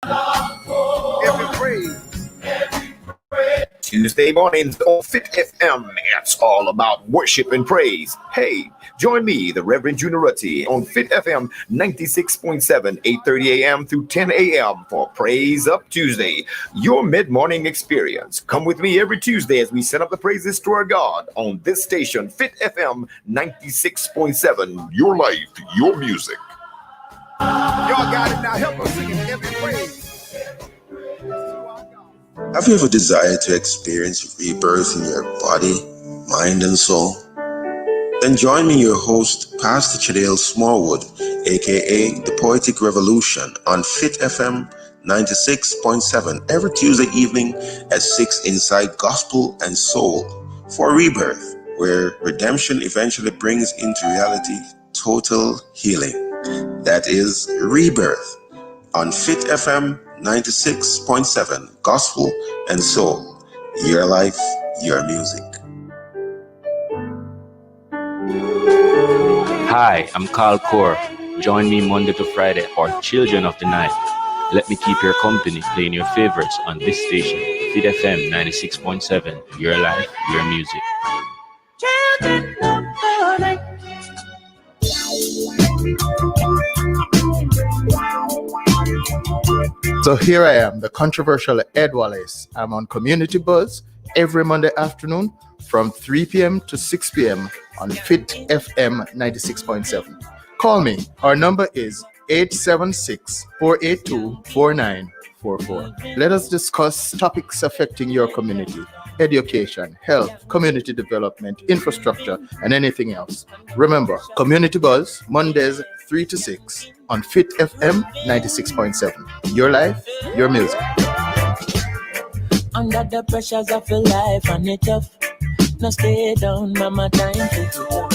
Every praise. Tuesday mornings on Fit FM. It's all about worship and praise. Hey, join me, the Reverend Junior Rutty, on Fit FM 96.7, 8:30 a.m. through 10 a.m. for Praise Up Tuesday, your mid-morning experience. Come with me every Tuesday as we send up the praises to our God on this station, Fit FM 96.7, your life, your music. Y'all got it now. Help us sing every praise. Have you ever desired to experience rebirth in your body, mind, and soul? Then join me, your host, Pastor Chadale Smallwood, aka The Poetic Revolution, on Fit FM 96.7 every Tuesday evening at 6 inside Gospel and Soul for Rebirth, where redemption eventually brings into reality total healing. That is Rebirth on Fit FM 96.7 Gospel and Soul. Your life, your music. Hi, I'm Carl Kaur. Join me Monday to Friday for Children of the Night. Let me keep your company playing your favorites on this station, Fit FM 96.7. Your life, your music. Children of the night. So here I am, the controversial Ed Wallace. I'm on Community Buzz every Monday afternoon from 3 p.m. to 6 p.m. on Fit FM 96.7. Call me. Our number is 876-482-4944. Let us discuss topics affecting your community: education, health, community development, infrastructure, and anything else. Remember, Community Buzz, Mondays 3 to 6 on Fit FM 96.7. Your life, your music. Under the pressures of your life and it tough. Now stay down, mama, time to get up.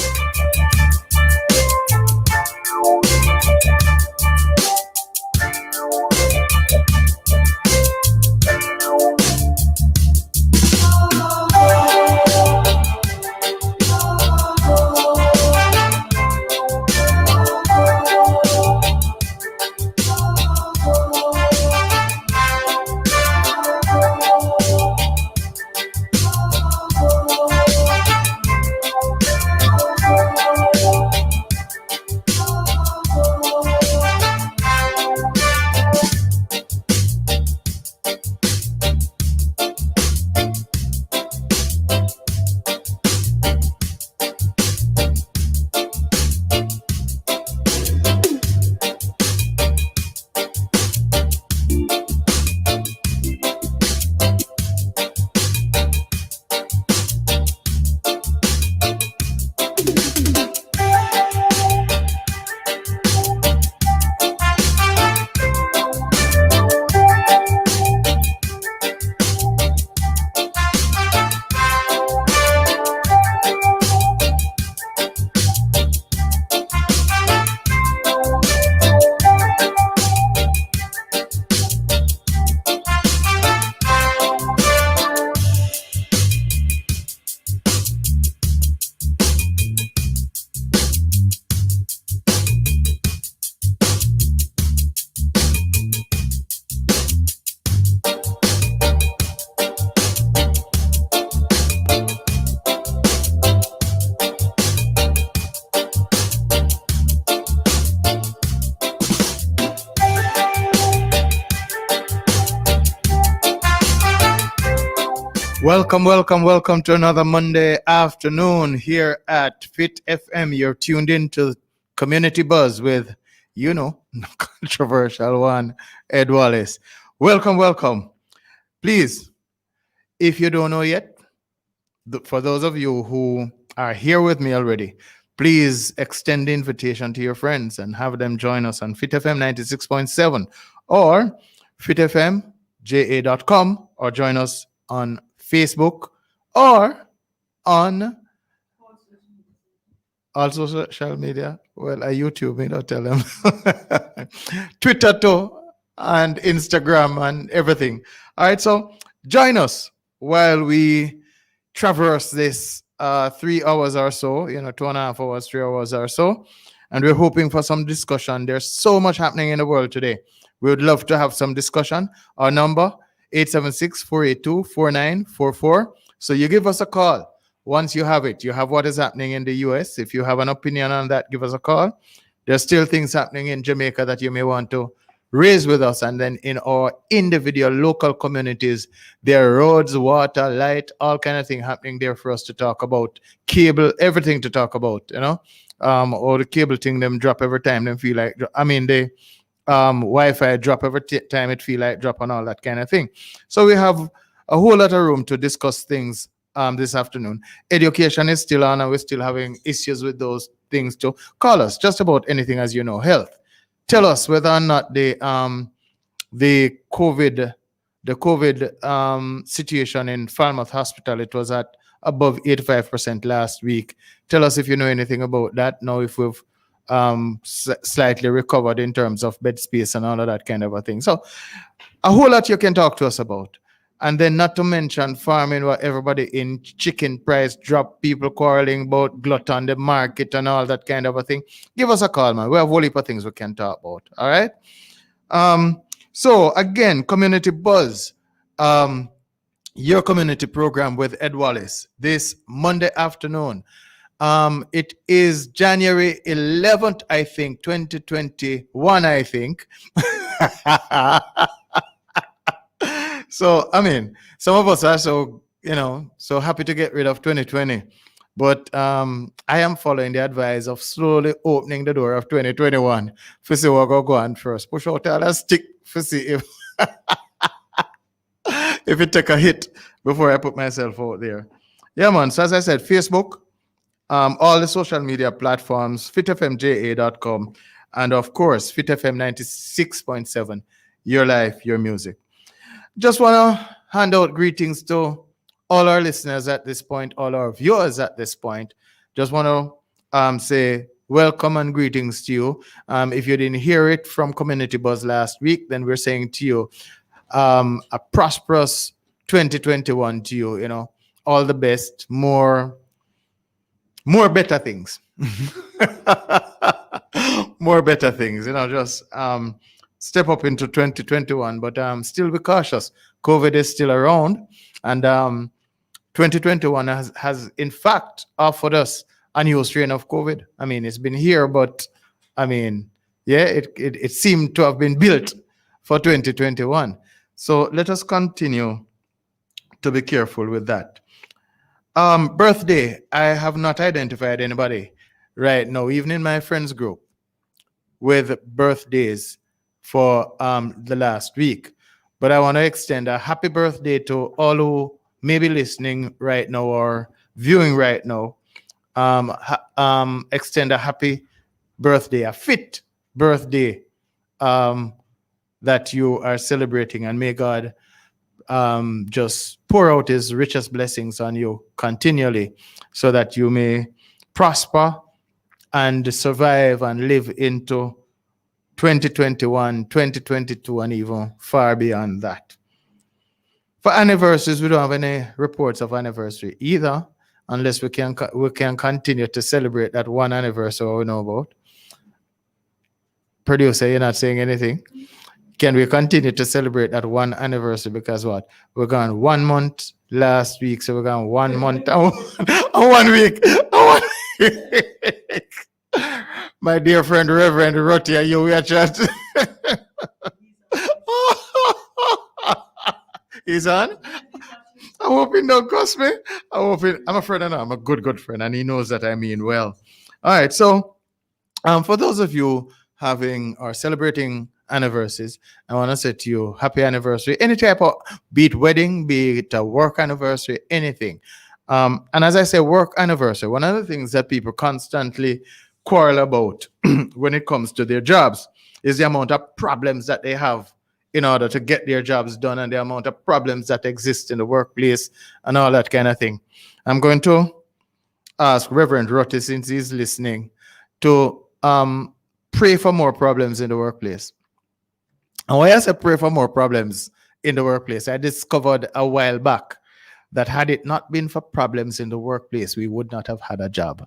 Welcome to another Monday afternoon here at Fit FM. You're tuned in to Community Buzz with, the controversial one, Ed Wallace. Welcome. Please, if you don't know yet, for those of you who are here with me already, please extend the invitation to your friends and have them join us on Fit FM 96.7 or fitfmja.com, or join us on Facebook or on all social media. Well, YouTube, don't tell them. Twitter too, and Instagram and everything. All right, so join us while we traverse this 3 hours or so, 2.5 hours, 3 hours or so. And we're hoping for some discussion. There's so much happening in the world today. We would love to have some discussion. Our number, 876-482-4944. So you give us a call. Once you have it, you have what is happening in the US. If you have an opinion on that, give us a call. There's still things happening in Jamaica that you may want to raise with us. And then in our individual local communities, there are roads, water, light, all kind of thing happening there for us to talk about. Cable, everything to talk about, or the cable thing, them drop every time them feel like, the Wi-Fi drop every time it feel like drop and all that kind of thing. So we have a whole lot of room to discuss things this afternoon. Education is still on, and we're still having issues with those things too. Call us just about anything, as you know. Health. Tell us whether or not the COVID situation in Falmouth Hospital, it was at above 85% last week. Tell us if you know anything about that. Know if we've slightly recovered in terms of bed space and all of that kind of a thing. So a whole lot you can talk to us about. And then not to mention farming, where everybody in chicken price drop, people quarreling about glut on the market and all that kind of a thing. Give us a call, man. We have a whole heap of things we can talk about. All right. So again, Community Buzz, your community program with Ed Wallace this Monday afternoon. It is January 11th, I think, 2021, I think. So, some of us are so happy to get rid of 2020. But I am following the advice of slowly opening the door of 2021. For see what go on first. Push out all that stick for see if if it take a hit before I put myself out there. Yeah, man. So as I said, Facebook, all the social media platforms, fitfmja.com, and of course, FitFM 96.7, your life, your music. Just want to hand out greetings to all our listeners at this point, all our viewers at this point. Just want to say welcome and greetings to you. If you didn't hear it from Community Buzz last week, then we're saying to you, a prosperous 2021 to you, all the best, more better things. More better things, just step up into 2021, but still be cautious. COVID is still around, and 2021 has in fact offered us a new strain of COVID. It's been here, but it seemed to have been built for 2021. So let us continue to be careful with that. Birthday, I have not identified anybody right now, even in my friends group, with birthdays for the last week. But I want to extend a happy birthday to all who may be listening right now or viewing right now. Extend a happy birthday, a fit birthday that you are celebrating, and may God just pour out his richest blessings on you continually so that you may prosper and survive and live into 2021, 2022, and even far beyond that. For anniversaries, we don't have any reports of anniversary either, unless we can continue to celebrate that one anniversary we know about. Producer, you're not saying anything. Can we continue to celebrate that one anniversary? Because what? We're gone 1 month last week, so we're gone 1 month and 1 week. My dear friend, Reverend Rotti, you we are chat. He's on? I'm hoping don't cost me. I'm a friend, and I'm a good friend, and he knows that I mean well. All right, so for those of you having or celebrating anniversaries, I want to say to you, happy anniversary. Any type of, be it wedding, be it a work anniversary, anything. And as I say, work anniversary, one of the things that people constantly quarrel about when it comes to their jobs is the amount of problems that they have in order to get their jobs done, and the amount of problems that exist in the workplace and all that kind of thing. I'm going to ask Reverend Rotti, since he's listening, to pray for more problems in the workplace. And when I say pray for more problems in the workplace, I discovered a while back that had it not been for problems in the workplace, we would not have had a job.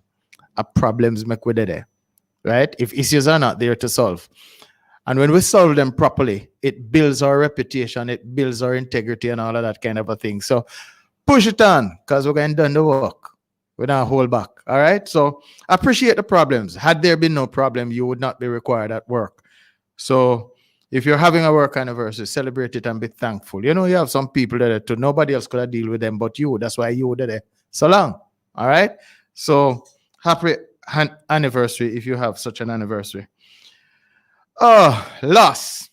Problems make we there, right? If issues are not there to solve. And when we solve them properly, it builds our reputation, it builds our integrity and all of that kind of a thing. So push it on, because we're going to do the work. We don't hold back. All right. So appreciate the problems. Had there been no problem, you would not be required at work. So if you're having a work anniversary, celebrate it and be thankful. You know, you have some people that nobody else could have deal with them but you. That's why you did it. So long. All right. So happy anniversary if you have such an anniversary. Oh, loss.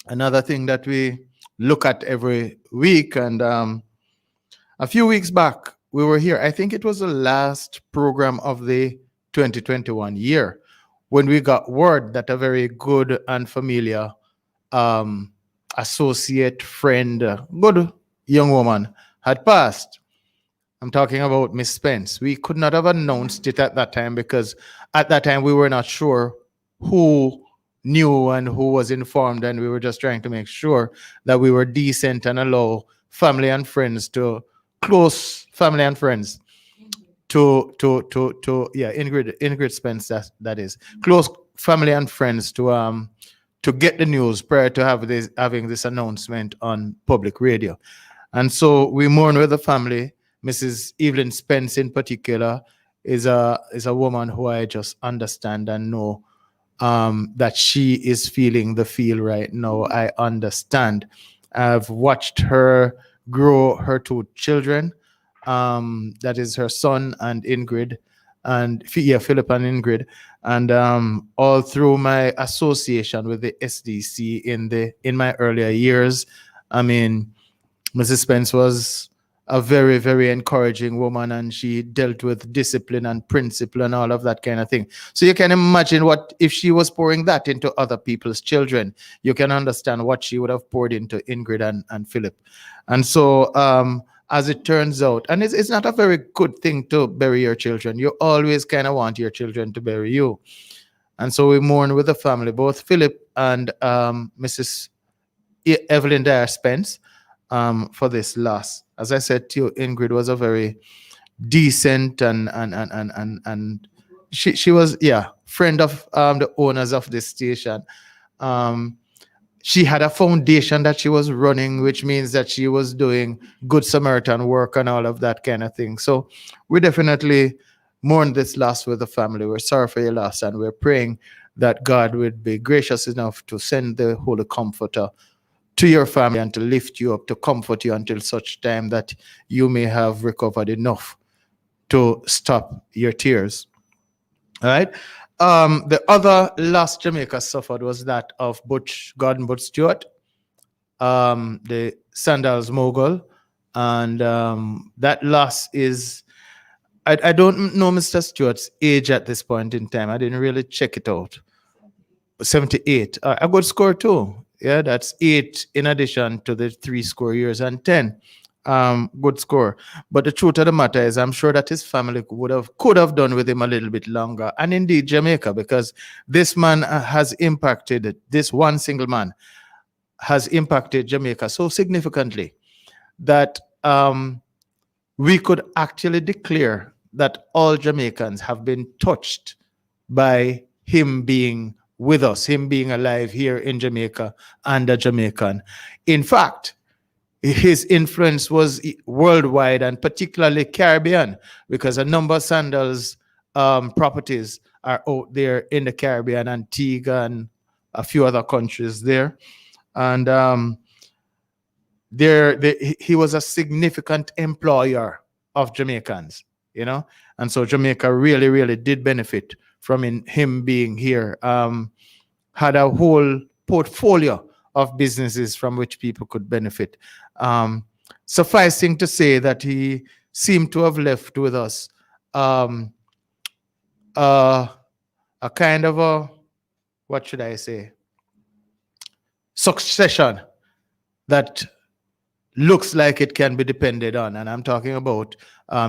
Another thing that we look at every week. And a few weeks back, we were here. I think it was the last program of the 2021 year when we got word that a very good and familiar associate, friend, good young woman had passed. I'm talking about Miss Spence. We could not have announced it at that time because at that time we were not sure who knew and who was informed, and we were just trying to make sure that we were decent and allow family and friends to close family and friends to Ingrid Spence, that is close family and friends to get the news prior to having this announcement on public radio. And so we mourn with the family. Mrs. Evelyn Spence in particular is a woman who I just understand and know that she is feeling the feel right now. I understand. I've watched her grow her two children. That is her son and Ingrid, and Philip and Ingrid, and all through my association with the SDC in my earlier years. I mean, Mrs. Spence was a very, very encouraging woman, and she dealt with discipline and principle and all of that kind of thing. So you can imagine what if she was pouring that into other people's children. You can understand what she would have poured into Ingrid and Philip. And so as it turns out, and it's not a very good thing to bury your children. You always kind of want your children to bury you. And so we mourn with the family, both Philip and Mrs. Evelyn Dyer Spence, for this loss. As I said to you, Ingrid was a very decent and she was friend of the owners of this station. She had a foundation that she was running, which means that she was doing good Samaritan work and all of that kind of thing. So we definitely mourn this loss with the family. We're sorry for your loss, and we're praying that God would be gracious enough to send the Holy Comforter to your family and to lift you up, to comfort you until such time that you may have recovered enough to stop your tears. All right. The other loss Jamaica suffered was that of Gordon Butch Stewart, the Sandals mogul. And that loss is, I don't know Mr. Stewart's age at this point in time. I didn't really check it out. 78. A good score too. Yeah, that's 8 in addition to the 3 score years and 10. Good score. But the truth of the matter is, I'm sure that his family could have done with him a little bit longer. And indeed, Jamaica, because this man has impacted, this one single man has impacted Jamaica so significantly that we could actually declare that all Jamaicans have been touched by him being with us, him being alive here in Jamaica and a Jamaican. In fact, his influence was worldwide and particularly Caribbean, because a number of Sandals properties are out there in the Caribbean, Antigua and a few other countries there. And he was a significant employer of Jamaicans, you know, and so Jamaica really, really did benefit from him being here. Had a whole portfolio of businesses from which people could benefit. Sufficing to say that he seemed to have left with us a kind of a, what should I say, succession that looks like it can be depended on. And I'm talking about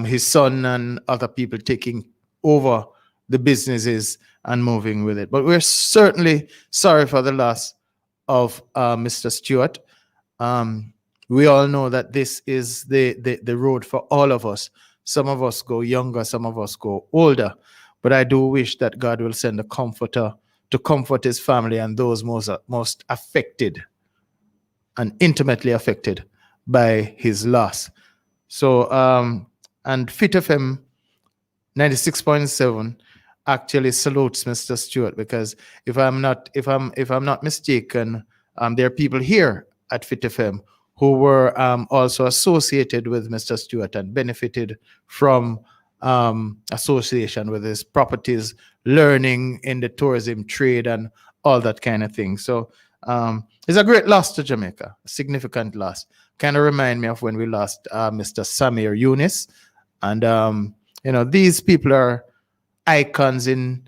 his son and other people taking over the businesses and moving with it. But we're certainly sorry for the loss of Mr. Stewart. We all know that this is the road for all of us. Some of us go younger, some of us go older. But I do wish that God will send a comforter to comfort his family and those most affected and intimately affected by his loss. So, and Fit FM 96.7 actually salutes Mr. Stewart, because if I'm not mistaken, there are people here at Fit FM who were also associated with Mr. Stewart and benefited from association with his properties, learning in the tourism trade and all that kind of thing. So it's a great loss to Jamaica, a significant loss. Kind of remind me of when we lost Mr. Samir Yunus. And, these people are icons in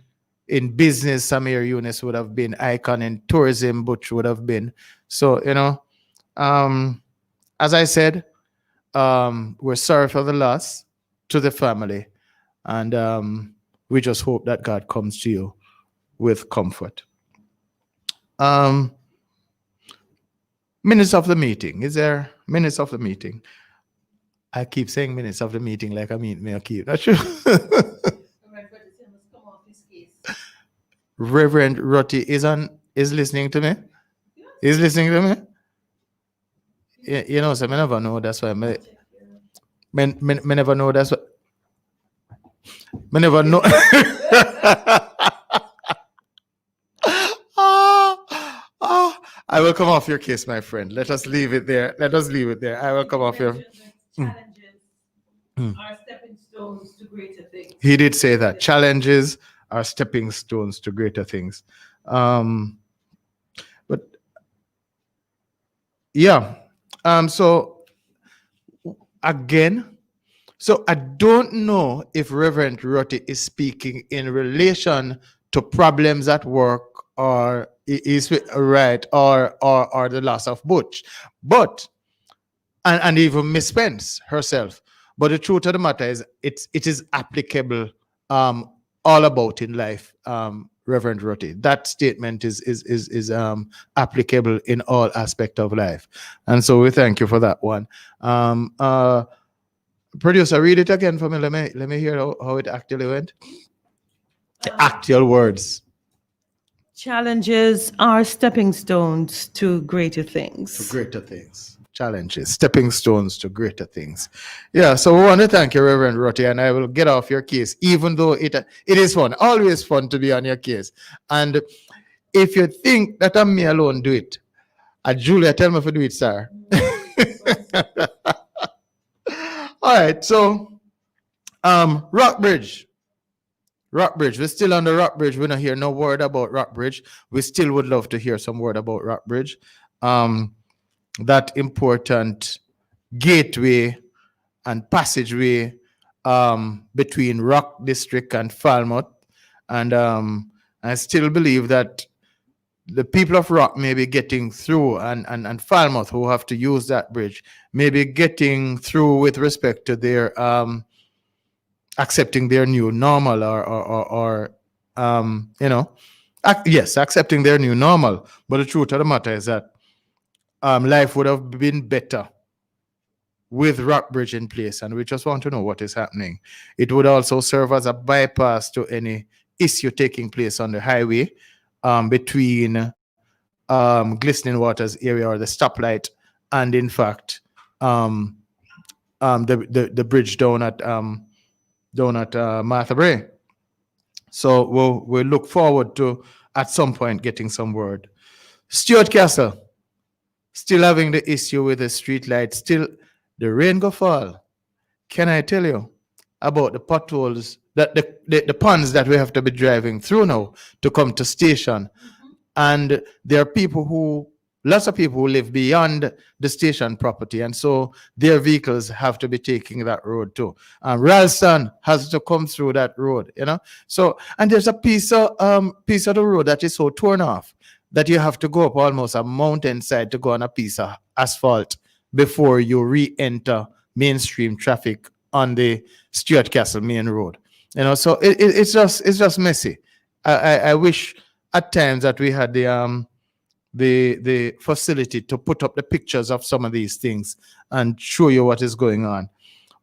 business. Samir Yunus would have been icon in tourism, Butch would have been. So, as I said, we're sorry for the loss to the family. And we just hope that God comes to you with comfort. Minutes of the meeting. Is there minutes of the meeting? I keep saying minutes of the meeting like I mean me keep. That's true. Reverend Roti is listening to me. Is listening to me. So I never know. That's why me never know. That's what. Me never know. I will come off your case, my friend. Let us leave it there. I will come off your. Challenges are stepping stones to greater things. He did say that challenges are stepping stones to greater things. But yeah. So again, I don't know if Reverend Roti is speaking in relation to problems at work or is right or the loss of Butch, but and even Miss Spence herself. But the truth of the matter is, it is applicable all about in life. Reverend Roti, that statement is applicable in all aspects of life, and so we thank you for that one. Producer, read it again for me. Let me hear how it actually went. The actual words. Challenges are stepping stones to greater things. To greater things. Challenges, stepping stones to greater things. Yeah, so we want to thank you, Reverend Roti, and I will get off your case, even though it is fun, always fun to be on your case. And if you think that I'm me alone, do it. Julia, tell me if you do it, sir. All right, so Rockbridge. We're still on the Rockbridge. We don't hear no word about Rockbridge. We still would love to hear some word about Rockbridge. That important gateway and passageway between Rock District and Falmouth. And I still believe that the people of Rock may be getting through, and Falmouth, who have to use that bridge, may be getting through with respect to their accepting their new normal or yes, accepting their new normal. But the truth of the matter is that life would have been better with Rockbridge in place, and we just want to know what is happening. It would also serve as a bypass to any issue taking place on the highway between Glistening Waters area or the stoplight and, in fact, the bridge down at Martha Bray. So we'll look forward to at some point getting some word. Stuart Castle, still having the issue with the street light. Still, the rain go fall. Can I tell you about the potholes, that the ponds that we have to be driving through now to come to station? And there are lots of people who live beyond the station property, and so their vehicles have to be taking that road too. Ralston has to come through that road, So, and there's a piece of the road that is so torn off that you have to go up almost a mountainside to go on a piece of asphalt before you re-enter mainstream traffic on the Stuart Castle main road. So it's just messy. I wish at times that we had the facility to put up the pictures of some of these things and show you what is going on.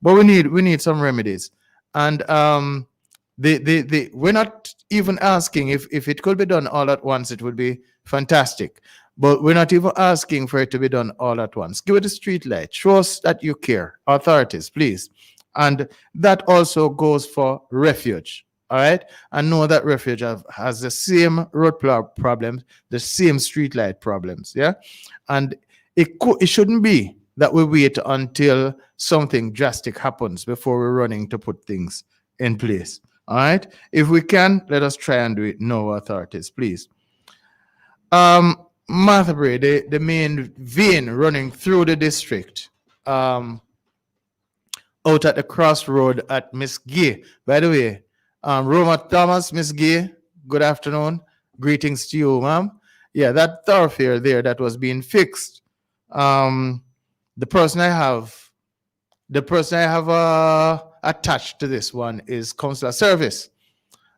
But we need some remedies. And We're not even asking if it could be done all at once, it would be fantastic. But we're not even asking for it to be done all at once. Give it a street light. Show us that you care. Authorities, please. And that also goes for refuge. All right. And know that refuge has the same road problems, the same street light problems. Yeah. And it shouldn't be that we wait until something drastic happens before we're running to put things in place. All right. If we can, let us try and do it. No, authorities, please. Marthabury, the main vein running through the district, out at the crossroad at Miss Gay. By the way, Roma Thomas, Miss Gay, good afternoon. Greetings to you, ma'am. Yeah, that thoroughfare there that was being fixed. The person I have attached to this one is Consular Service.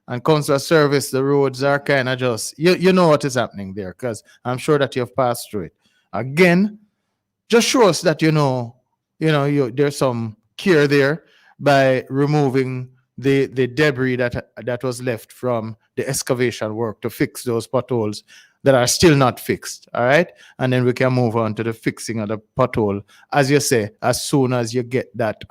And Consular Service, the roads are kind of just, you know what is happening there, because I'm sure that you've passed through it. Again, just show us that there's some care there by removing the debris that was left from the excavation work to fix those potholes that are still not fixed. All right. And then we can move on to the fixing of the pothole, as you say, as soon as you get that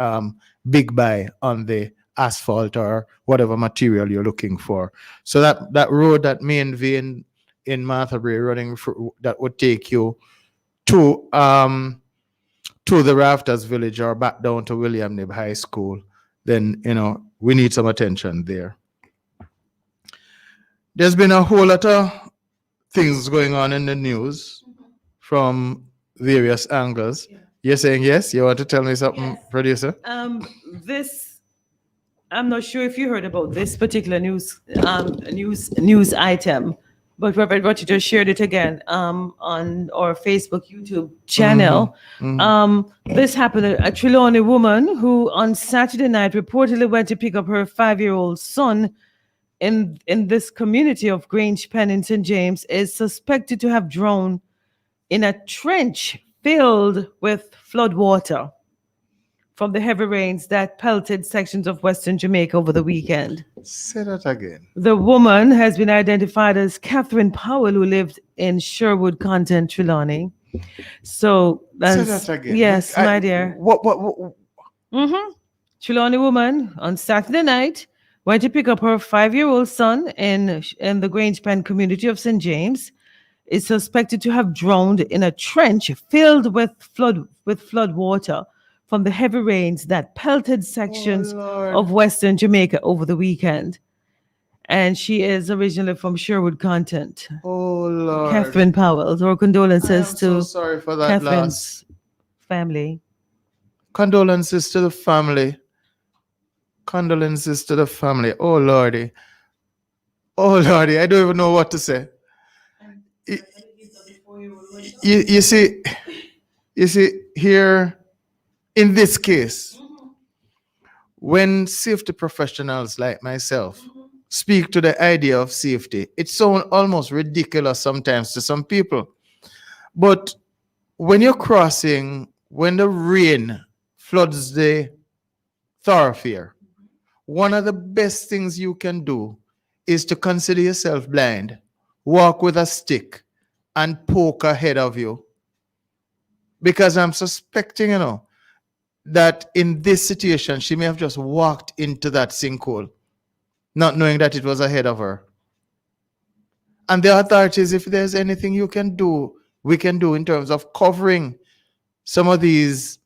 big buy on the asphalt or whatever material you're looking for. So that road, that main vein in Marthabury running that would take you to the Rafters Village or back down to William Nib High School, then we need some attention there. There's been a whole lot of things going on in the news from various angles. Yeah. You're saying yes? You want to tell me something, yes, producer? I'm not sure if you heard about this particular news item, but Reverend Roger just shared it again on our Facebook, YouTube channel. This happened. A Trelawney woman who on Saturday night reportedly went to pick up her 5-year-old son in this community of Grange Pen in St. James is suspected to have drowned in a trench filled with flood water from the heavy rains that pelted sections of Western Jamaica over the weekend. Say that again. The woman has been identified as Catherine Powell, who lived in Sherwood Content, Trelawney. So that's, say that again. Yes, my dear. What? Trelawney woman on Saturday night went to pick up her 5-year-old son in the Grange Pen community of St. James. Is suspected to have drowned in a trench filled with flood water from the heavy rains that pelted sections of Western Jamaica over the weekend. And she is originally from Sherwood Content. Oh, Lord. Catherine Powell. Our condolences to so sorry for that Catherine's family. Condolences to the family. Condolences to the family. Oh, Lordy. Oh, Lordy. I don't even know what to say. You see, here, in this case, when safety professionals like myself speak to the idea of safety, it sounds almost ridiculous sometimes to some people. But when you're crossing, when the rain floods the thoroughfare, one of the best things you can do is to consider yourself blind, walk with a stick, and poke ahead of you. Because I'm suspecting, that in this situation, she may have just walked into that sinkhole, not knowing that it was ahead of her. And the authorities, if there's anything you can do, we can do in terms of covering some of these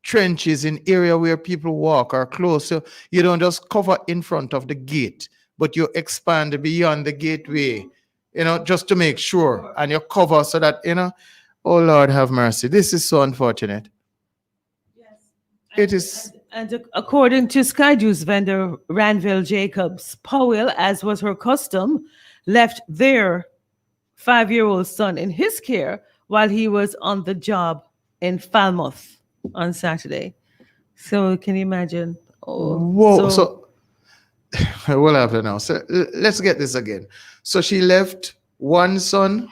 trenches in area where people walk or close. So you don't just cover in front of the gate, but you expand beyond the gateway, just to make sure, and you cover so that, oh Lord have mercy. This is so unfortunate. Yes. It is. And according to Sky Juice vendor Ranville Jacobs, Powell, as was her custom, left their 5-year-old son in his care while he was on the job in Falmouth on Saturday. So can you imagine? Oh, whoa. So we'll have to now. So let's get this again. So she left one son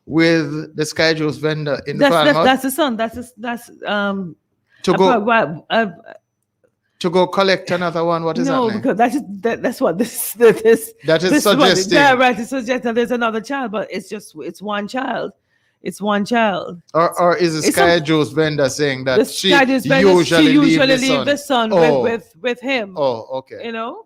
with the Sky Juice vendor in Falmouth. That's the son. To to go collect another one. What is No, happening? because that's what this That is this what suggesting. that right is suggesting there's another child, but it's one child. It's one child. Or is the It's Sky some- Juice vendor saying The that she Sky News vendor, she usually leave the son Oh, with him. oh, okay, You know?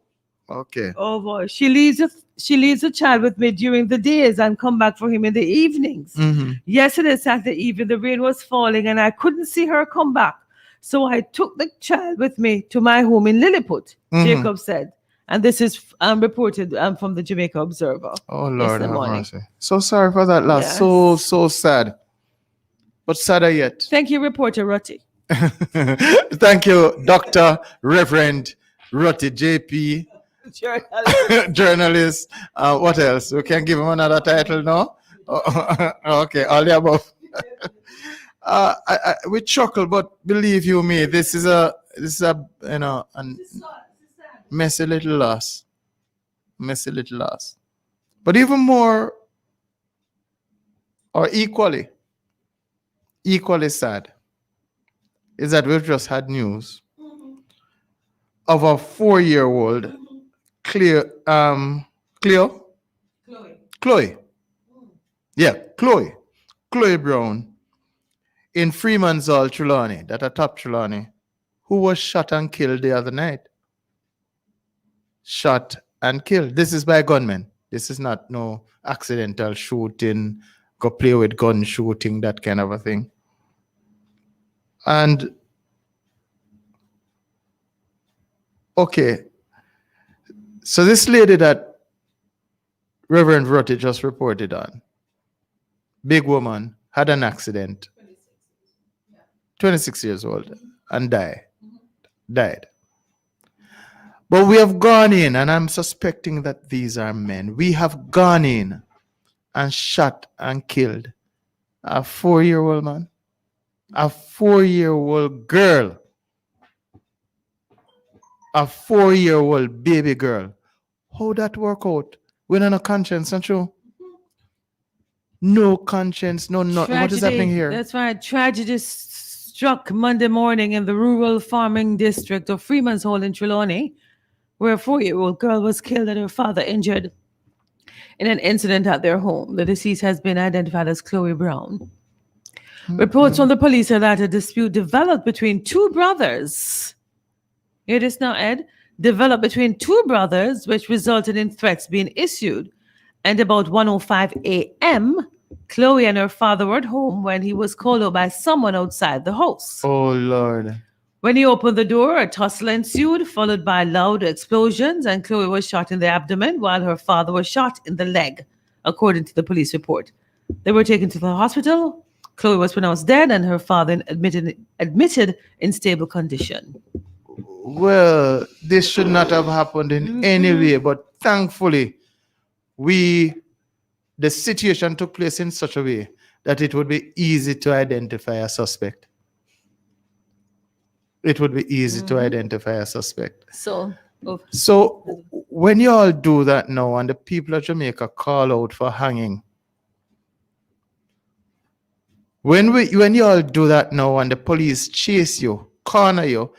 okay. Oh boy. She leaves the child with me during the days and come back for him in the evenings. Mhm. Yesterday, Saturday evening, the rain was falling and I couldn't see her come back. So I took the child with me to my home in Lilliput, Mhm. Jacob said. And this is reported from the Jamaica Observer. Oh Lord, yesterday have morning. mercy. So sorry for that loss. Yes. So sad, but sadder yet. Thank you, reporter Rutty. Thank you, Dr. Reverend Rutty JP, journalist. What else? We can give him another title, no? Okay, all the above. We chuckle, but believe you me, this is a messy little loss. Messy little loss. But even more, or equally sad, is that we've just had news of a 4-year-old Chloe. Yeah, Chloe Brown in Freeman's Trelawney, that a top Trelawney, who was shot and killed the other night. Shot and killed. This is by a gunman. This is not no accidental shooting, go play with gun shooting, that kind of a thing. And okay, so this lady that Reverend Rutty just reported on, big woman, had an accident, 26 years old, and died. But we have gone in, and I'm suspecting that these are men. We have gone in and shot and killed a 4-year-old man, a 4-year-old girl, a 4-year-old baby girl. How that work out? We don't have no conscience, not true? No conscience, no nothing. What is happening here? That's right. Tragedy struck Monday morning in the rural farming district of Freeman's Hall in Trelawney, where a 4-year-old girl was killed and her father injured in an incident at their home. The deceased has been identified as Chloe Brown. Reports from the police are that a dispute developed between two brothers. Hear this now, Ed? Developed between two brothers, which resulted in threats being issued. And about 1:05 a.m., Chloe and her father were at home when he was called out by someone outside the house. Oh, Lord. When he opened the door, a tussle ensued, followed by loud explosions, and Chloe was shot in the abdomen while her father was shot in the leg, according to the police report. They were taken to the hospital. Chloe was pronounced dead, and her father admitted in stable condition. Well, this should not have happened in any way, but thankfully, the situation took place in such a way that it would be easy to identify a suspect. It would be easy to identify a suspect. So when you all do that now and the people of Jamaica call out for hanging, when you all do that now and the police chase you, corner you,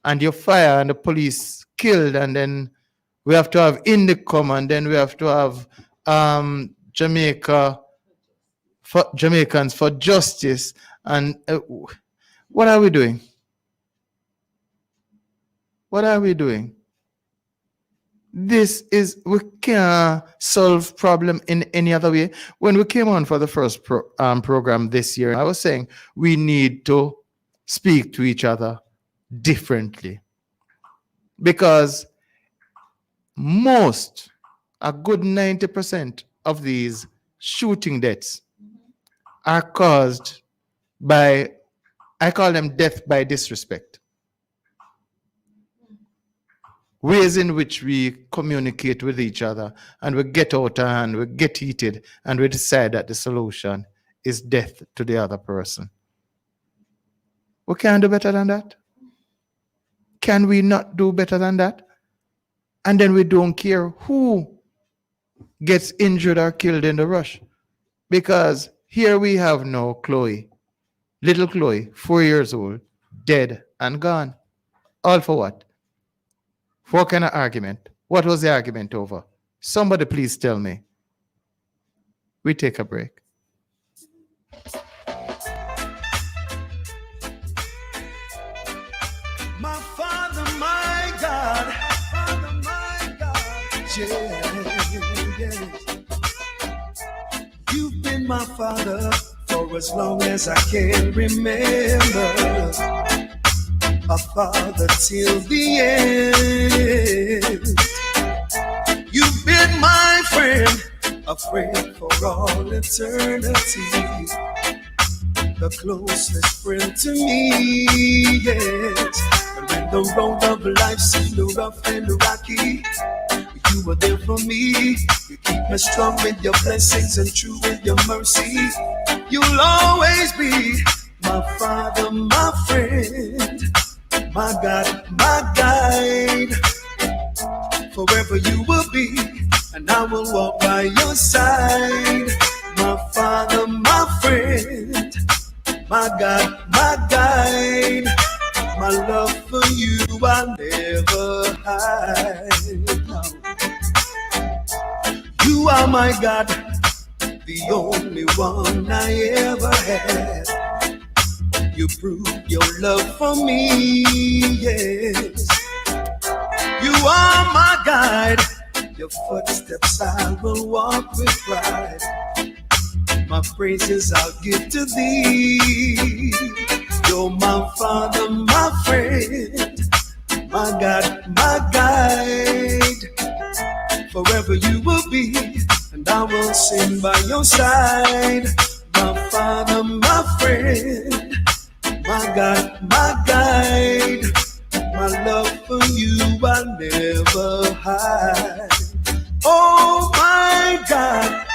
and you fire and the police killed, and then we have to have Indicom, and then we have to have Jamaicans for justice, and what are we doing? What are we doing? We can't solve problem in any other way. When we came on for the first program this year, I was saying we need to speak to each other differently, because a good 90% of these shooting deaths are caused by, I call them death by disrespect. Ways in which we communicate with each other and we get out of hand, we get heated, and we decide that the solution is death to the other person. We can't do better than that. Can we not do better than that? And then we don't care who gets injured or killed in the rush. Because here we have now Chloe, little Chloe, 4 years old, dead and gone. All for what? What kind of argument? What was the argument over? Somebody please tell me. We take a break. My Father, my God, yeah. You've been my Father for as long as I can remember. A father till the end. You've been my friend, a friend for all eternity. The closest friend to me, yes. And when the road of life seemed rough and rocky, you were there for me. You keep me strong with your blessings and true with your mercy. You'll always be my Father, my friend, my God, my guide. Forever you will be, and I will walk by your side. My Father, my friend, my God, my guide. My love for you I'll never hide. No. You are my God, the only one I ever had. You proved your love for me, yes. You are my guide, your footsteps I will walk with pride. My praises I'll give to thee. You're my Father, my friend, my God, my guide. Forever you will be, and I will sing by your side. My Father, my friend, my God, my guide. My love for you I'll never hide. Oh my God.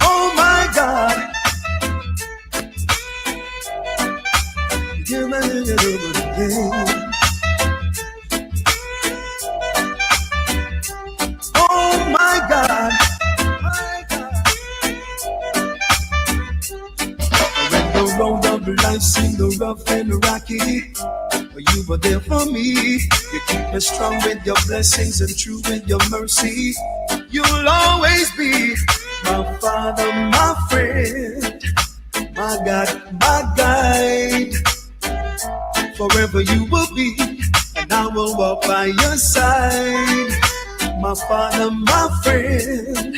Oh my God. Oh my God. When the road of life seemed rough and rocky, you were there for me. You keep me strong with your blessings and true with your mercy. You'll always be my Father, my friend, my God, my guide. Forever you will be, and I will walk by your side. My Father, my friend,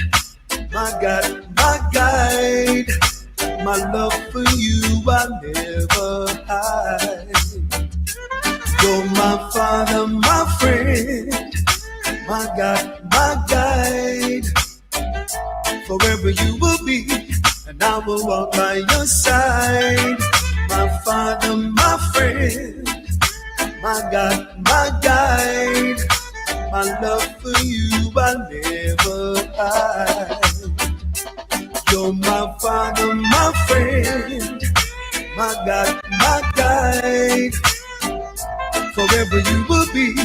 my God, my guide. My love for you I'll never hide. You're my Father, my friend, my God, my guide. Forever you will be, and I will walk by your side. My Father, my friend, my God, my guide. My love for you I'll never hide. You're my Father, my friend, my God, my guide. Forever you will be,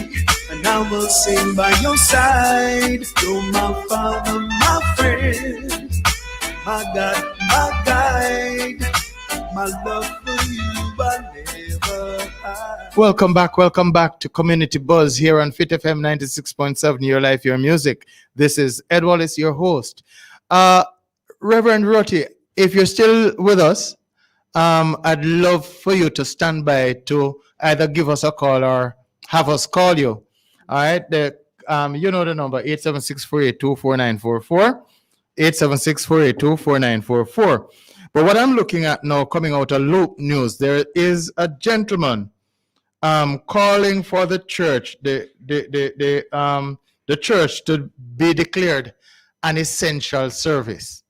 and I will sing by your side. You're my Father, my friend, my God, my guide. My love for you I'll never hide. Welcome back to Community Buzz here on Fit FM 96.7, Your Life, Your Music. This is Ed Wallace, your host. Reverend Roti, if you're still with us, I'd love for you to stand by to either give us a call or have us call you. All right, you know the number, 876-482-4944, 876-482-4944. But what I'm looking at now, coming out of Loop News, there is a gentleman calling for the church, the church to be declared an essential service.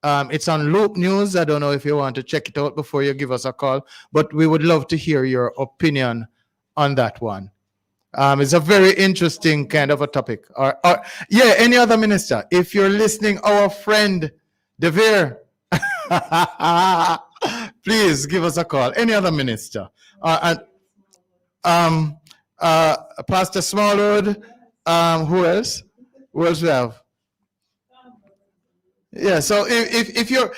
It's on Loop News. I don't know if you want to check it out before you give us a call, but we would love to hear your opinion on that one. It's a very interesting kind of a topic. Or yeah, any other minister, if you're listening, our friend Devere, please give us a call. Any other minister, Pastor Smallwood. Who else? Who else we have? Yeah, so if you're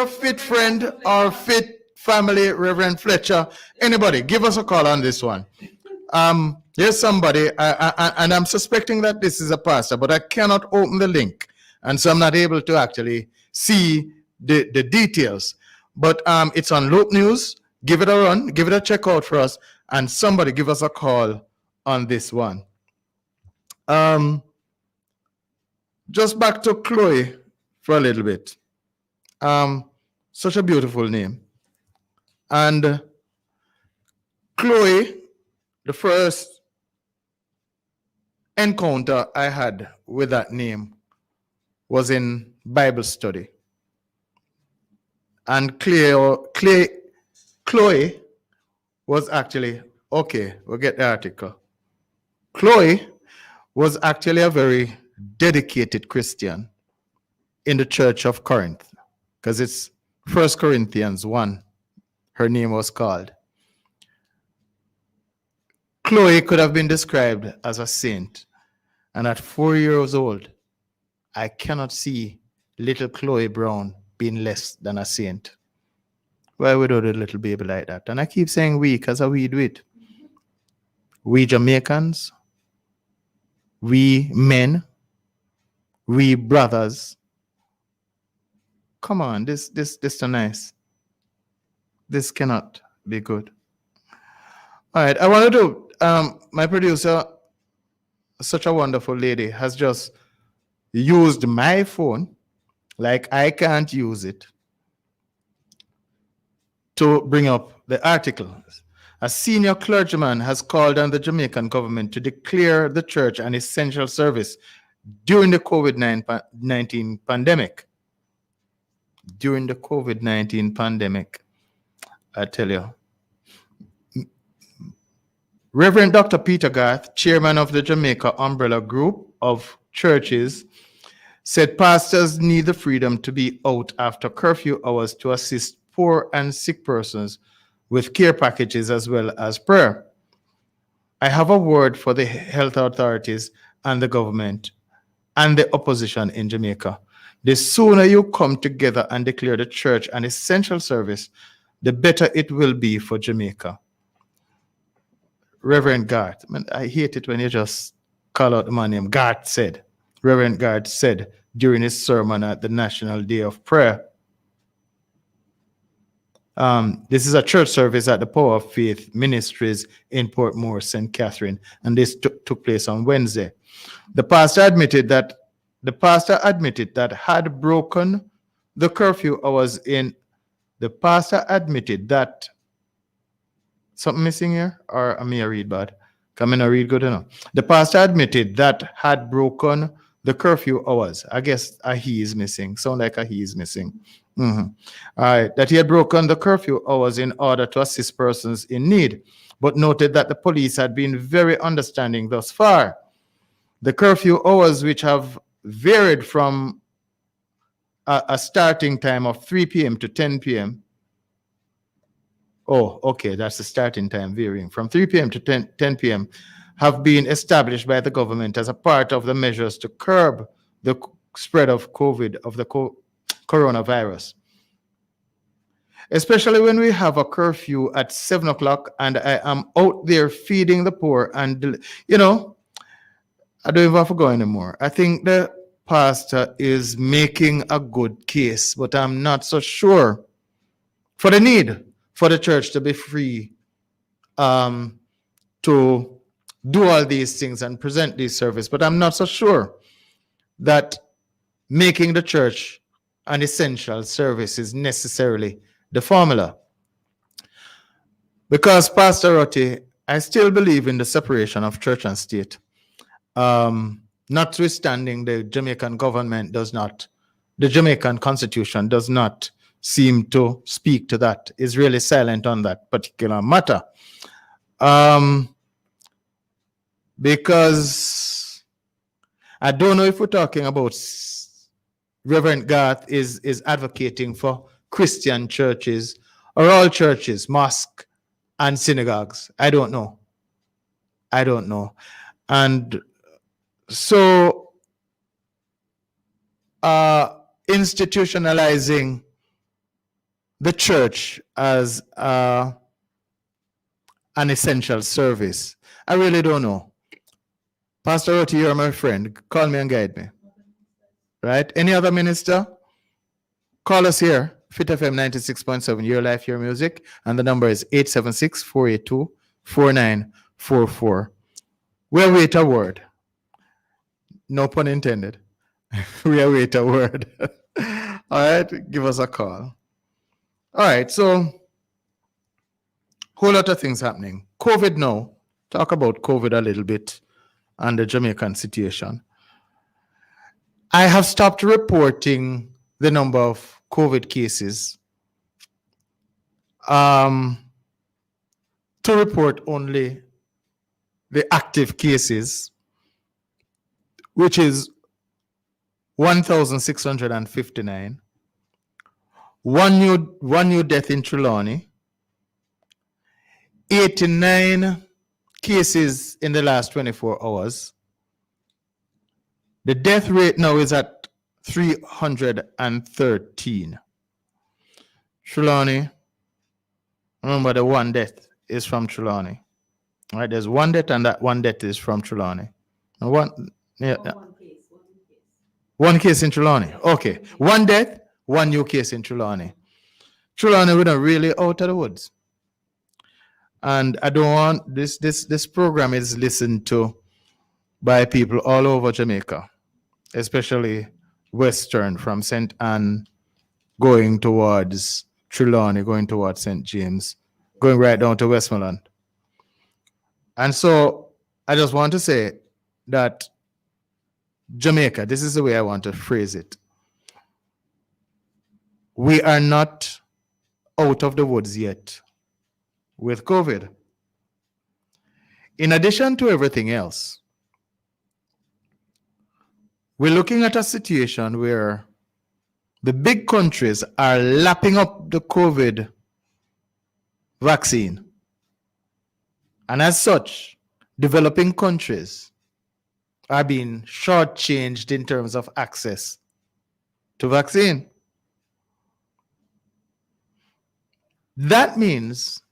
a fit friend or fit family, Reverend Fletcher, anybody, give us a call on this one. There's somebody, and I'm suspecting that this is a pastor, but I cannot open the link, and so I'm not able to actually see the details. But it's on Loop News. Give it a run, give it a check out for us, and somebody give us a call on this one. Just back to Chloe for a little bit. Such a beautiful name. And Chloe, the first encounter I had with that name was in Bible study. And Chloe was actually, okay, we'll get the article. Chloe was actually a very dedicated Christian in the church of Corinth, because it's 1 Corinthians 1, her name was called. Chloe could have been described as a saint, and at 4 years old, I cannot see little Chloe Brown being less than a saint. Why would a little baby like that? And I keep saying we, because we do it. We Jamaicans, we men, we brothers. Come on, this is nice. This cannot be good. All right, I want to do, my producer, such a wonderful lady, has just used my phone, like I can't use it, to bring up the article. A senior clergyman has called on the Jamaican government to declare the church an essential service during the COVID-19 pandemic. During the COVID-19 pandemic, I tell you. Reverend Dr. Peter Garth, chairman of the Jamaica Umbrella Group of Churches, said pastors need the freedom to be out after curfew hours to assist poor and sick persons with care packages as well as prayer. I have a word for the health authorities and the government and the opposition in Jamaica. The sooner you come together and declare the church an essential service, the better it will be for Jamaica. Reverend Garth, I hate it when you just call out the man name. Garth said, Reverend Garth said during his sermon at the National Day of Prayer. This is a church service at the Power of Faith Ministries in Portmore, St. Catherine, and this took place on Wednesday. The pastor admitted that had broken the curfew hours in. The pastor admitted that something missing here, or am I read bad? Come in, I read good enough. The pastor admitted that had broken the curfew hours. I guess a he is missing. Sound like a he is missing. All right, that he had broken the curfew hours in order to assist persons in need, but noted that the police had been very understanding thus far. The curfew hours, which have varied from a starting time of 3 p.m. to 10 p.m. Oh, okay, that's the starting time varying from 3 p.m. to 10 p.m. have been established by the government as a part of the measures to curb the spread of coronavirus. Especially when we have a curfew at 7 o'clock and I am out there feeding the poor and, I don't even have to go anymore. I think the pastor is making a good case, but I'm not so sure for the need for the church to be free to do all these things and present these services. But I'm not so sure that making the church an essential service is necessarily the formula. Because, Pastor Rotti, I still believe in the separation of church and state. Notwithstanding, the Jamaican government the Jamaican constitution does not seem to speak to that, is really silent on that particular matter. Because I don't know if we're talking about Reverend Garth is advocating for Christian churches or all churches, mosques and synagogues. I don't know. And so institutionalizing the church as an essential service. I really don't know. Pastor Oti, you're my friend. Call me and guide me. Right? Any other minister? Call us here. Fit FM 96.7, Your Life, Your Music. And the number is 876-482-4944. We await a word. No pun intended. We await a word. All right, give us a call. All right, so whole lot of things happening. COVID now. Talk about COVID a little bit and the Jamaican situation. I have stopped reporting the number of COVID cases to report only the active cases, which is 1,659. One new death in Trelawney. 89 cases in the last 24 hours. The death rate now is at 313. Trelawney, remember the one death is from Trelawney. All right, there's one death and that one death is from Trelawney. One case in Trelawney. Okay, one death, one new case in Trelawney. Trelawney, we're not really out of the woods. And I don't want this program is listened to by people all over Jamaica, especially Western from St. Anne going towards Trelawney, going towards St. James, going right down to Westmoreland. And so I just want to say that Jamaica, this is the way I want to phrase it. We are not out of the woods yet with COVID. In addition to everything else, we're looking at a situation where the big countries are lapping up the COVID vaccine. And as such, developing countries are being shortchanged in terms of access to vaccine. That means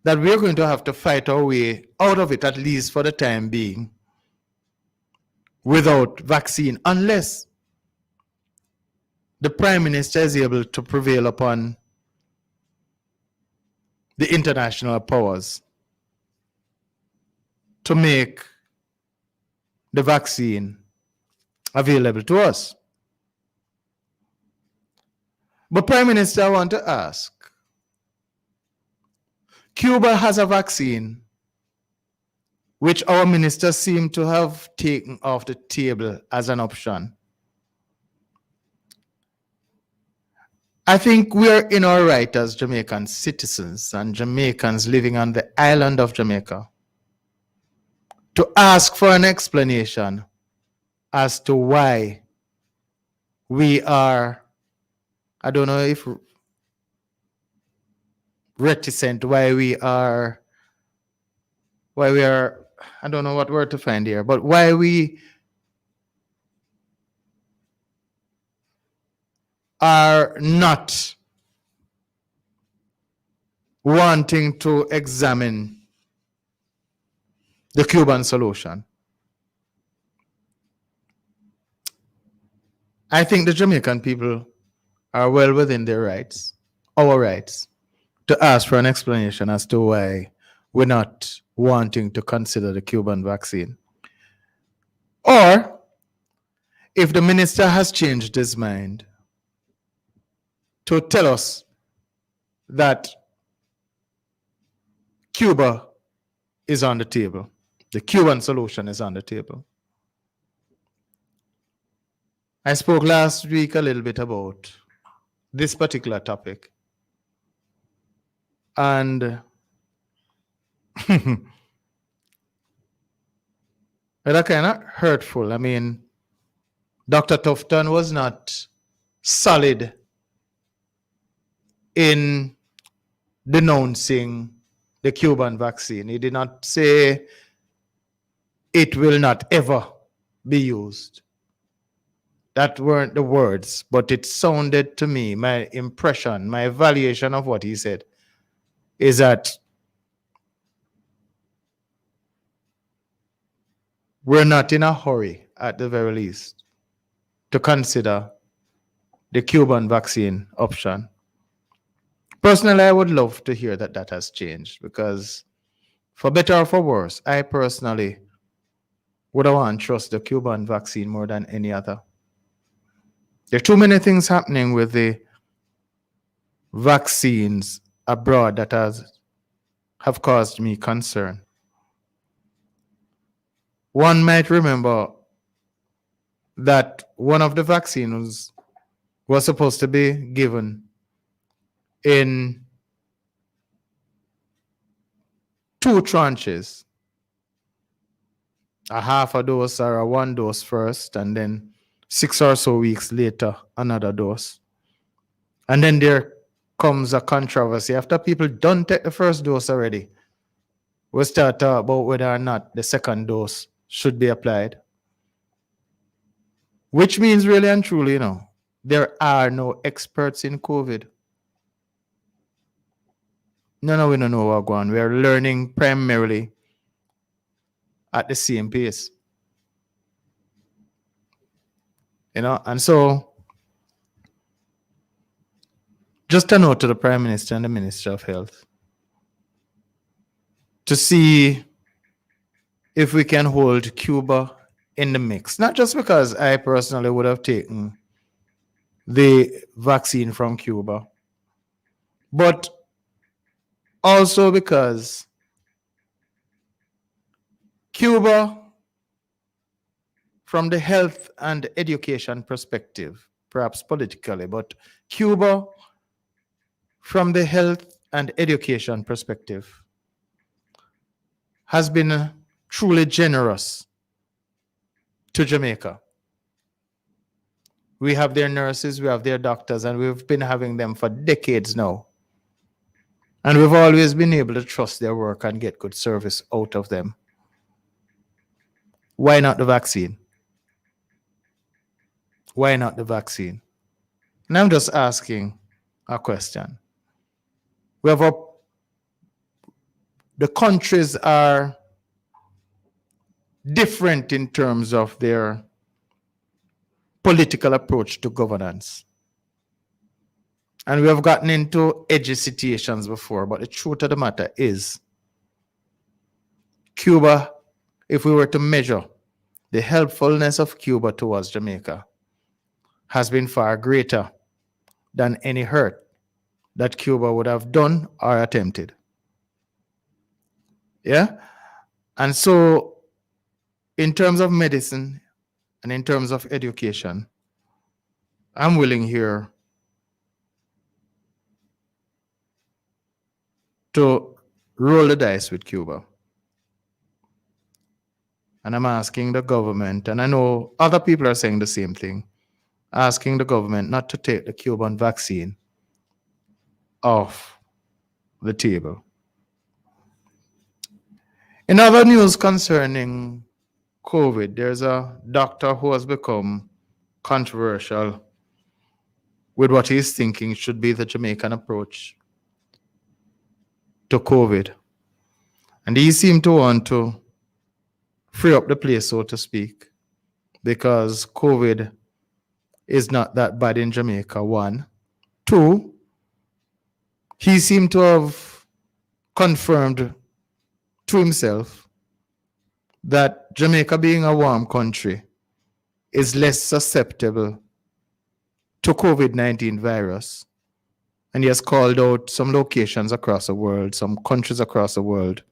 that we're going to have to fight our way out of it, at least for the time being, without vaccine, unless the Prime Minister is able to prevail upon the international powers to make the vaccine available to us. But Prime Minister, I want to ask, Cuba has a vaccine which our ministers seem to have taken off the table as an option. I think we are in our right as Jamaican citizens and Jamaicans living on the island of Jamaica to ask for an explanation as to why we are, I don't know if reticent, why we are, I don't know what word to find here, but why we are not wanting to examine the Cuban solution. I think the Jamaican people are well within their rights, our rights, to ask for an explanation as to why we're not wanting to consider the Cuban vaccine. Or if the minister has changed his mind, to tell us that Cuba is on the table. The Cuban solution is on the table. I spoke last week a little bit about this particular topic. And it's kind of hurtful. I mean, Dr. Tufton was not solid in denouncing the Cuban vaccine. He did not say it will not ever be used. That weren't the words, but it sounded to me, my impression, my evaluation of what he said is that we're not in a hurry, at the very least, to consider the Cuban vaccine option. Personally, I would love to hear that that has changed because, for better or for worse, I personally would want to trust the Cuban vaccine more than any other. There are too many things happening with the vaccines abroad that have caused me concern. One might remember that one of the vaccines was supposed to be given in 2 tranches, a half a dose or a 1 dose first, and then 6 or so weeks later, another dose. And then there comes a controversy. After people don't take the first dose already, we start talking about whether or not the second dose should be applied. Which means really and truly, there are no experts in COVID. No, we don't know what's going on. We are learning primarily at the same pace. And so just a note to the Prime Minister and the Minister of Health to see if we can hold Cuba in the mix. Not just because I personally would have taken the vaccine from Cuba, but also because Cuba, from the health and education perspective, perhaps politically, but Cuba, from the health and education perspective, has been truly generous to Jamaica. We have their nurses, we have their doctors, and we've been having them for decades now. And we've always been able to trust their work and get good service out of them. Why not the vaccine? Why not the vaccine? And I'm just asking a question. The countries are different in terms of their political approach to governance. And we have gotten into edgy situations before, but the truth of the matter is, Cuba, if we were to measure the helpfulness of Cuba towards Jamaica, has been far greater than any hurt that Cuba would have done or attempted. Yeah? And so, in terms of medicine and in terms of education, I'm willing here to roll the dice with Cuba. And I'm asking the government, and I know other people are saying the same thing, asking the government not to take the Cuban vaccine off the table. In other news concerning COVID, there's a doctor who has become controversial with what he's thinking should be the Jamaican approach to COVID. And he seemed to want to free up the place, so to speak, because COVID is not that bad in Jamaica, 1. 2, he seemed to have confirmed to himself that Jamaica, being a warm country, is less susceptible to COVID-19 virus. And he has called out some locations across the world, some countries across the world,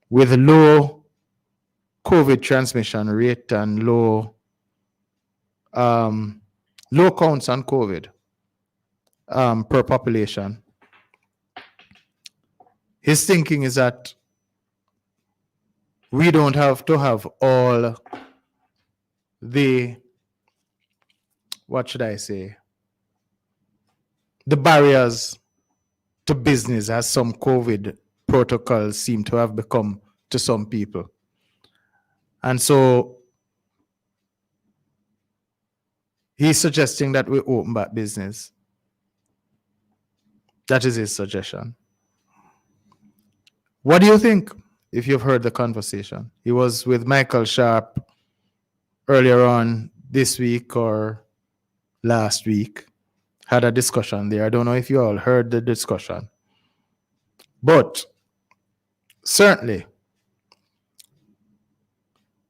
with low COVID transmission rate and low counts on COVID per population. His thinking is that we don't have to have all the, the barriers to business as some COVID protocols seem to have become to some people. And so He's suggesting that we open back business. That is his suggestion. What do you think if you've heard the conversation? He was with Michael Sharp earlier on this week or last week, had a discussion there. I don't know if you all heard the discussion, but certainly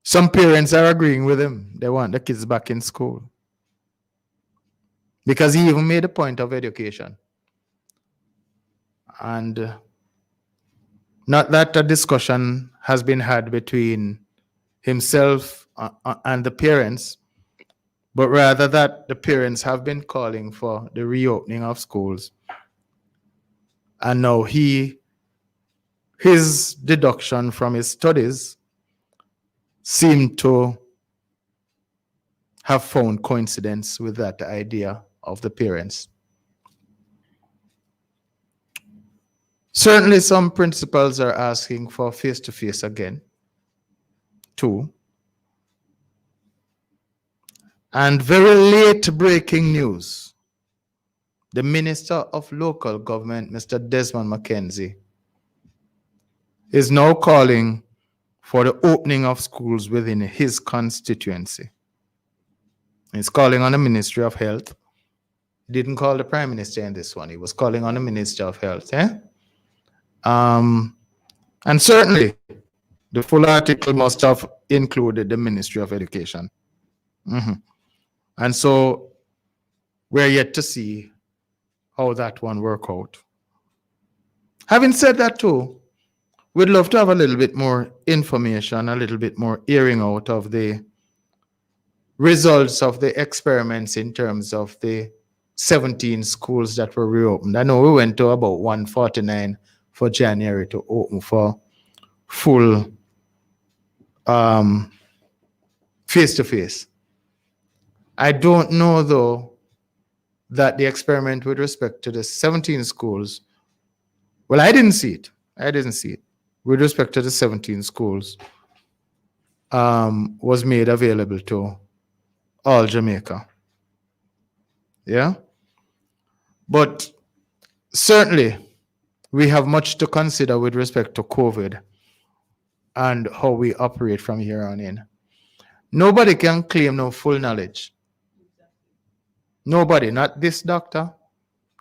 some parents are agreeing with him. They want the kids back in school because he even made a point of education. And not that a discussion has been had between himself and the parents, but rather that the parents have been calling for the reopening of schools. And now his deduction from his studies seemed to have found coincidence with that idea of the parents. Certainly some principals are asking for face-to-face again, too. And very late breaking news. The Minister of Local Government, Mr. Desmond McKenzie, is now calling for the opening of schools within his constituency. He's calling on the Ministry of Health. He didn't call the Prime Minister in this one. He was calling on the Minister of Health. And certainly, the full article must have included the Ministry of Education. And so we're yet to see how that one work out. Having said that too, we'd love to have a little bit more information, a little bit more hearing out of the results of the experiments in terms of the 17 schools that were reopened. I know we went to about 149 for January to open for full face-to-face. I don't know, though, that the experiment with respect to the 17 schools, well, I didn't see it. With respect to the 17 schools, was made available to all Jamaica. Yeah? But certainly, we have much to consider with respect to COVID and how we operate from here on in. Nobody can claim no full knowledge. Nobody, not this doctor,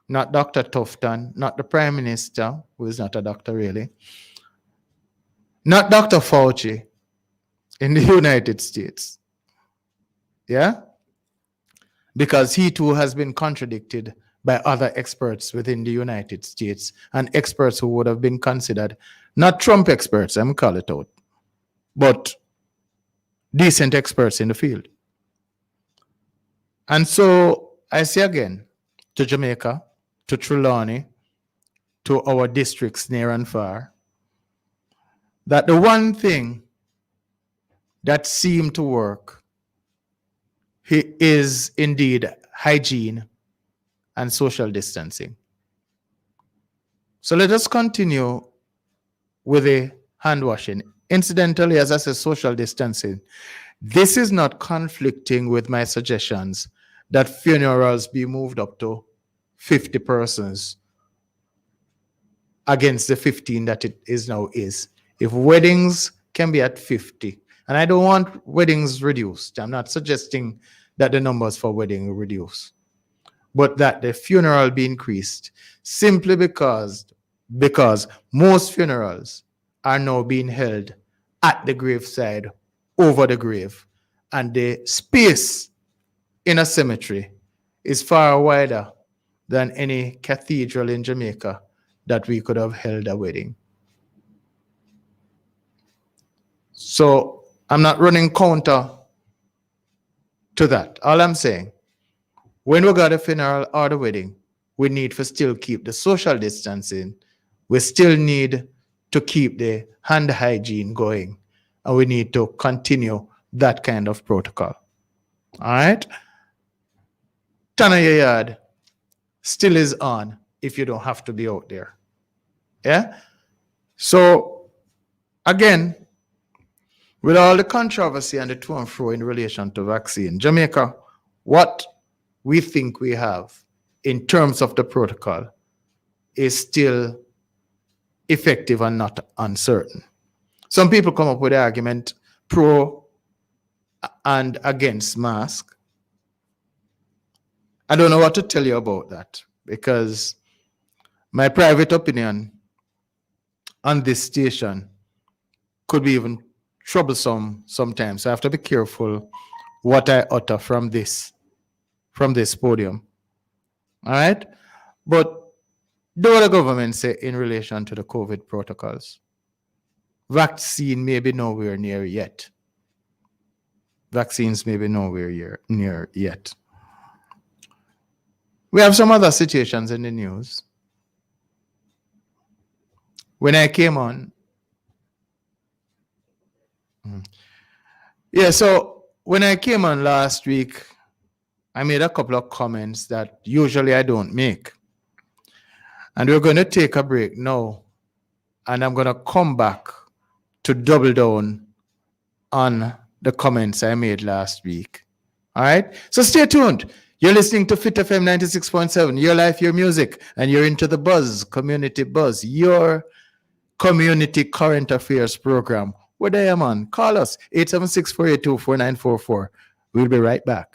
not Dr. Tufton, not the Prime Minister, who is not a doctor really, not Dr. Fauci in the United States. Yeah? Because he too has been contradicted by other experts within the United States and experts who would have been considered, not Trump experts, I'm call it out, but decent experts in the field. And so I say again to Jamaica, to Trelawney, to our districts near and far, that the one thing that seemed to work is indeed hygiene and social distancing. So let us continue with the hand washing. Incidentally, as I said, social distancing, this is not conflicting with my suggestions that funerals be moved up to 50 persons against the 15 that it is now is. If weddings can be at 50, and I don't want weddings reduced. I'm not suggesting that the numbers for wedding reduce, but that the funeral be increased simply because most funerals are now being held at the graveside, over the grave, and the space in a cemetery is far wider than any cathedral in Jamaica that we could have held a wedding. So I'm not running counter to that. All I'm saying, when we got a funeral or the wedding, we need to still keep the social distancing. We still need to keep the hand hygiene going. And we need to continue that kind of protocol. All right? Turn of your yard still is on if you don't have to be out there. Yeah? So, again, with all the controversy and the to and fro in relation to vaccine, Jamaica, what we think we have in terms of the protocol is still effective and not uncertain. Some people come up with the argument pro and against mask. I don't know what to tell you about that, because my private opinion on this station could be even troublesome sometimes. So I have to be careful what I utter from this podium. All right? But do the government say in relation to the COVID protocols? Vaccine may be nowhere near yet. Vaccines may be nowhere near yet. We have some other situations in the news. When I came on, so when I came on last week, I made a couple of comments that usually I don't make. And we're going to take a break now. And I'm going to come back to double down on the comments I made last week. All right? So stay tuned. You're listening to Fit FM 96.7, Your Life, Your Music, and you're into the Buzz, Community Buzz, your community current affairs program. Where I am on, call us, 876-482-4944. We'll be right back.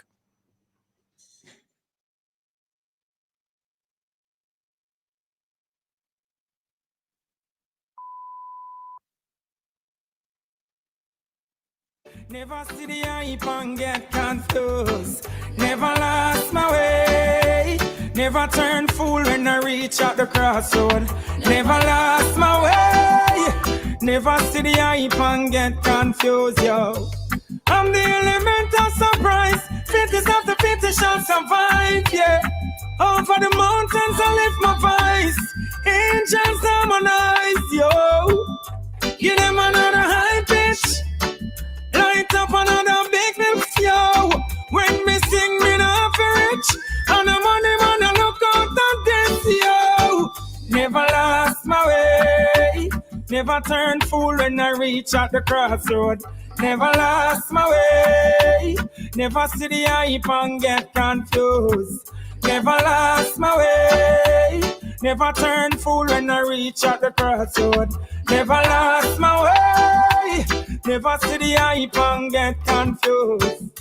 Never see the hype and get confused. Never lost my way. Never turn fool when I reach out the crossroad. Never lost my way. Never see the hype and get confused, yo. I'm the element of surprise. Fittest of the fittest shall survive, yeah. Over the mountains I lift my voice. Angels harmonize, yo. Give them another high pitch. Light up another big lips, yo. When me sing, me not for rich. And the money man, I look out on this, yo. Never lost my way. Never turn fool when I reach at the crossroad. Never lost my way. Never see the hype and get confused. Never lost my way. Never turn fool when I reach at the crossroad. Never lost my way. Never see the hype and get confused.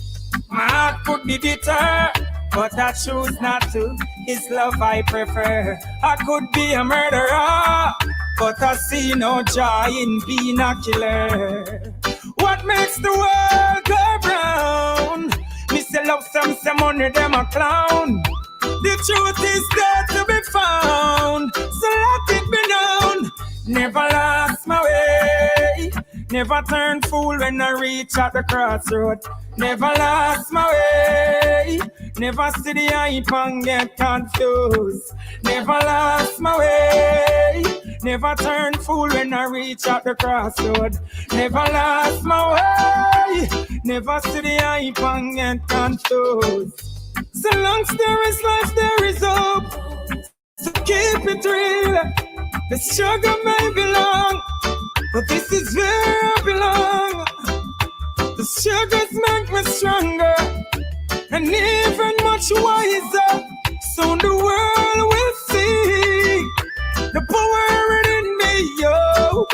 My heart could be bitter, but I choose not to. It's love I prefer. I could be a murderer, but I see no joy in being a killer. What makes the world go round? Me say love some money, them a clown. The truth is there to be found, so let it be known. Never lost my way. Never turn fool when I reach at the crossroad. Never lost my way. Never see the hype and get confused. Never lost my way. Never turn fool when I reach at the crossroad. Never lost my way. Never see the hype and get confused. So long as there is life, there is hope. So keep it real. The struggle may be long, but this is where I belong. The struggles make me stronger and even much wiser. Soon the world will see the power in me, yo.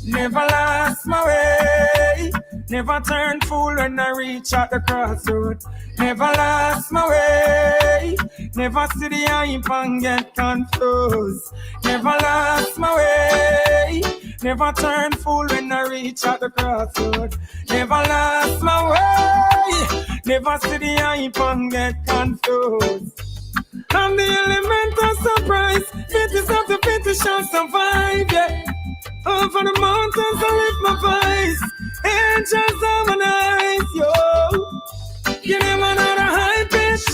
Never lost my way. Never turn fool when I reach at the crossroad. Never lost my way. Never see the hype and get confused. Never lost my way. Never turn fool when I reach at the crossroad. Never lost my way. Never see the hype and get confused. I'm the element of surprise. Fittest of the fittest shall survive, yeah. Over the mountains I lift my voice. Angels harmonize, yo. Give them another high pitch.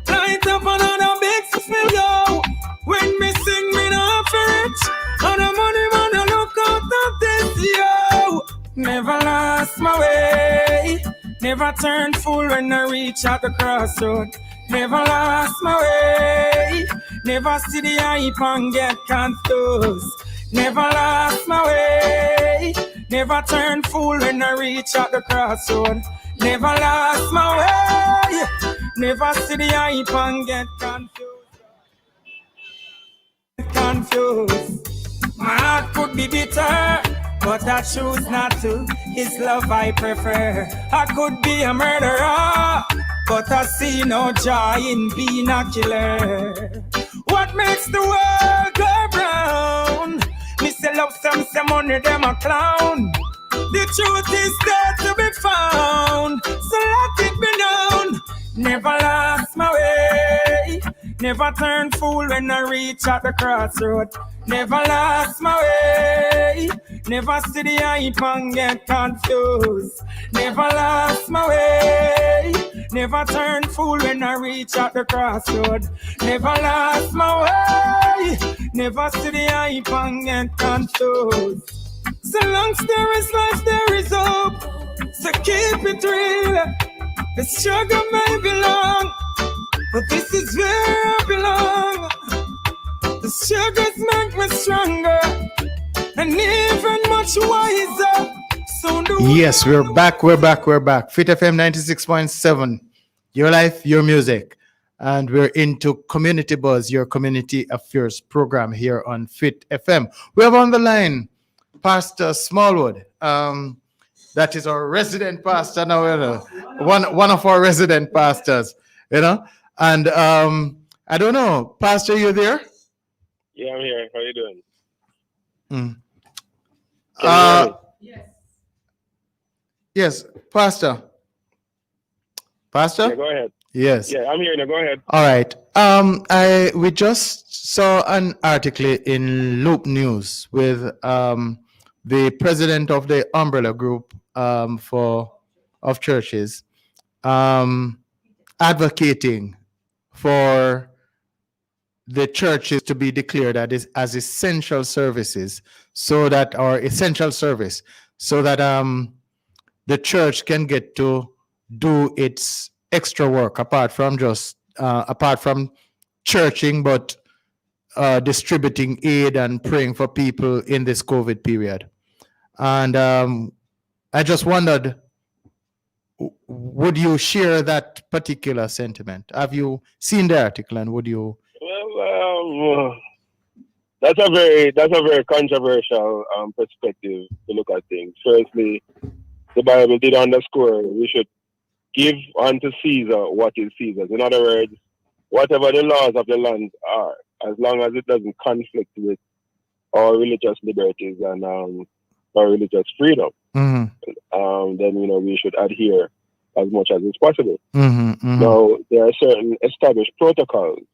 Light up another big spill, yo. When me sing, me not for it. And the money man, I look out of this, yo. Never lost my way. Never turn fool when I reach at the crossroad. Never lost my way. Never see the hype and get confused. Never lost my way. Never turn fool when I reach at the crossroad. Never lost my way. Never see the hype and get confused. My heart could be bitter, but I choose not to. His love I prefer. I could be a murderer, but I see no joy in being a killer. What makes the world go round? Me say love some money, them a clown. The truth is there to be found, so let it be known. Never lost my way, never turn fool when I reach at the crossroad. Never lost my way, never see the hype and get confused. Never lost my way, never turn fool when I reach at the crossroad. Never lost my way, never see the hype and get confused. So long as there is life, there is hope. So keep it real. The struggle may be long, but this is where I belong. The struggles make me stronger and even much wiser. Yes, we're back. Fit FM 96.7. Your life, your music. And we're into Community Buzz, your community affairs program here on Fit FM. We have on the line Pastor Smallwood. That is our resident pastor now, one of our resident pastors, And I don't know, Pastor, you there? Yeah, I'm here. How you doing? Yes, Pastor. Yeah, go ahead. Yes. Yeah, I'm here now. Go ahead. All right. We just saw an article in Loop News with the president of the umbrella group of churches advocating for the churches to be declared as essential services, so that the church can get to do its extra work apart from churching, but distributing aid and praying for people in this COVID period. And I just wondered, would you share that particular sentiment? Have you seen the article, and would you? Well, that's a very controversial perspective to look at things. Firstly, the Bible did underscore we should give unto Caesar what is Caesar's. In other words, whatever the laws of the land are, as long as it doesn't conflict with our religious liberties and our religious freedom, then we should adhere as much as is possible. Now, there are certain established protocols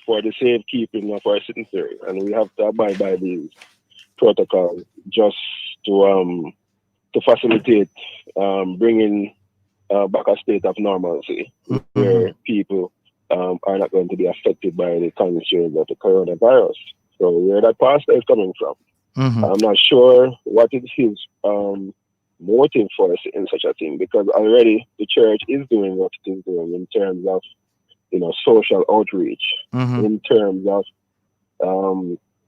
for the safekeeping of our citizenry, and we have to abide by these protocols just to facilitate bringing back a state of normalcy where people are not going to be affected by the constraints of the coronavirus. So where that pastor is coming from, I'm not sure what is his motive for in such a thing, because already the church is doing what it is doing in terms of social outreach, in terms of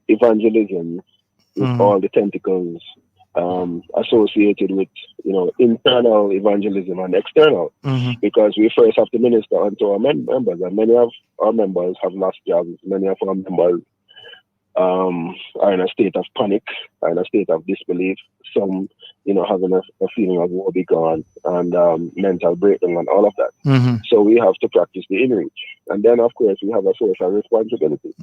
evangelism, with all the tentacles associated with internal evagelism and external, because we first have to minister unto our members, and many of our members have lost jobs. Many of our members are in a state of panic, are in a state of disbelief. Some, having a feeling of woe be gone and mental breakdown and all of that. So we have to practice the inreach, and then of course we have a social responsibility,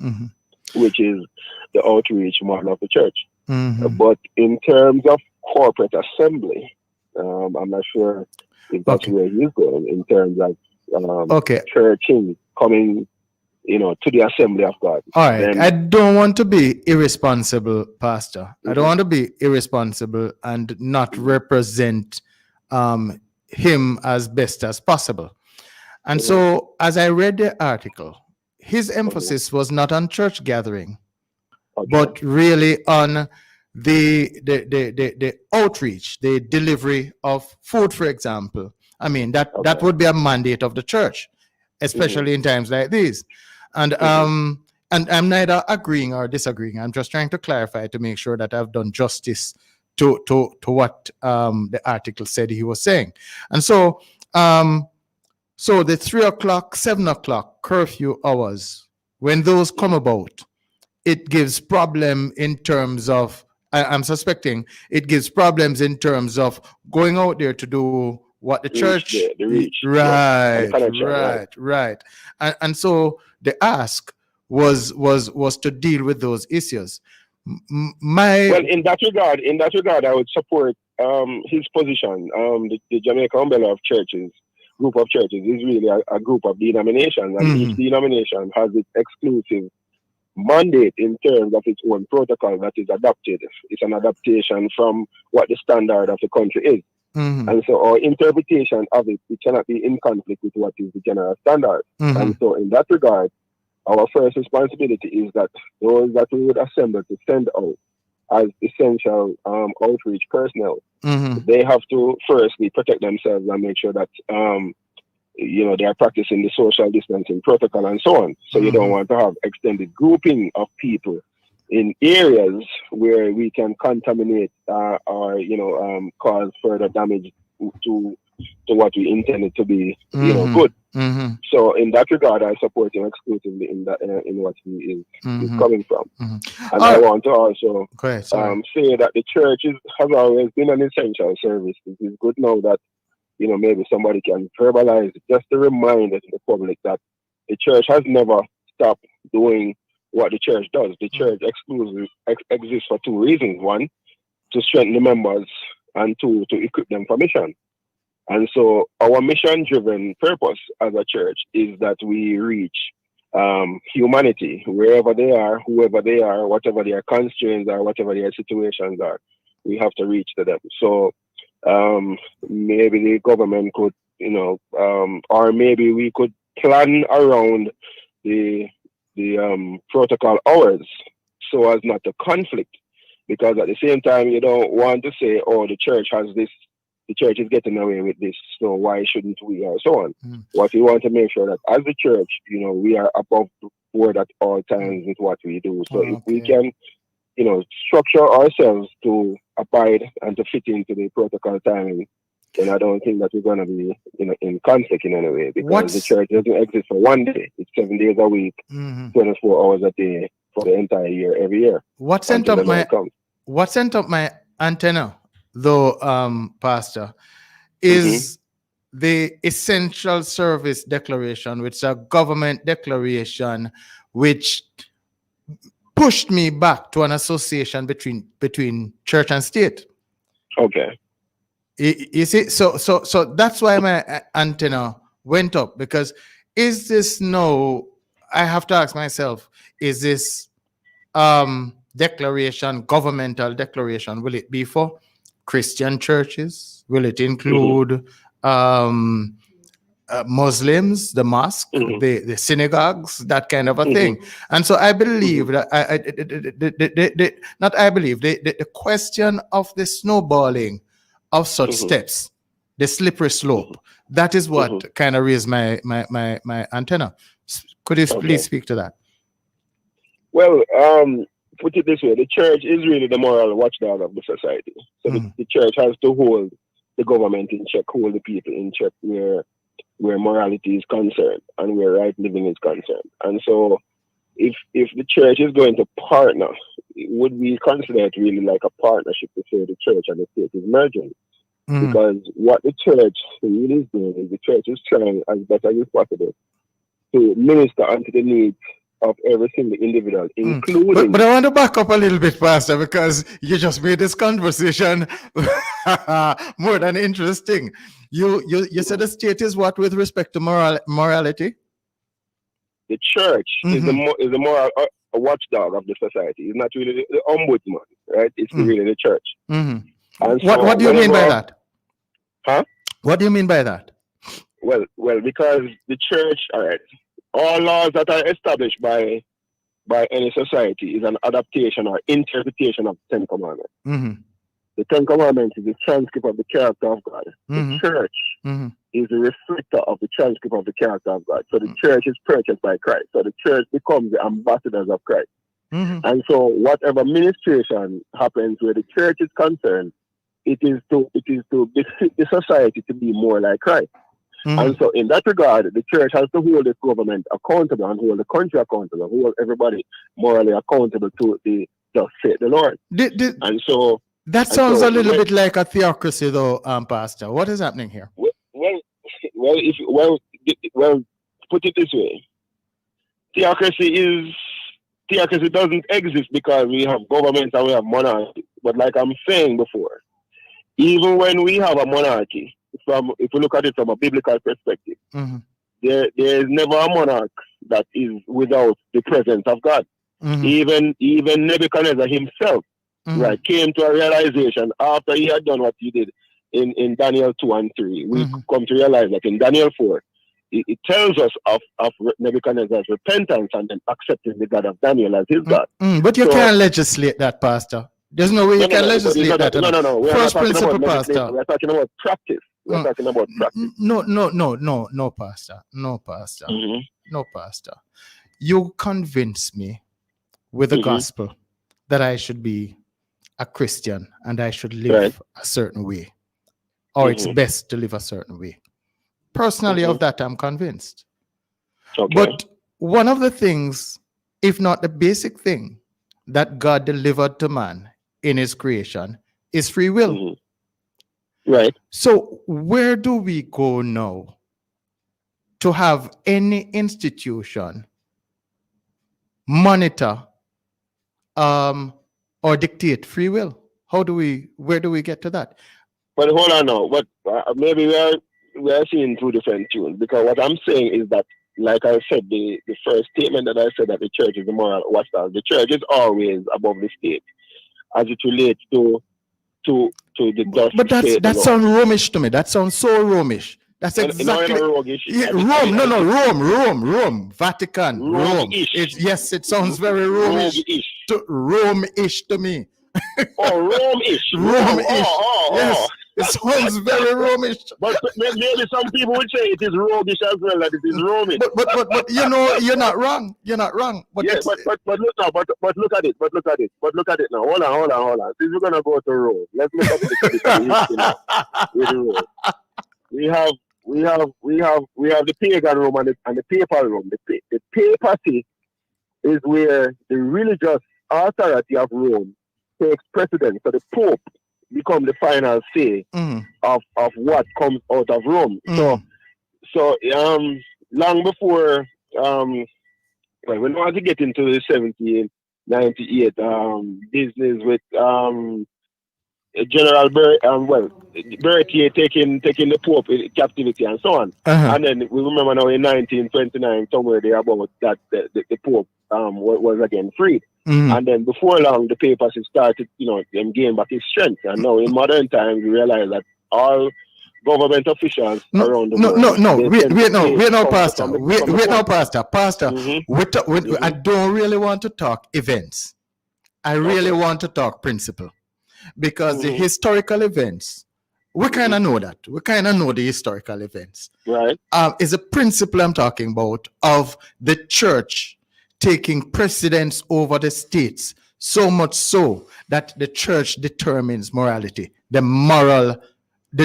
which is the outreach model of the church. But in terms of corporate assembly, I'm not sure if that's where he's going in terms of churching coming, to the assembly of God. All right. Then, I don't want to be irresponsible, Pastor. I don't want to be irresponsible and not represent him as best as possible. And so, as I read the article, his emphasis was not on church gathering, but really on the outreach, the delivery of food, for example. I mean, that would be a mandate of the church, especially in times like these. And I'm neither agreeing or disagreeing. I'm just trying to clarify to make sure that I've done justice to what the article said he was saying. And so So the 3 o'clock, 7 o'clock curfew hours, when those come about, it gives problem in terms of, I'm suspecting it gives problems in terms of going out there to do what the church, the reach, right, and the connection, right. And so the ask was to deal with those issues. Well, in that regard, I would support his position. The Jamaica Umbrella of Churches, group of churches, is really a group of denominations, and each denomination has its exclusive mandate in terms of its own protocol that is adopted. It's an adaptation from what the standard of the country is. And so our interpretation of it cannot be in conflict with what is the general standard. And so in that regard, our first responsibility is that those that we would assemble to send out as essential outreach personnel, they have to firstly protect themselves and make sure that they are practicing the social distancing protocol and so on. So you don't want to have extended grouping of people in areas where we can contaminate or cause further damage to what we intended to be good. So in that regard, I support him exclusively in what he is coming from. And I want to also say that the church has always been an essential service. It is good now that maybe somebody can verbalize it, just to remind the public that the church has never stopped doing what the church does. The church exclusively exists for two reasons: one, to strengthen the members, and two, to equip them for mission. And so our mission-driven purpose as a church is that we reach humanity wherever they are, whoever they are, whatever their constraints are, whatever their situations are. We have to reach to them. So maybe the government could, or maybe we could plan around the protocol hours so as not to conflict. Because at the same time, you don't want to say, oh, the church has this, the church is getting away with this, so why shouldn't we, or so on. What we want to make sure that as the church, we are above board at all times with what we do. So if we can, structure ourselves to abide and to fit into the protocol timing, then I don't think that we're going to be in conflict in any way, because the church doesn't exist for one day. It's 7 days a week, 24 hours a day for the entire year, every year. What sent up my antenna, though, Pastor, is the Essential Service Declaration, which is a government declaration which pushed me back to an association between church and state. Okay. You see, so that's why my antenna went up, because is this now, I have to ask myself, is this declaration, governmental declaration, will it be for Christian churches? Will it include Muslims, the mosque, the synagogues, that kind of a thing? And so I believe that the question of the snowballing of such steps, the slippery slope, that is what kind of raised my antenna. Could you please speak to that? Well, put it this way: the church is really the moral watchdog of the society. So the church has to hold the government in check, hold the people in check where morality is concerned and where right living is concerned. And so if the church is going to partner, would we consider it really like a partnership to say the church and the state is merging? Because what the church really is doing is the church is trying as best as possible to minister unto the needs of every single individual, including... But I want to back up a little bit, Pastor, because you just made this conversation more than interesting. You said the state is what with respect to morality? The church is a moral watchdog of the society. It's not really the ombudsman, right? It's really the church. And so what do you mean by that? Huh? What do you mean by that? Well, because the church, all right, all laws that are established by any society is an adaptation or interpretation of the Ten Commandments. The Ten Commandments is the transcript of the character of God. The church is a reflector of the transcript of the character of God. So the church is purchased by Christ. So the church becomes the ambassadors of Christ. And so whatever ministration happens where the church is concerned, it is to befit the society to be more like Christ. And so in that regard, the church has to hold its government accountable and hold the country accountable, hold everybody morally accountable to the thus said the Lord. And so that sounds a little bit like a theocracy, though, Pastor. What is happening here? Well, put it this way: theocracy doesn't exist because we have governments and we have monarchy. But like I'm saying before, even when we have a monarchy, if we look at it from a biblical perspective, there is never a monarch that is without the presence of God. Even Nebuchadnezzar himself, right, came to a realization after he had done what he did in Daniel 2 and 3. We come to realize that in Daniel 4, it tells us of Nebuchadnezzar's repentance and then accepting the God of Daniel as his God. But you can't legislate that, Pastor. There's no way you can legislate that. No. First principle, Pastor. We're talking about practice. We're talking about practice. No, Pastor. No, Pastor. You convince me with the gospel that I should be a Christian and I should live a certain way, or it's best to live a certain way. Personally, of that, I'm convinced. Okay. But one of the things, if not the basic thing, that God delivered to man in his creation is free will. Right. So where do we go now to have any institution monitor or dictate free will? Where do we get to that? But hold on now. But maybe we are seeing two different tunes, because what I'm saying is that, like I said, the first statement that I said, that the church is the moral watchdog. The church is always above the state as it relates to the dust. But that sounds Romish to me. That sounds so Romish. That's exactly Rome, Vatican, Rome. It sounds very Romish. Rome-ish to me. Oh, Rome-ish. Rome-ish. Yes. It sounds very Romish. But maybe some people would say it is roguish as well, that it is Romish. But you know, you're not wrong. You're not wrong. But yeah, but look now, but look at it. But look at it now. Hold on. Since we're gonna go to Rome, let's look at the with Rome. We have the pagan Rome and the papal Rome. The papacy is where the religious authority of Rome takes precedence. So the Pope become the final say of what comes out of Rome. So long before we don't want to get into the 1798 business with General Berthier taking the Pope in captivity and so on. And then we remember now in 1929 somewhere there about that the Pope was again freed. And then before long the papacy started, them gain back his strength. And now in modern times we realize that all government officials around the world. Wait now, Pastor. Pastor, I don't really want to talk events. I really want to talk principle. Because the historical events, we kind of know that. We kind of know the historical events. Right. Is a principle I'm talking about of the church taking precedence over the states, so much so that the church determines morality. The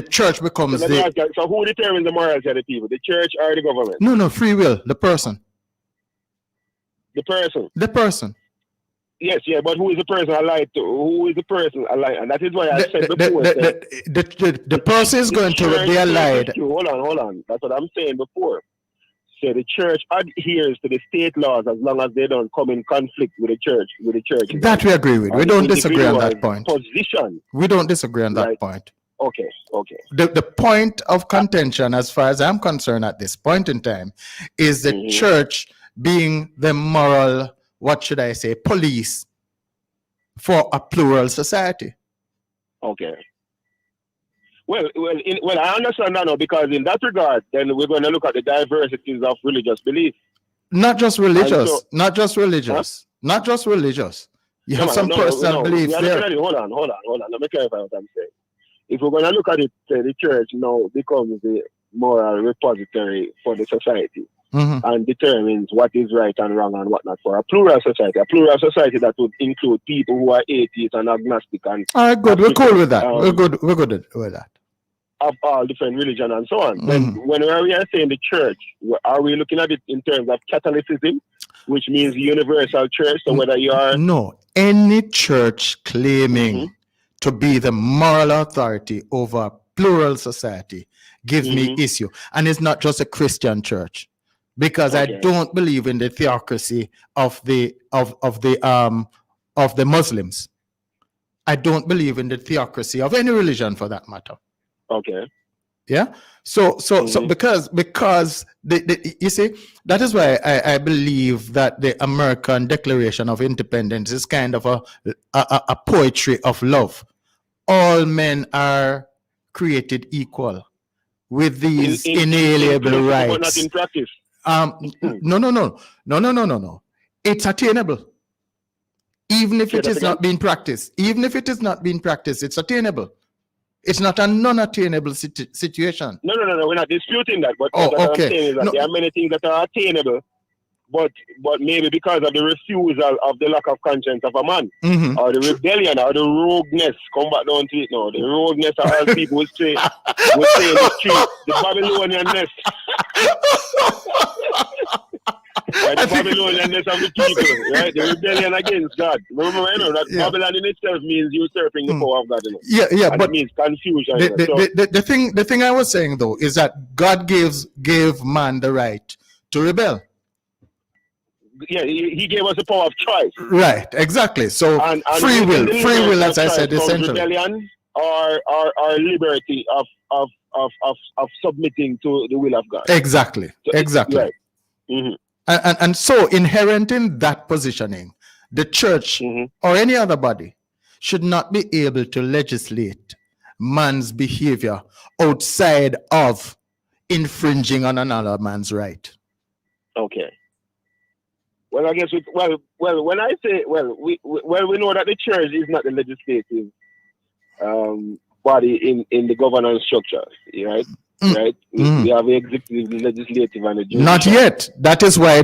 church becomes so who determines the morality of the people? The church or the government? No, free will, the person. The person? The person. Yes, but who is the person allied to? Who is the person allied? And that is why I said before. The person is going to be allied. Hold on. That's what I'm saying before. So the church adheres to the state laws as long as they don't come in conflict with the church. That we agree with. We don't disagree on that point. Position. We don't disagree on that point. Okay. The point of contention, as far as I'm concerned at this point in time, is the church being the moral, what should I say, police for a plural society. Okay. Well, I understand that now, because in that regard, then we're going to look at the diversities of religious belief. Not just religious. You have some personal beliefs there. Hold on. Let me clarify what I'm saying. If we're going to look at it, the church now becomes the moral repository for the society. And determines what is right and wrong and what not for a plural society. A plural society that would include people who are atheists and agnostic. And all right, good. We're cool with that. We're good with that. of all different religion and so on. When we are saying the church, are we looking at it in terms of Catholicism, which means universal church? So whether you are any church claiming to be the moral authority over a plural society gives me issue, and it's not just a Christian church, because I don't believe in the theocracy of the Muslims. I don't believe in the theocracy of any religion for that matter. Okay. Yeah. So because you see, that is why I believe that the American Declaration of Independence is kind of a poetry of love. All men are created equal with these inalienable rights. But not in practice. No. It's attainable. Even if it is not being practiced, it's attainable. It's not a non-attainable situation. No, we're not disputing that. But what I'm saying is that there are many things that are attainable, but maybe because of the refusal of the lack of conscience of a man, or the rebellion, or the rogueness, come back down to it now, the rogueness of all people would say in the street, the Babylonianness. Right, the Babylonianness of the people, right? The rebellion against God. Remember, that Babylon in itself means usurping the power of God. But it means confusion. The thing I was saying though is that God gave man the right to rebel. Yeah, he gave us the power of choice. Right, exactly. So and free will, as I said, essentially. Rebellion or liberty of submitting to the will of God. Exactly. Right. And so inherent in that positioning, the church or any other body should not be able to legislate man's behavior outside of infringing on another man's right. Okay. Well, I guess when I say we know that the church is not the legislative body in the governance structure, right? Right? We have the executive, the legislative, and the judicial. Not yet. That is why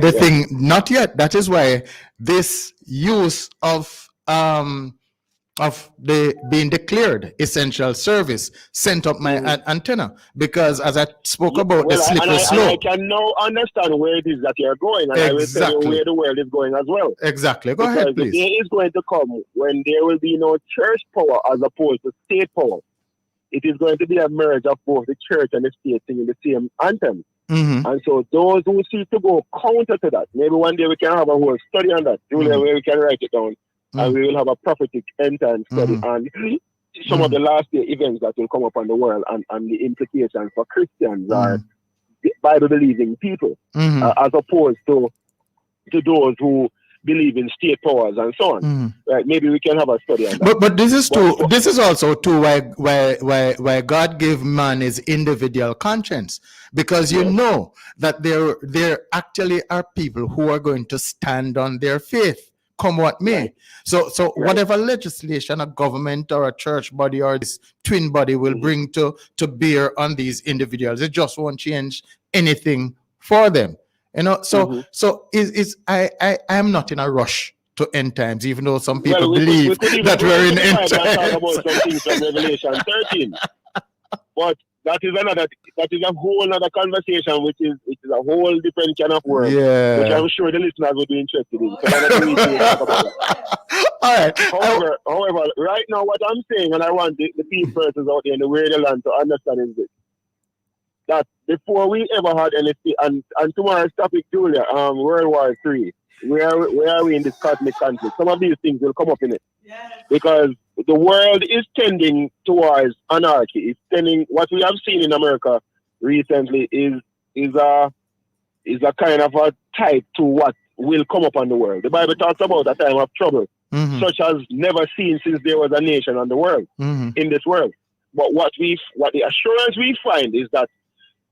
not yet. That is why this use of the being declared essential service sent up my antenna, because as I spoke about the slippery slope. I can now understand where it is that you're going, and I will tell you where the world is going as well. Exactly. Go ahead, please. The day is going to come when there will be no church power as opposed to state power. It is going to be a merge of both the church and the state singing the same anthem. And so those who seek to go counter to that, maybe one day we can have a whole study on that, where we can write it down, and we will have a prophetic end time study on some of the last day events that will come up on the world and the implications for Christians or Bible-believing people, as opposed to those who believe in state powers and so on. Right? Maybe we can have a study on that. But this is this is also why God gave man his individual conscience, because you know that there actually are people who are going to stand on their faith, come what may. So whatever legislation a government or a church body or this twin body will bring to bear on these individuals, it just won't change anything for them. So I am not in a rush to end times, even though some people believe that we're in end times. About some things from Revelation 13, but that is a whole other conversation, which is a whole different kind of world, which I'm sure the listeners will be interested in. So all right. However, right now, what I'm saying, and I want the people persons out there in the radio land to understand is this: that before we ever had anything, and tomorrow's topic, Julia, World War III, where are we in this cosmic conflict? Some of these things will come up in it. Because the world is tending towards anarchy. It's tending, what we have seen in America recently is a kind of a type to what will come upon the world. The Bible talks about a time of trouble, such as never seen since there was a nation on the world, in this world. But what the assurance we find is that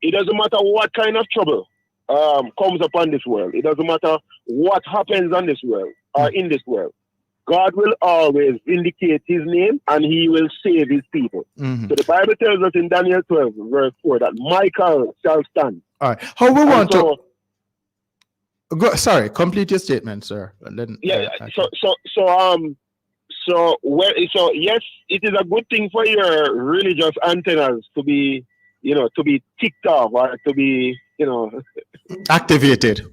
it doesn't matter what kind of trouble comes upon this world. It doesn't matter what happens on this world or in this world. God will always vindicate his name and he will save his people. So the Bible tells us in Daniel 12, verse 4, that Michael shall stand. All right. How we want to go? Sorry, complete your statement, sir. And then, So yes, it is a good thing for your religious antennas to be, to be ticked off or to be, Activated.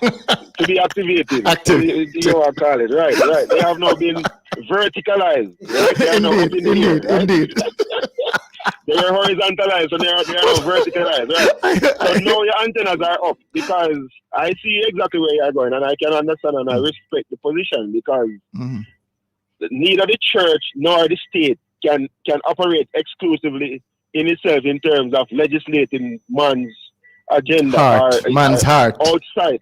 to be activated. Active. You know what I call it, right? They have now been verticalized, right? They are now up in the air, right? Indeed. They are horizontalized, so they are now verticalized, right? So now your antennas are up because I see exactly where you are going, and I can understand and I respect the position because neither the church nor the state can operate exclusively in itself in terms of legislating man's agenda man's heart outside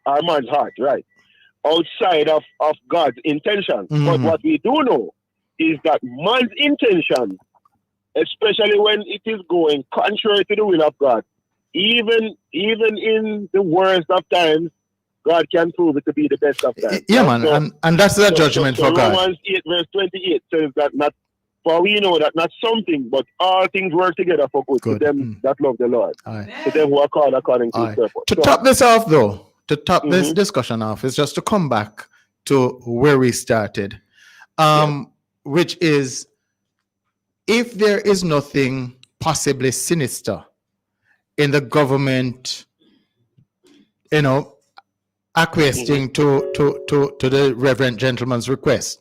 our man's heart, right? Outside of God's intention. But what we do know is that man's intention, especially when it is going contrary to the will of God, even in the worst of times, God can prove it to be the best of times. Yeah, right? man, and that's the judgment for God. Romans 8 verse 28 says that not for we know that not something, but all things work together for good to them that love the Lord, to them who are called according to His purpose. To top this off, though, to top this discussion off, is just to come back to where we started, which is if there is nothing possibly sinister in the government, acquiescing to the reverend gentleman's request,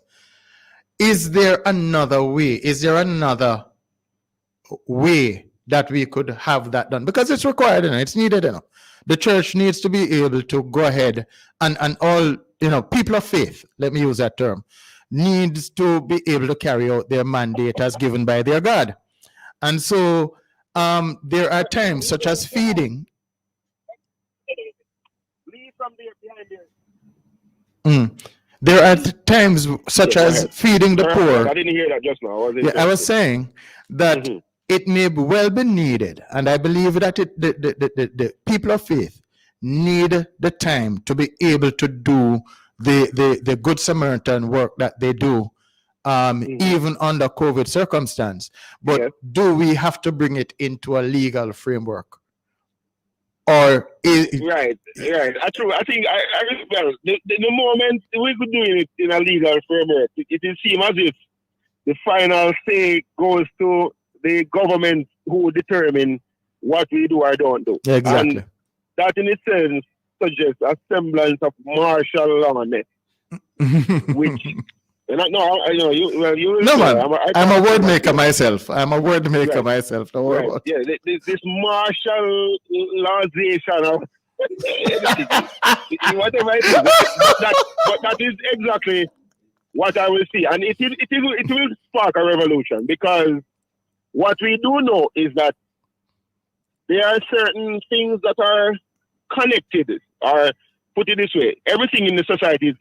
is there another way? Is there another way that we could have that done? Because it's required, it's needed, The church needs to be able to go ahead and all, people of faith, let me use that term, needs to be able to carry out their mandate as given by their God. And so there are times such as feeding. There are times such as feeding the poor. I didn't hear that just now. I was saying that it may well be needed, and I believe that the people of faith need the time to be able to do the Good Samaritan work that they do, even under COVID circumstance. But do we have to bring it into a legal framework? Or right. True. I think the moment we could do it in a legal framework, it seems as if the final say goes to the government who determine what we do or don't do. Exactly. And that in itself suggests a semblance of martial law, which. No, man. I'm a word maker myself. Myself. Don't worry about it. Yeah, this martial lawization of whatever it is. But that is exactly what I will see, and it will spark a revolution because what we do know is that there are certain things that are connected, or put it this way, everything in the society is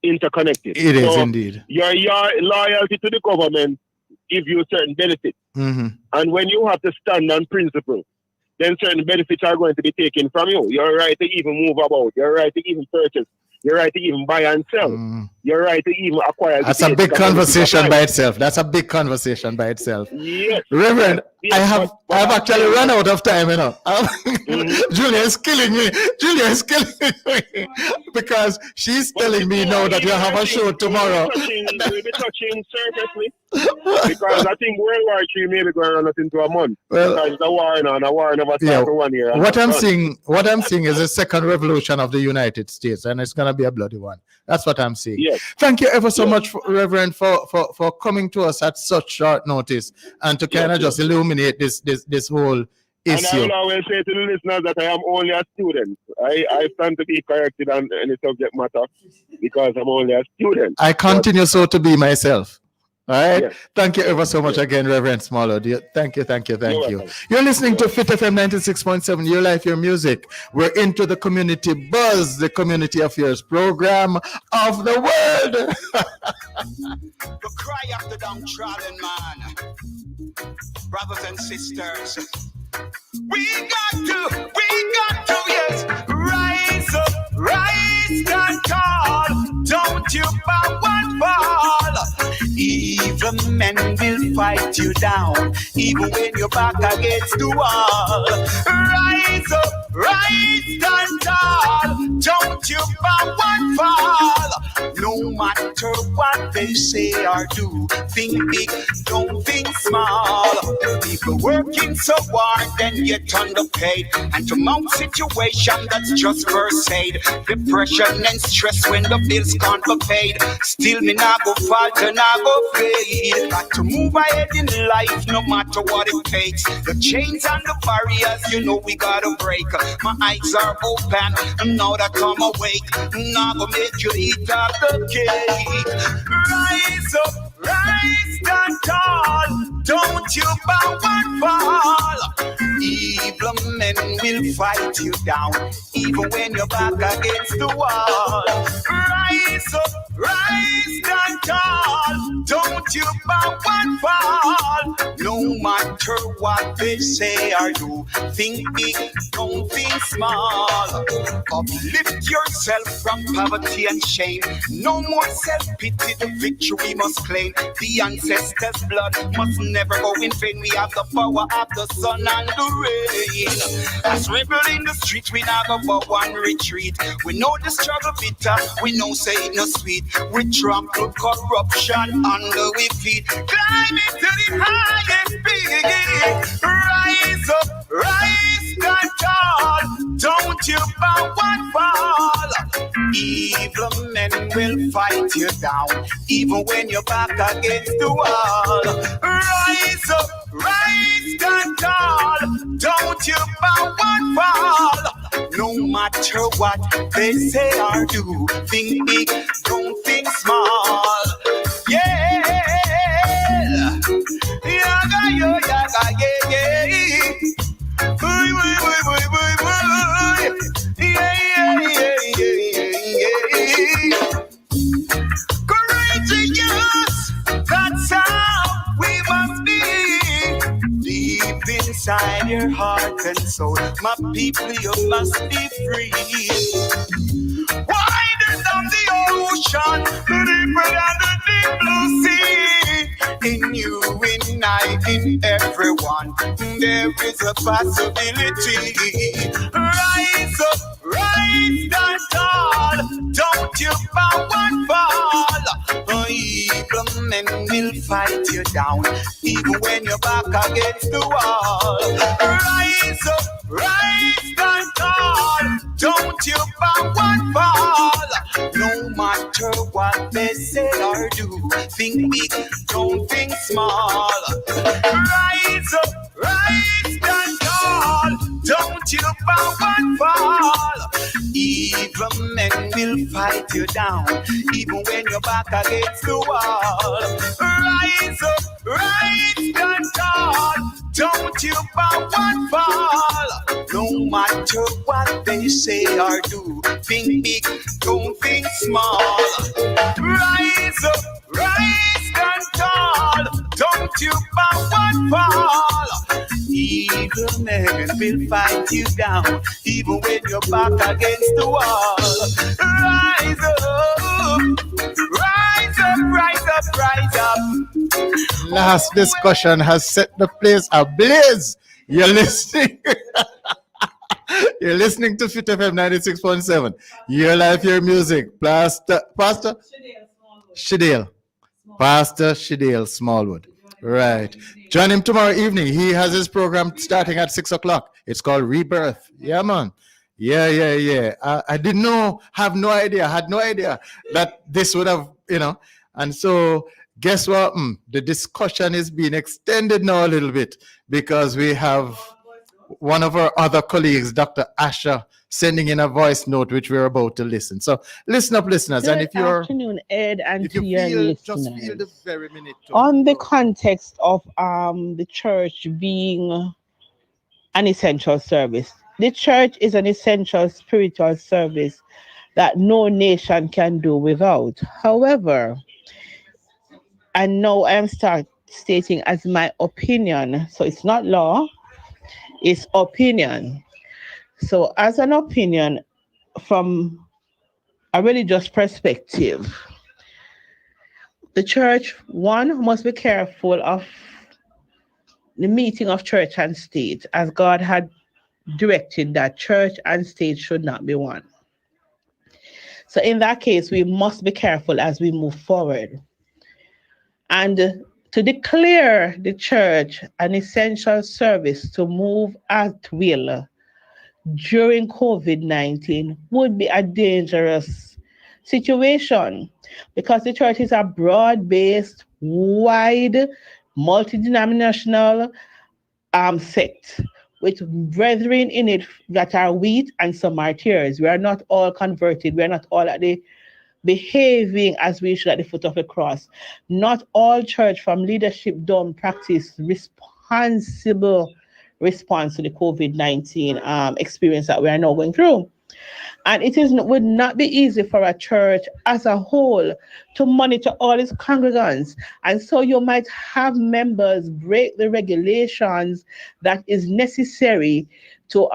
interconnected. It is indeed. Your loyalty to the government gives you certain benefits. And when you have to stand on principle, then certain benefits are going to be taken from you. Your right to even move about, your right to even purchase, your right to even buy and sell, your right to even acquire. That's a big conversation by itself. Yes. Reverend, I have actually run out of time, Julia is killing me. Because she's telling me now that you have a show tomorrow. We'll be touching surfacely. Because I think World War III may be going on into a month. Because the war never started for 1 year. What I'm seeing is the second revolution of the United States, and it's gonna be a bloody one. That's what I'm seeing. Yes. Thank you ever so much, Reverend, for coming to us at such short notice and to kind of just illuminate this whole issue. And I will always say to the listeners that I am only a student. I stand to be corrected on any subject matter because I'm only a student. I continue so to be myself. All right. Yes. Thank you ever so much again, Reverend Smallwood. Thank you. You're listening to Fit FM 96.7, Your Life, Your Music. We're into the Community Buzz, the Community Affairs program of the world. The cry of the downtrodden man. Brothers and sisters, we got to, yes, rise up, stand tall. Don't you bow and fall. Even men will fight you down, even when you're back against the wall. Rise up, stand tall. Don't you bow and fall. No matter what what they say or do. Think big, don't think small. People working so hard, then get underpaid. And to mount situation that's just first aid. Depression and stress when the bills can't be paid. Still me nah go falter, nah go fade. Got to move ahead in life no matter what it takes. The chains and the barriers, you know we gotta break. My eyes are open, and now that I'm awake, now go make you eat up the cake. Rise up, rise stand tall. Don't you bow and fall. Evil men will fight you down, even when you're back against the wall. Rise up, rise stand tall. Don't you bow and fall. No matter what they say or do, think big, don't think small. Uplift yourself from poverty and shame. No more self-pity, the victory must claim. The ancestors' blood must never go in vain. We have the power of the sun and the rain. As rebel in the street, we never bow and retreat. We know the struggle bitter, we know say it no sweet. We trample corruption under we feet. Climb into the highest peak. Rise up, rise stand tall. Don't you bow and fall. Evil men will fight you down, even when you're back against the wall. Rise up, rise stand tall. Don't you bow and fall. No matter what they say or do, think big, don't think small. Yeah, yaga yo yaga yeah yeah. Boy, boy, boy, boy, boy, boy. Yeah, yeah, yeah, yeah, yeah. Courageous, that's how we must be. Deep inside your heart and soul, my people, you must be free. Wider than the ocean, deeper than the deep blue sea. In you, in I, in everyone, there is a possibility. Rise up, rise stand tall. Don't you bow and fall. Evil men will fight you down, even when you're back against the wall. Rise up, rise stand tall. Don't you bow and fall. No matter what they say or do, think big, don't think small. Rise up, rise stand tall. Don't you bow and fall. Evil men will fight you down, even when you're back against the wall. Rise up, rise stand tall. Don't you bow and fall. No matter what they say or do, think big, don't think small. Rise up, rise stand tall. Don't you bow and fall. Evil men will fight you down, even when you're back against the wall. Rise up, rise up, rise up, rise up. Last discussion has set the place ablaze. You're listening. You're listening to Fit FM 96.7. Your life, your music. Pastor Shadale. Pastor Shadale Smallwood. Right. Join him tomorrow evening. He has his program starting at 6 o'clock. It's called Rebirth. Yeah, man. Yeah. I didn't know, had no idea that this would have, and so guess what? The discussion is being extended now a little bit because we have one of our other colleagues, Dr. Asher, sending in a voice note which we're about to listen. So listen up, listeners. Good and if you're afternoon, Ed, and if to you your feel, listeners. just feel the very minute. On the context of the church being an essential service, the church is an essential spiritual service that no nation can do without. However, and now I am stating as my opinion, so it's not law, it's opinion. So as an opinion from a religious perspective, the church, one, must be careful of the meeting of church and state, as God had directed that church and state should not be one. So in that case, we must be careful as we move forward. and to declare the church an essential service to move at will during COVID 19 would be a dangerous situation because the church is a broad based, wide, multi denominational sect with brethren in it that are wheat and some are tares. We are not all converted. We are not all at the behaving as we should at the foot of the cross. Not all church from leadership don't practice responsible response to the COVID 19 experience that we are now going through. And would not be easy for a church as a whole to monitor all its congregants. And so you might have members break the regulations that is necessary to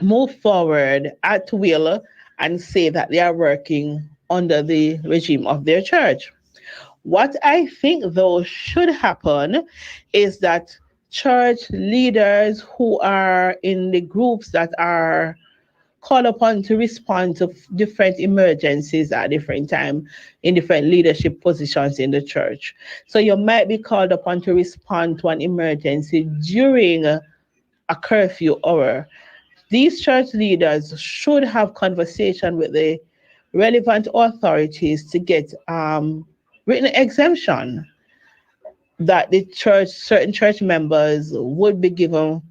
move forward at will and say that they are working under the regime of their church. What I think, though, should happen is that church leaders who are in the groups that are called upon to respond to different emergencies at different time in different leadership positions in the church. So you might be called upon to respond to an emergency during a curfew hour. These church leaders should have conversation with the relevant authorities to get written exemption that the church, certain church members would be given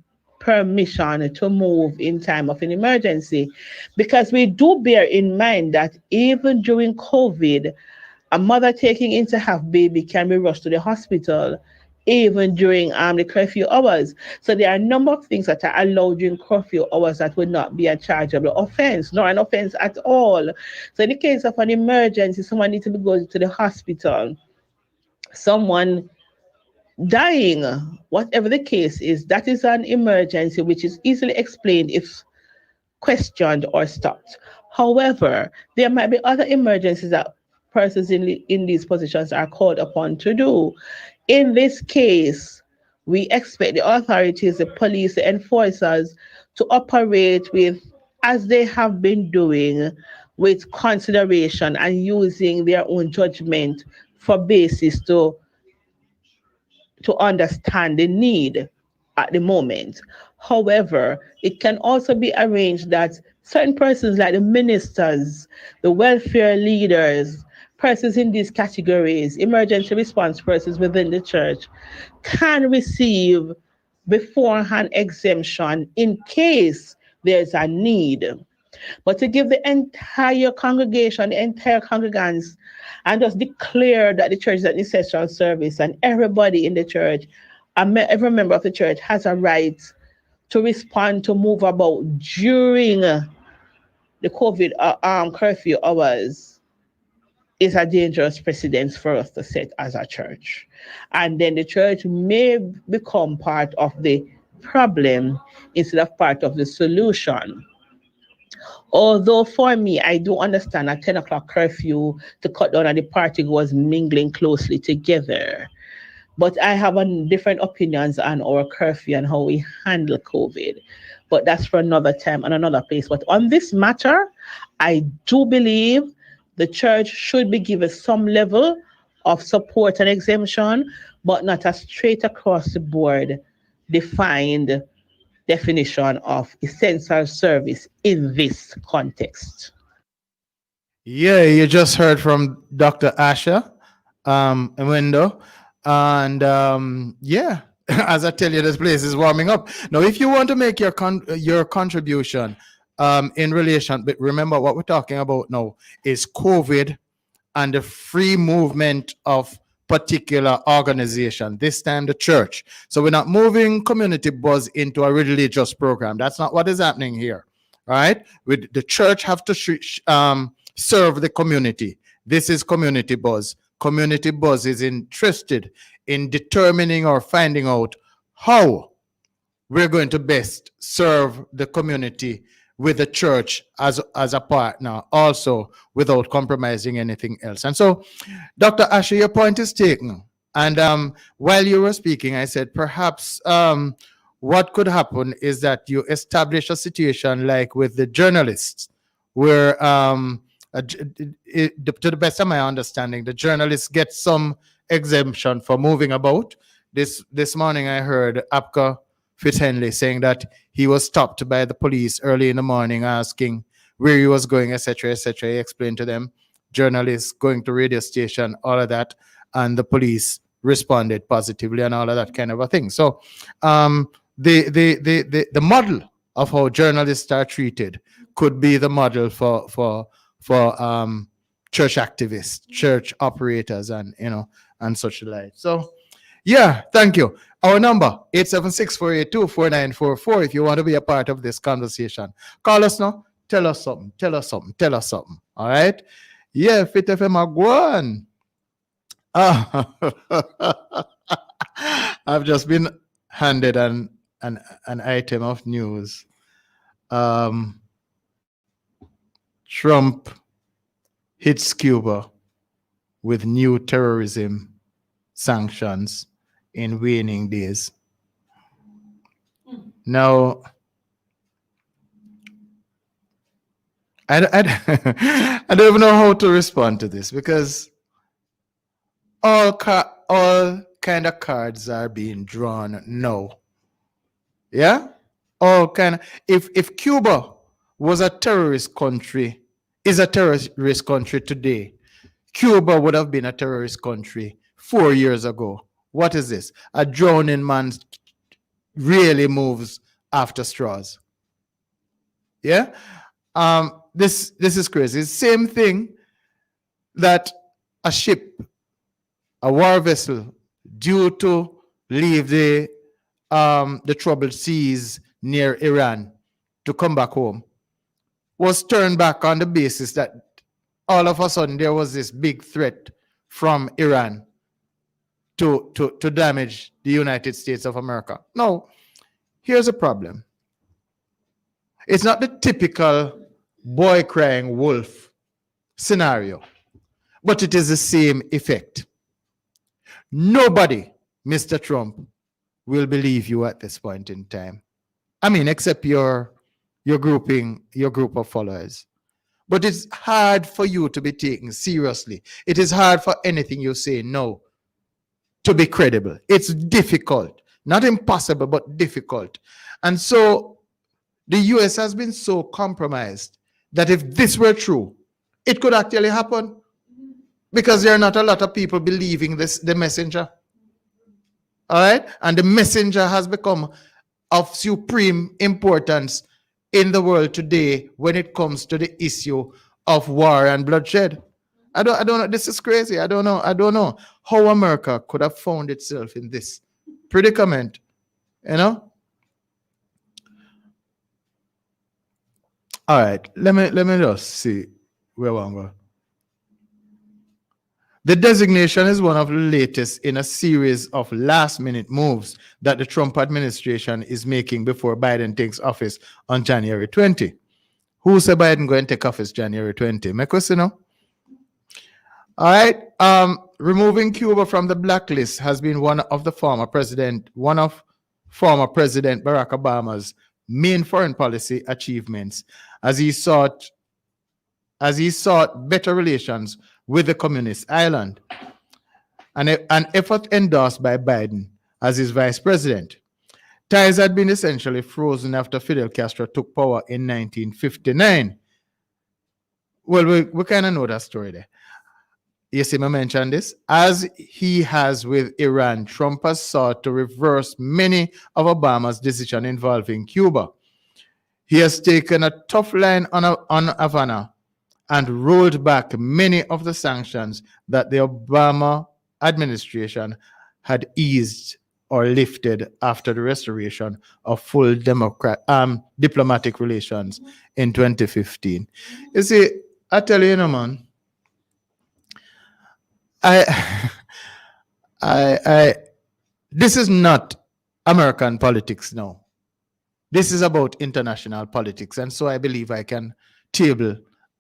permission to move in time of an emergency. Because we do bear in mind that even during COVID, a mother taking in to have baby can be rushed to the hospital even during the curfew hours. So there are a number of things that are allowed during curfew hours that would not be a chargeable offense, nor an offense at all. So in the case of an emergency, someone needs to be going to the hospital, someone dying, whatever the case is, that is an emergency which is easily explained if questioned or stopped. However, there might be other emergencies that persons in these positions are called upon to do. In this case, we expect the authorities, the police, the enforcers to operate with, as they have been doing, with consideration and using their own judgment for basis to understand the need at the moment. However, it can also be arranged that certain persons, like the ministers, the welfare leaders, persons in these categories, emergency response persons within the church, can receive beforehand exemption in case there's a need. But to give the entire congregation, the entire congregants, and just declare that the church is an essential service and everybody in the church, every member of the church has a right to respond, to move about during the COVID curfew hours is a dangerous precedent for us to set as a church. And then the church may become part of the problem instead of part of the solution. Although for me, I do understand a 10 o'clock curfew to cut down on the party was mingling closely together. But I have different opinions on our curfew and how we handle COVID. But that's for another time and another place. But on this matter, I do believe the church should be given some level of support and exemption, but not a straight across the board defined definition of essential service in this context. Yeah, you just heard from Dr. Asha Window. And yeah, as I tell you, this place is warming up. Now, if you want to make your contribution in relation, but remember what we're talking about now is COVID and the free movement of particular organization, this time the church. So we're not moving community buzz into a religious program. That's not what is happening here. All right, with the church have to serve the community. This is community buzz. Community buzz is interested in determining or finding out how we're going to best serve the community with the church as a partner, also without compromising anything else. And so, Dr. Asher, your point is taken. And while you were speaking, I said perhaps what could happen is that you establish a situation like with the journalists, where to the best of my understanding, the journalists get some exemption for moving about. This morning, I heard Apka Fitzhenley saying that he was stopped by the police early in the morning, asking where he was going, etc., etc. He explained to them, journalists going to radio station, all of that, and the police responded positively and all of that kind of a thing. So, the model of how journalists are treated could be the model for church activists, church operators, and and such like. So, yeah, thank you. Our number 876-482-4944 if you want to be a part of this conversation. Call us now. Tell us something. Tell us something. Tell us something. All right. Yeah, Fit FM Agwan. I've just been handed an item of news. Trump hits Cuba with new terrorism sanctions in waning days. Now, I don't even know how to respond to this, because all kind of cards are being drawn now. Yeah? All kind of, if Cuba was a terrorist country, is a terrorist country today, Cuba would have been a terrorist country 4 years ago. What is this? A drowning man really moves after straws. Yeah? This is crazy. It's the same thing that a ship, a war vessel, due to leave the troubled seas near Iran to come back home, was turned back on the basis that all of a sudden there was this big threat from Iran to damage the United States of America. No, here's a problem. It's not the typical boy crying wolf scenario, but it is the same effect. Nobody, Mr. Trump, will believe you at this point in time. I mean, except your group of followers. But it's hard for you to be taken seriously. It is hard for anything you say no to be credible. It's difficult, not impossible, but difficult. And so the US has been so compromised that if this were true, it could actually happen, because there are not a lot of people believing the messenger. All right? And the messenger has become of supreme importance in the world today when it comes to the issue of war and bloodshed. I don't know. This is crazy. I don't know how America could have found itself in this predicament. All right. Let me just see where I'm going. The designation is one of the latest in a series of last-minute moves that the Trump administration is making before Biden takes office on January 20. Who said Biden going to take office January 20? My question, no? All right. Removing Cuba from the blacklist has been one of former President Barack Obama's main foreign policy achievements, as he sought better relations with the communist island, an effort endorsed by Biden as his vice president. Ties had been essentially frozen after Fidel Castro took power in 1959. Well, we kind of know that story there. You see me mention this? As he has with Iran, Trump has sought to reverse many of Obama's decisions involving Cuba. He has taken a tough line on Havana and rolled back many of the sanctions that the Obama administration had eased or lifted after the restoration of full diplomatic relations in 2015. You see, I tell you, man, this is not American politics now. This is about international politics, and so I believe I can table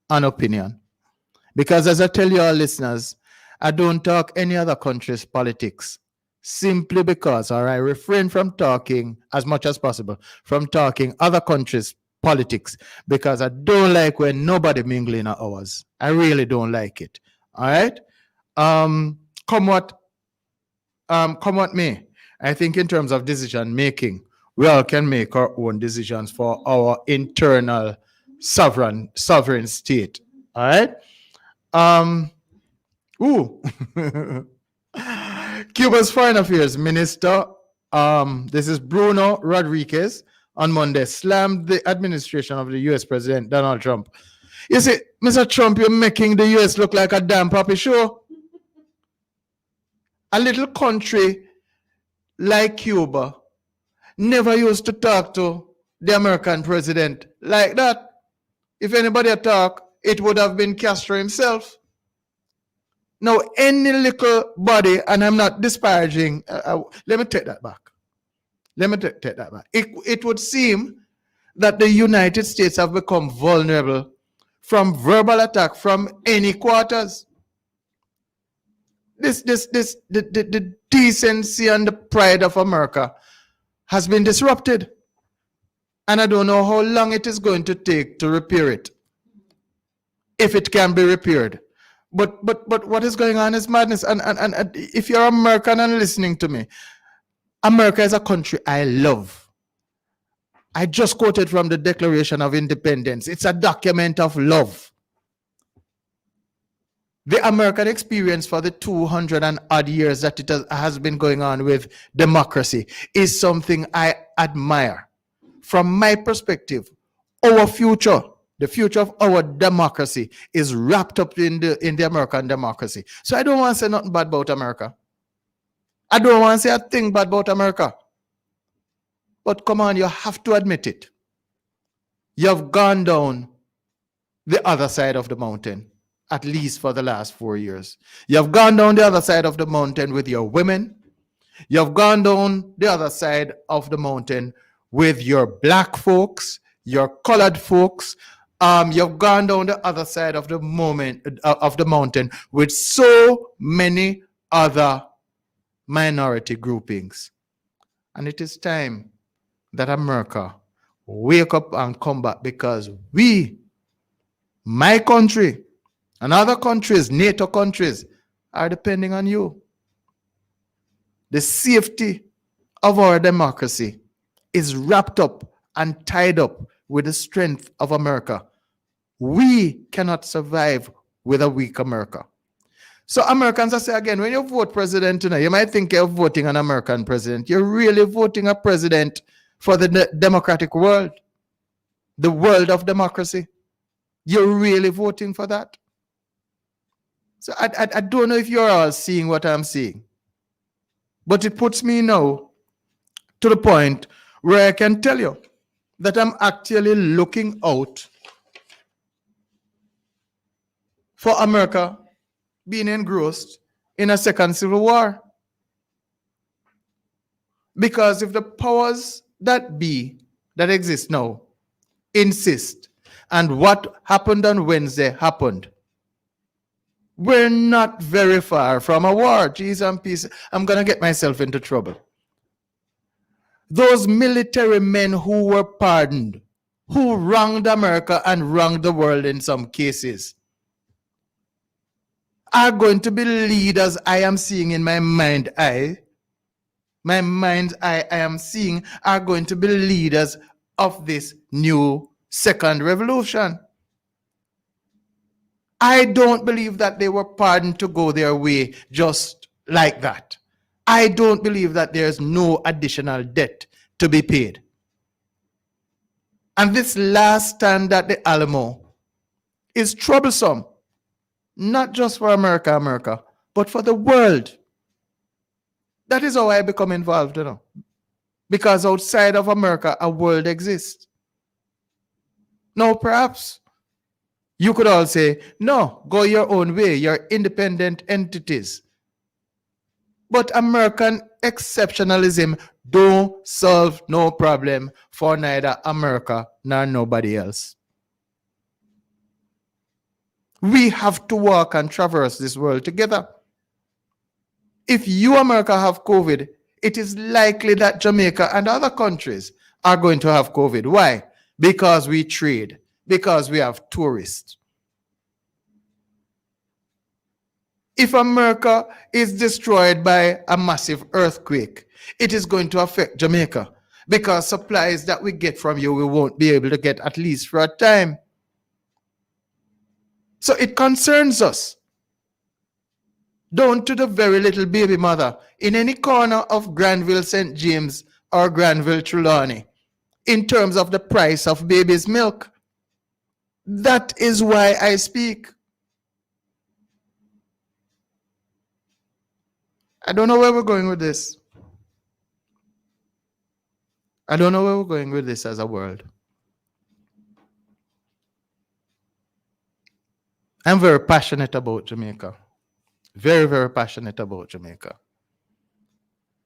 an opinion. Because as I tell you all listeners, I don't talk any other country's politics simply because, or I refrain from talking as much as possible, from talking other countries' politics, because I don't like when nobody mingling at ours. I really don't like it. All right. Come what may. I think in terms of decision making, we all can make our own decisions for our internal sovereign state. All right. Ooh. Cuba's Foreign Affairs Minister, this is Bruno Rodriguez, on Monday slammed the administration of the US President Donald Trump. You see, Mr. Trump, you're making the US look like a damn puppy show. A little country like Cuba never used to talk to the American president like that. If anybody had talked, it would have been Castro himself. Now, any little body, and I'm not disparaging, let me take that back. It would seem that the United States have become vulnerable from verbal attack from any quarters. The decency and the pride of America has been disrupted. And I don't know how long it is going to take to repair it, if it can be repaired. But what is going on is madness. And if you're American and listening to me, America is a country I love. I just quoted from the Declaration of Independence. It's a document of love. The American experience for the 200 and odd years that it has been going on with democracy is something I admire. From my perspective, our future, the future of our democracy, is wrapped up in the American democracy. So I don't want to say nothing bad about America. I don't want to say a thing bad about America. But come on, you have to admit it. You have gone down the other side of the mountain, at least for the last 4 years. You have gone down the other side of the mountain with your women. You have gone down the other side of the mountain with your black folks, your colored folks. You've gone down the other side of the mountain with so many other minority groupings. And it is time that America wake up and come back, because we, my country, and other countries, NATO countries, are depending on you. The safety of our democracy is wrapped up and tied up with the strength of America. We cannot survive with a weak America. So Americans, I say again, when you vote president tonight, you might think you're voting an American president. You're really voting a president for the democratic world, the world of democracy. You're really voting for that. So I don't know if you're all seeing what I'm seeing, but it puts me now to the point where I can tell you that I'm actually looking out for America being engrossed in a second civil war. Because if the powers that be that exist now insist, and what happened on Wednesday happened, we're not very far from a war. Jeez and peace. I'm going to get myself into trouble. Those military men who were pardoned, who wronged America and wronged the world in some cases, are going to be leaders I am seeing in my mind. My mind's eye, I am seeing, are going to be leaders of this new second revolution. I don't believe that they were pardoned to go their way just like that. I don't believe that there's no additional debt to be paid. And this last stand at the Alamo is troublesome, not just for America, but for the world. That is how I become involved, because outside of America, a world exists. Now, perhaps you could all say, no, go your own way, you're independent entities. But American exceptionalism don't solve no problem for neither America nor nobody else. We have to walk and traverse this world together. If you, America, have COVID, it is likely that Jamaica and other countries are going to have COVID. Why? because we trade, because we have tourists. If America is destroyed by a massive earthquake, it is going to affect Jamaica because supplies that we get from you, we won't be able to get at least for a time. So it concerns us. Down to the very little baby mother in any corner of Granville, St. James, or Granville, Trelawney, in terms of the price of baby's milk. That is why I speak. I don't know where we're going with this. I don't know where we're going with this as a world. I'm very passionate about Jamaica. Very, very passionate about Jamaica.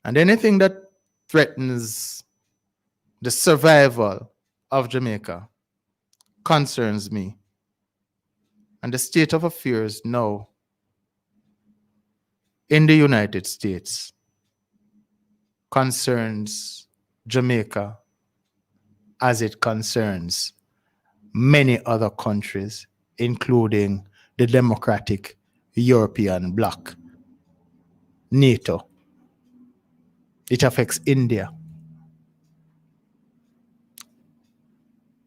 And anything that threatens the survival of Jamaica concerns me. And the state of affairs now in the United States concerns Jamaica as it concerns many other countries, including the democratic European bloc, NATO. It affects India.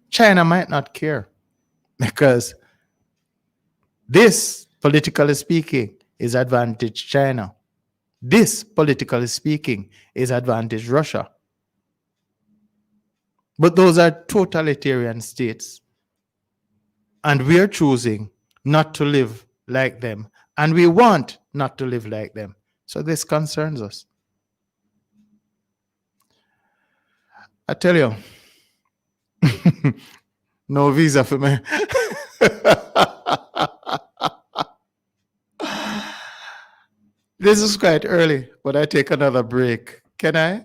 China might not care because this, politically speaking, is advantage China. This, politically speaking, is advantage Russia. But those are totalitarian states. And we are choosing not to live like them. And we want not to live like them. So this concerns us. I tell you, no visa for me. This is quite early, but I take another break. Can I?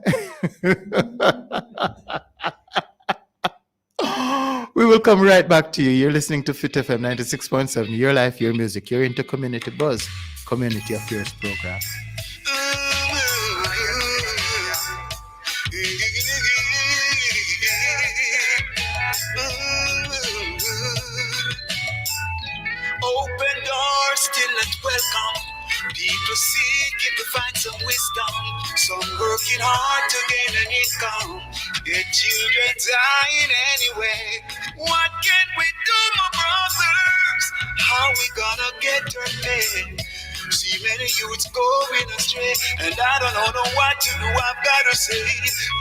We will come right back to you. You're listening to Fit FM 96.7, your life, your music. You're into Community Buzz, Community Affairs Program. Open doors still not welcome. People seeking to find some wisdom. Some working hard to gain an income. Their children dying anyway. What can we do, my brothers? How we gonna get their pay? See many youths going astray, and I don't know what to do. I've got to say,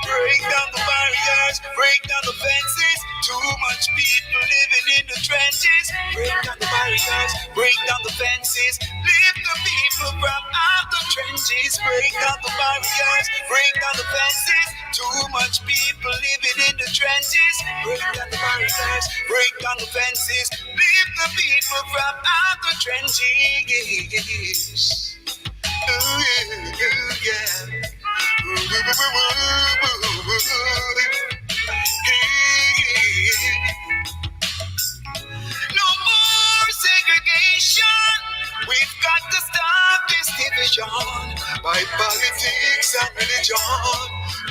break down the barriers, break down the fences. Too much people living in the trenches. Break down the barriers, break down the fences. Lift the people from out the trenches. Break down the barriers, break down the fences. Too much people living in the trenches. Break down the barriers, break down the fences. Lift the people from out the trenches. Ooh, yeah. No more segregation. We've got to stop this division by politics and religion.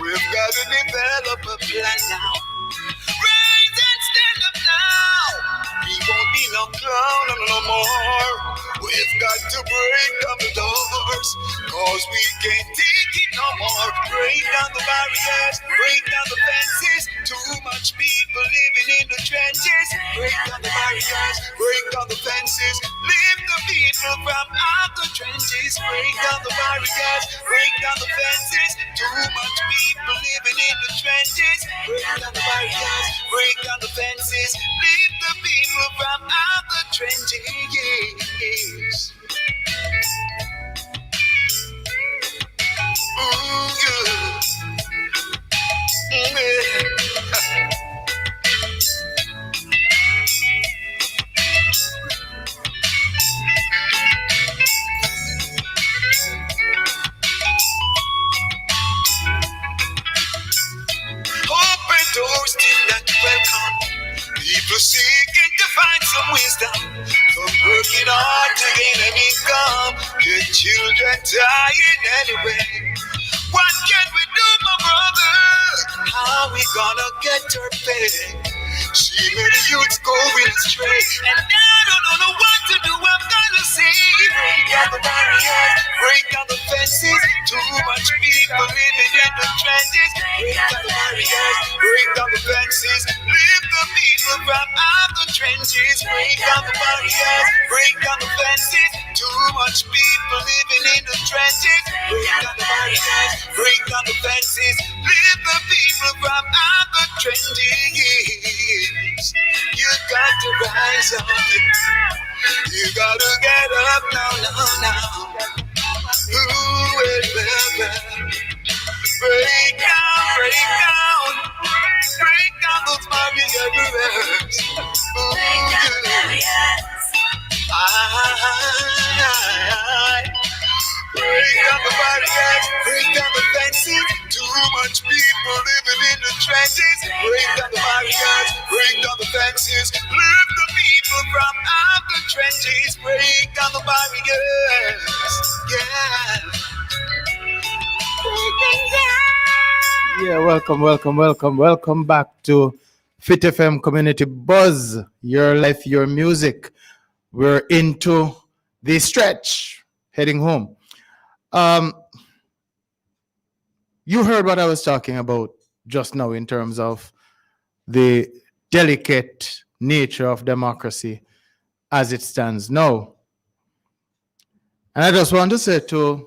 We've got to develop a plan now. Rise and stand up now. We won't be no clown no more. We've got to break down the doors, cause we can't take it no more. Break down the barriers, break down the fences. Too much people living in the trenches. Break down the barriers, break down the fences. Lift the people from out the trenches. Break down the barriers, break down the fences. Too much people living in the trenches. Break down the barriers, break down the fences. Lift the people from out the trenches. Ooh, good. Open doors still not welcome. People seeking to find some wisdom. From working hard to gain an income. Your children dying anyway. What can we do, my brother? How we gonna get her paid? Many youths going astray, and I don't know what to do. I'm gonna say, break down the barriers, break down the fences. Too much people living in the trenches. Break down the barriers, break down the fences. Lift the people from out the trenches. Break down the barriers, break down the fences. Too much people living in the trenches. Break down the barriers, break down the fences. Lift the people from out the trenches. You got to rise up. You gotta get up now, now. Ooh, well. Break down those barriers. Ooh, break down the barriers, break down the fences. Too much people living in the trenches. Break down the barriers, break down the fences. Lift the people from out the trenches. Break down the barriers, yeah. Yeah, welcome back to Fit FM Community Buzz. Your life, your music. We're into the stretch, heading home. You heard what I was talking about just now in terms of the delicate nature of democracy as it stands now. And I just want to say to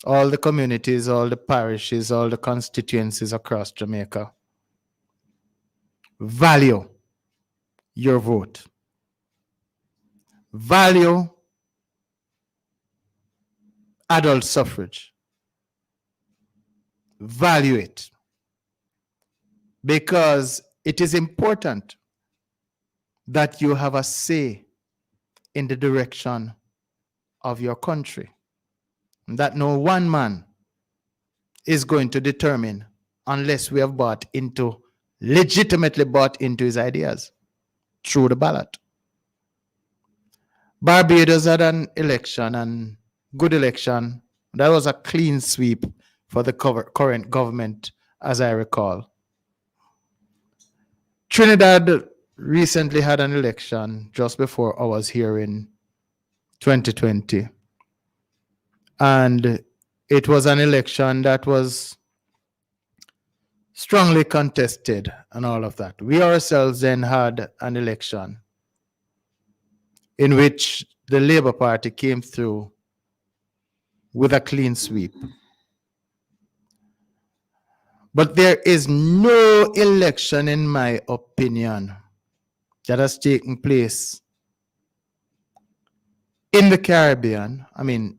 all the communities, all the parishes, all the constituencies across Jamaica, value your vote. Value adult suffrage. Value it. Because it is important that you have a say in the direction of your country. That no one man is going to determine unless we have legitimately bought into his ideas through the ballot. Barbados had an election, and good election. That was a clean sweep for the current government, as I recall. Trinidad recently had an election just before I was here in 2020. And it was an election that was strongly contested and all of that. We ourselves then had an election in which the Labour Party came through with a clean sweep. But there is no election, in my opinion, that has taken place in the Caribbean. I mean,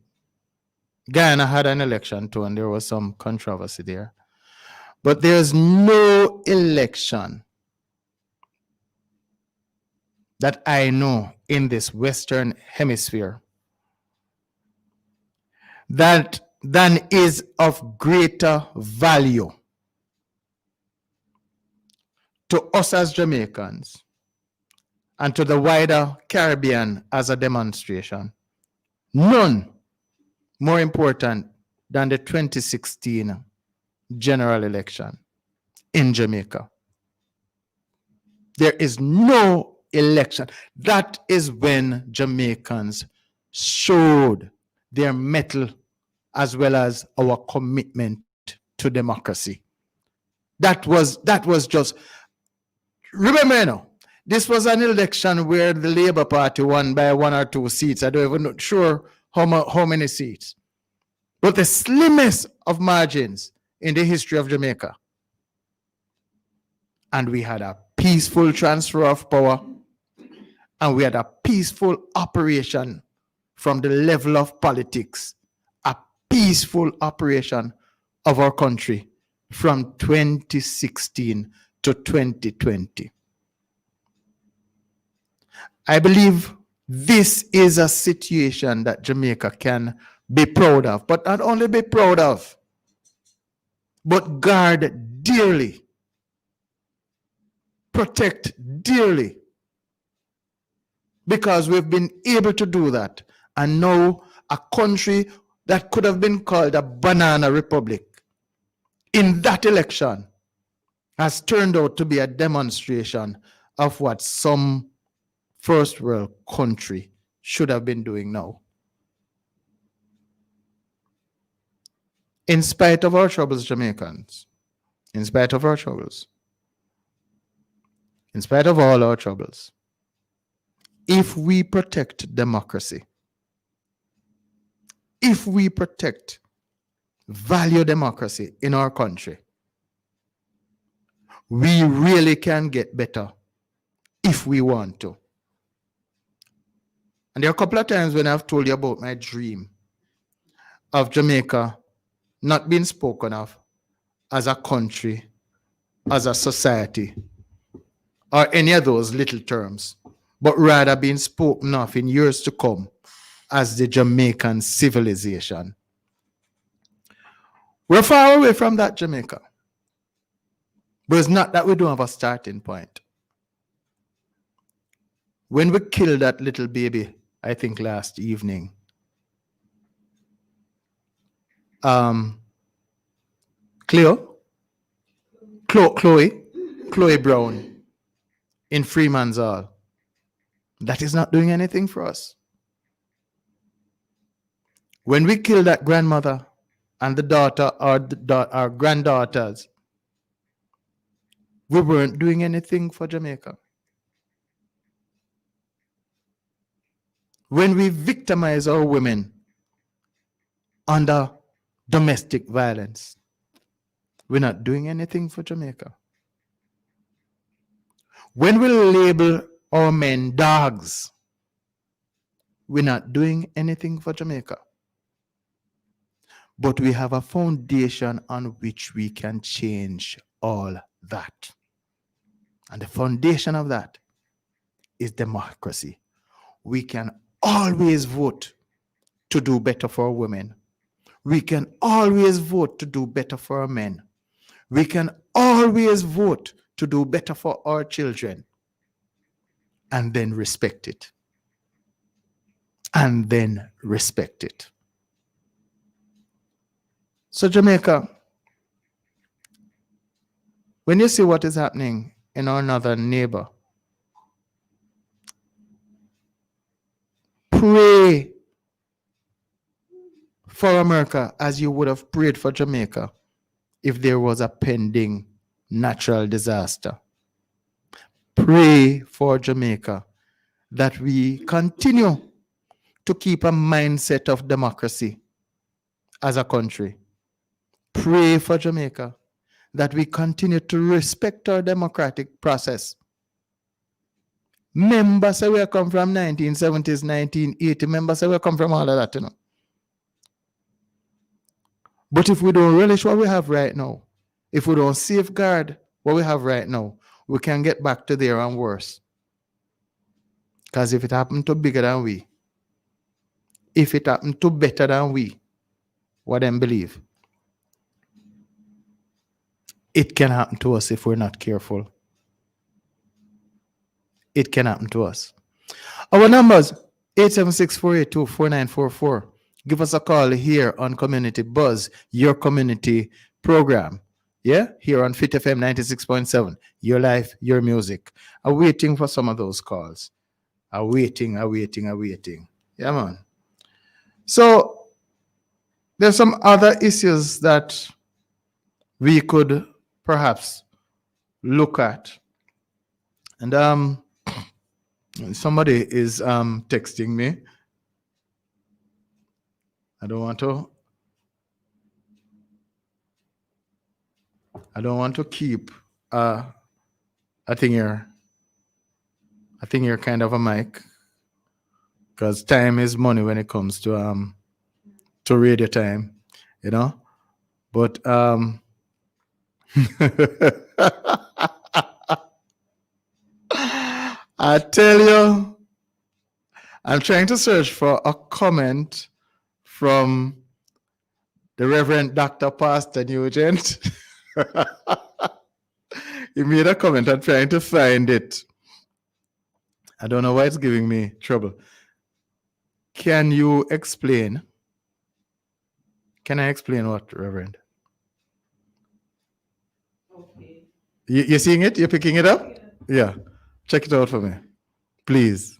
Guyana had an election too, and there was some controversy there. But there's no election that I know in this Western Hemisphere that is of greater value to us as Jamaicans and to the wider Caribbean as a demonstration. None more important than the 2016 general election in Jamaica. There is no election. That is when Jamaicans showed their mettle as well as our commitment to democracy. That was just, remember now, this was an election where the Labour Party won by 1 or 2 seats. I don't even know sure how many seats. But the slimmest of margins in the history of Jamaica. And we had a peaceful transfer of power, and we had a peaceful operation from the level of politics, a peaceful operation of our country from 2016 to 2020. I believe this is a situation that Jamaica can be proud of, but not only be proud of, but guard dearly, protect dearly, because we've been able to do that. And now a country that could have been called a banana republic in that election has turned out to be a demonstration of what some first world country should have been doing now. In spite of our troubles, Jamaicans, in spite of our troubles, in spite of all our troubles, if we protect democracy, if we protect, value democracy in our country, we really can get better if we want to. And there are a couple of times when I've told you about my dream of Jamaica not being spoken of as a country, as a society, or any of those little terms, but rather being spoken of in years to come as the Jamaican civilization. We're far away from that, Jamaica. But it's not that we don't have a starting point. When we killed that little baby, I think last evening, Chloe Brown in Freeman's Hall, that is not doing anything for us. When we killed that grandmother and the daughter or our granddaughters, we weren't doing anything for Jamaica. When we victimize our women under domestic violence, we're not doing anything for Jamaica. When we label our men dogs, we're not doing anything for Jamaica. But we have a foundation on which we can change all that. And the foundation of that is democracy. We can always vote to do better for women. We can always vote to do better for our men. We can always vote to do better for our children. And then respect it. And then respect it. So Jamaica, when you see what is happening in our northern neighbor, pray for America as you would have prayed for Jamaica if there was a pending natural disaster. Pray for Jamaica that we continue to keep a mindset of democracy as a country. Pray for Jamaica that we continue to respect our democratic process. Members say we come from 1970s, 1980. Members say we come from all of that, you know. But if we don't relish what we have right now, if we don't safeguard what we have right now, we can get back to there and worse. Because if it happened to bigger than we, if it happened to better than we, what them believe, it can happen to us if we're not careful. It can happen to us. Our numbers, 876-482-4944. Give us a call here on Community Buzz, your community program. Yeah, here on Fit FM 96.7. Your life, your music. I'm waiting for some of those calls. I'm waiting. Yeah, man. So there's some other issues that we could perhaps look at. And somebody is texting me. I don't want to keep I think you're kind of a mic, because time is money when it comes to radio time, you know. But I tell you, I'm trying to search for a comment from the Reverend Dr. Pastor Nugent. He made a comment. I'm trying to find it. I don't know why it's giving me trouble. Can you explain? Can I explain what, Reverend? Okay. You're seeing it? You're picking it up? Yeah. Check it out for me, please.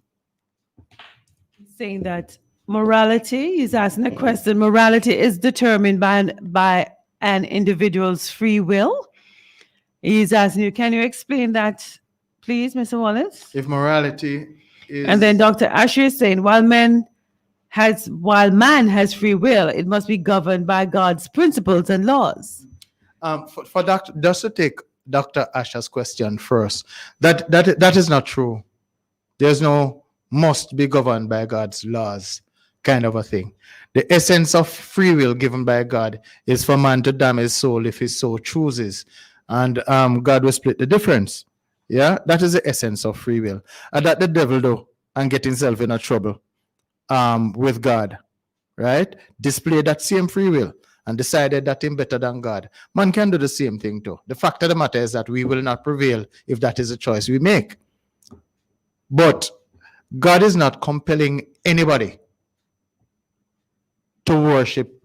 Saying that morality, he's asking a question, morality is determined by an individual's free will. He's asking you, can you explain that, please, Mr. Wallace? If morality is. And then Dr. Asher is saying, while man has free will, it must be governed by God's principles and laws. For Dr. Just to take Dr. Asher's question first, that is not true. There's no must be governed by God's laws kind of a thing. The essence of free will given by God is for man to damn his soul if his soul chooses. And God will split the difference. Yeah, that is the essence of free will. And that the devil do and get himself in a trouble with God, right? Display that same free will and decided that him better than God. Man can do the same thing too. The fact of the matter is that we will not prevail if that is a choice we make. But God is not compelling anybody to worship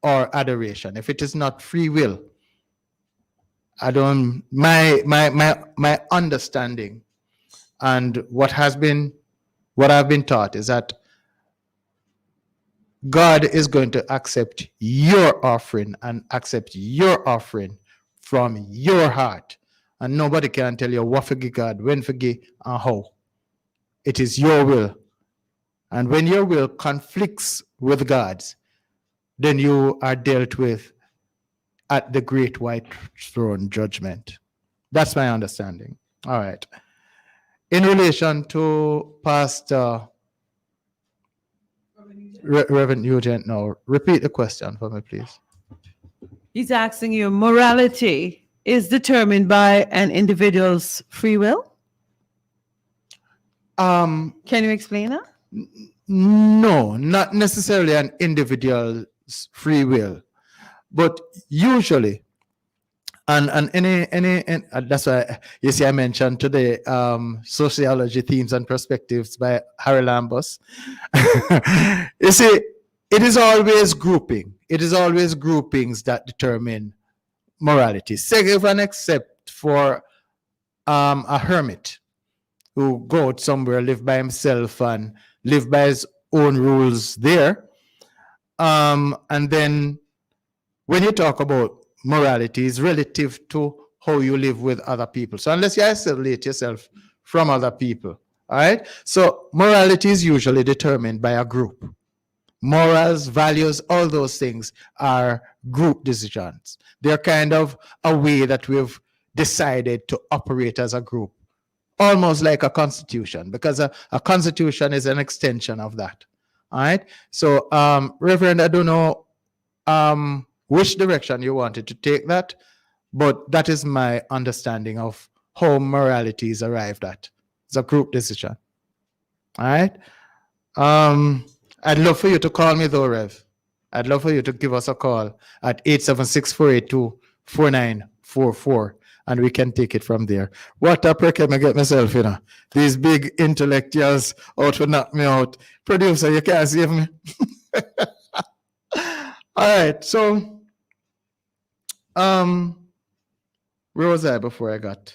or adoration. If it is not free will, my understanding and what I've been taught is that God is going to accept your offering and accept your offering from your heart. And nobody can tell you what forgive God, when forgive, and how. It is your will. And when your will conflicts with God's, then you are dealt with at the great white throne judgment. That's my understanding. All right. In relation to Pastor Reverend Nugent, now repeat the question for me, please. He's asking you, morality is determined by an individual's free will? Can you explain that? No, not necessarily an individual's free will, but usually, and that's why you see I mentioned today sociology themes and perspectives by Harry Lambus. You see, it is always grouping. It is always groupings that determine morality. Say if an except for a hermit who go out somewhere, live by himself and live by his own rules there. And then when you talk about morality, is relative to how you live with other people. So unless you isolate yourself from other people, all right? So morality is usually determined by a group. Morals, values, all those things are group decisions. They're kind of a way that we've decided to operate as a group, almost like a constitution, because a constitution is an extension of that. All right. So, Reverend, I don't know which direction you wanted to take that, but that is my understanding of how morality is arrived at. It's a group decision. All right. I'd love for you to call me though, Rev. I'd love for you to give us a call at 876-482-4944, and we can take it from there. What a prick I get myself, you know. These big intellectuals out to knock me out. Producer, you can't save me. All right, so where was I before I got?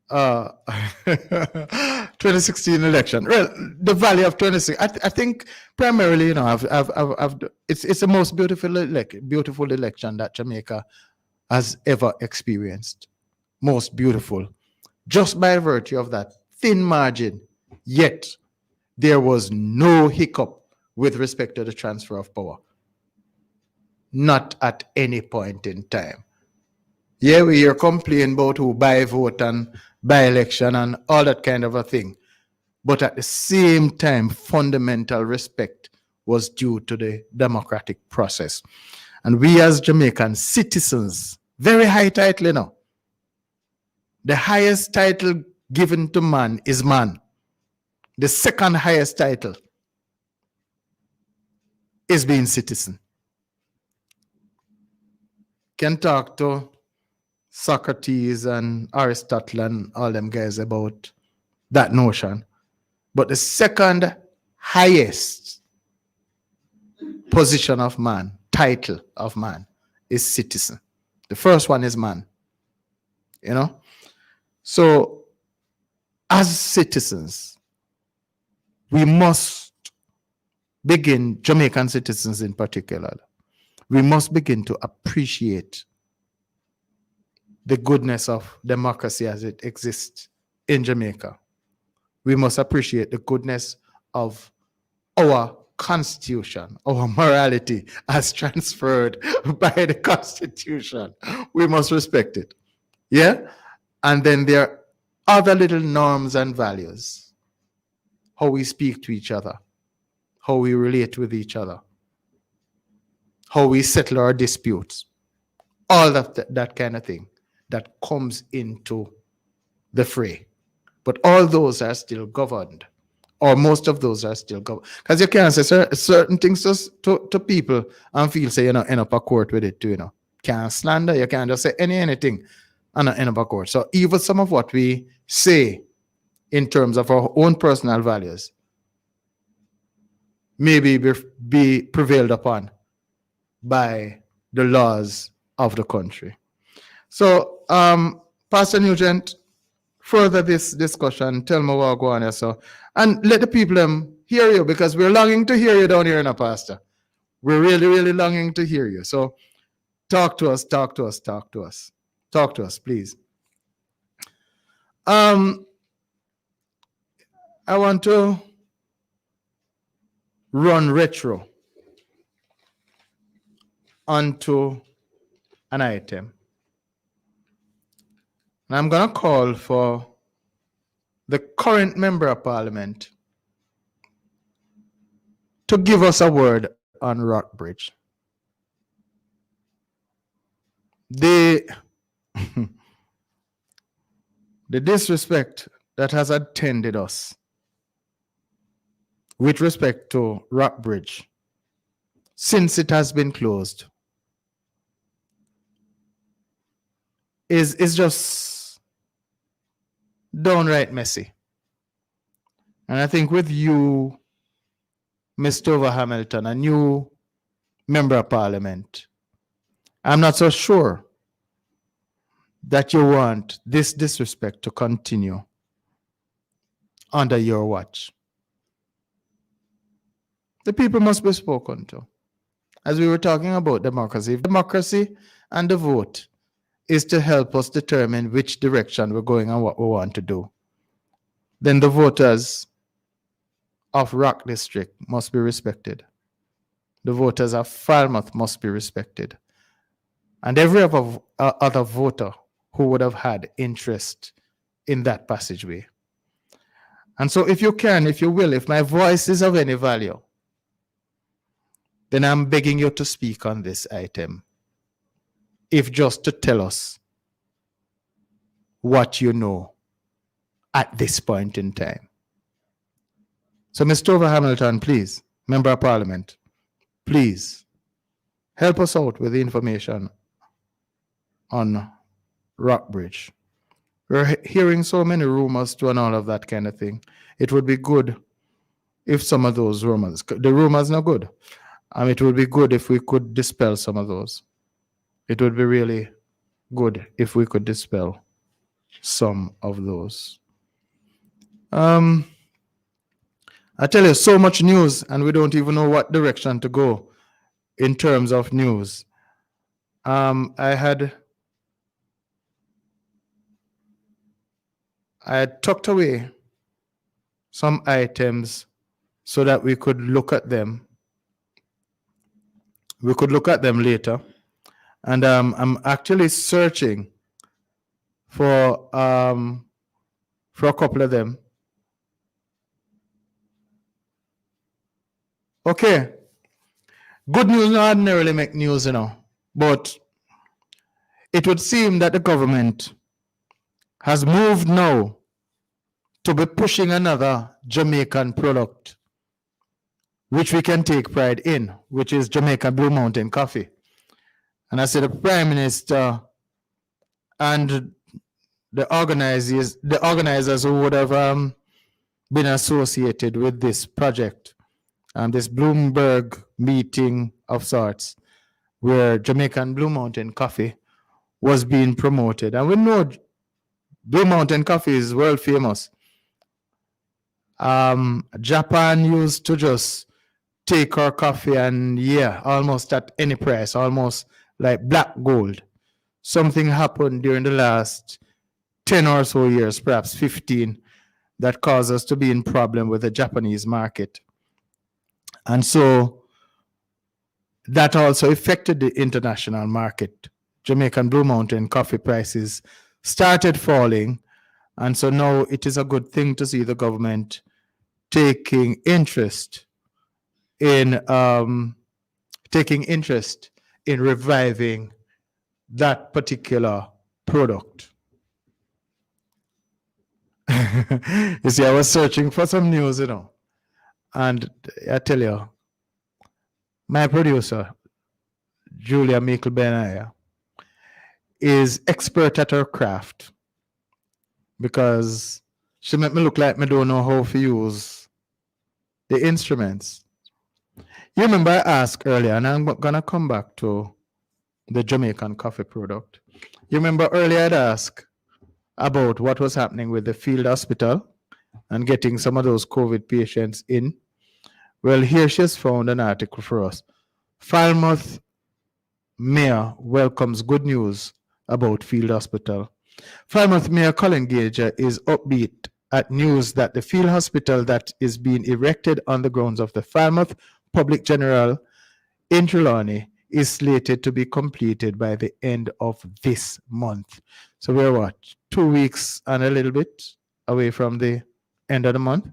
2016 election. Well, the value of 26. I think primarily, you know, it's the most beautiful election that Jamaica has ever experienced. Most beautiful, just by virtue of that thin margin. Yet there was no hiccup with respect to the transfer of power. Not at any point in time. Yeah, we hear complain about who buy vote and by election and all that kind of a thing. But at the same time, fundamental respect was due to the democratic process. And we as Jamaican citizens, very high title, you know. The highest title given to man is man. The second highest title is being citizen. Can talk to Socrates and Aristotle and all them guys about that notion. But the second highest position of man, title of man, is citizen. The first one is man. You know? So, as citizens, we must begin, Jamaican citizens in particular, we must begin to appreciate the goodness of democracy as it exists in Jamaica. We must appreciate the goodness of our constitution, our morality as transferred by the constitution. We must respect it. Yeah? And then there are other little norms and values. How we speak to each other, how we relate with each other, how we settle our disputes, all of that kind of thing that comes into the fray. But all those are still governed, or most of those are still governed. Because you can't say certain things to people and feel, say, end up a court with it too, Can't slander, you can't just say anything and end up a court. So even some of what we say in terms of our own personal values maybe be prevailed upon by the laws of the country. So, Pastor Nugent, further this discussion, tell me what go on here, so, and let the people hear you, because we're longing to hear you down here, Pastor. We're really, really longing to hear you. So, talk to us, please. I want to run retro onto an item. And I'm going to call for the current member of parliament to give us a word on Rockbridge. The disrespect that has attended us with respect to Rockbridge since it has been closed is just downright messy. And I think with you, Mr. Over Hamilton, a new member of parliament, I'm not so sure that you want this disrespect to continue under your watch. The people must be spoken to. As we were talking about democracy, if democracy and the vote is to help us determine which direction we're going and what we want to do, then the voters of Rock District must be respected. The voters of Falmouth must be respected. And every other voter who would have had interest in that passageway. And so if you can, if you will, if my voice is of any value, then I'm begging you to speak on this item, if just to tell us what you know at this point in time. So, Mr. Over Hamilton, please, Member of Parliament, please help us out with the information on Rockbridge. We're hearing so many rumors too and all of that kind of thing. It would be good if some of those rumors, the rumors are good. It would be good if we could dispel some of those. It would be really good if we could dispel some of those. I tell you, so much news, and we don't even know what direction to go in terms of news. I had tucked away some items so that we could look at them. We could look at them later. And I'm actually searching for a couple of them. Okay. Good news not ordinarily make news, but it would seem that the government has moved now to be pushing another Jamaican product, which we can take pride in, which is Jamaica Blue Mountain Coffee. And I said the Prime Minister and the organizers who would have been associated with this project, this Bloomberg meeting of sorts, where Jamaican Blue Mountain coffee was being promoted. And we know Blue Mountain coffee is world famous. Japan used to just take our coffee and almost at any price, almost like black gold. Something happened during the last 10 or so years, perhaps 15, that caused us to be in problem with the Japanese market. And so that also affected the international market. Jamaican Blue Mountain coffee prices started falling. And so now it is a good thing to see the government taking interest in reviving that particular product. You see, I was searching for some news, and I tell you, my producer, Julia Michael Benaya, is expert at her craft because she made me look like me don't know how to use the instruments. You remember I asked earlier, and I'm gonna come back to the Jamaican coffee product. You remember earlier I'd asked about what was happening with the field hospital and getting some of those COVID patients in. Well, here she's found an article for us. Falmouth Mayor welcomes good news about field hospital. Falmouth Mayor Colin Gager is upbeat at news that the field hospital that is being erected on the grounds of the Falmouth Public General in Trelawney is slated to be completed by the end of this month. So we're 2 weeks and a little bit away from the end of the month.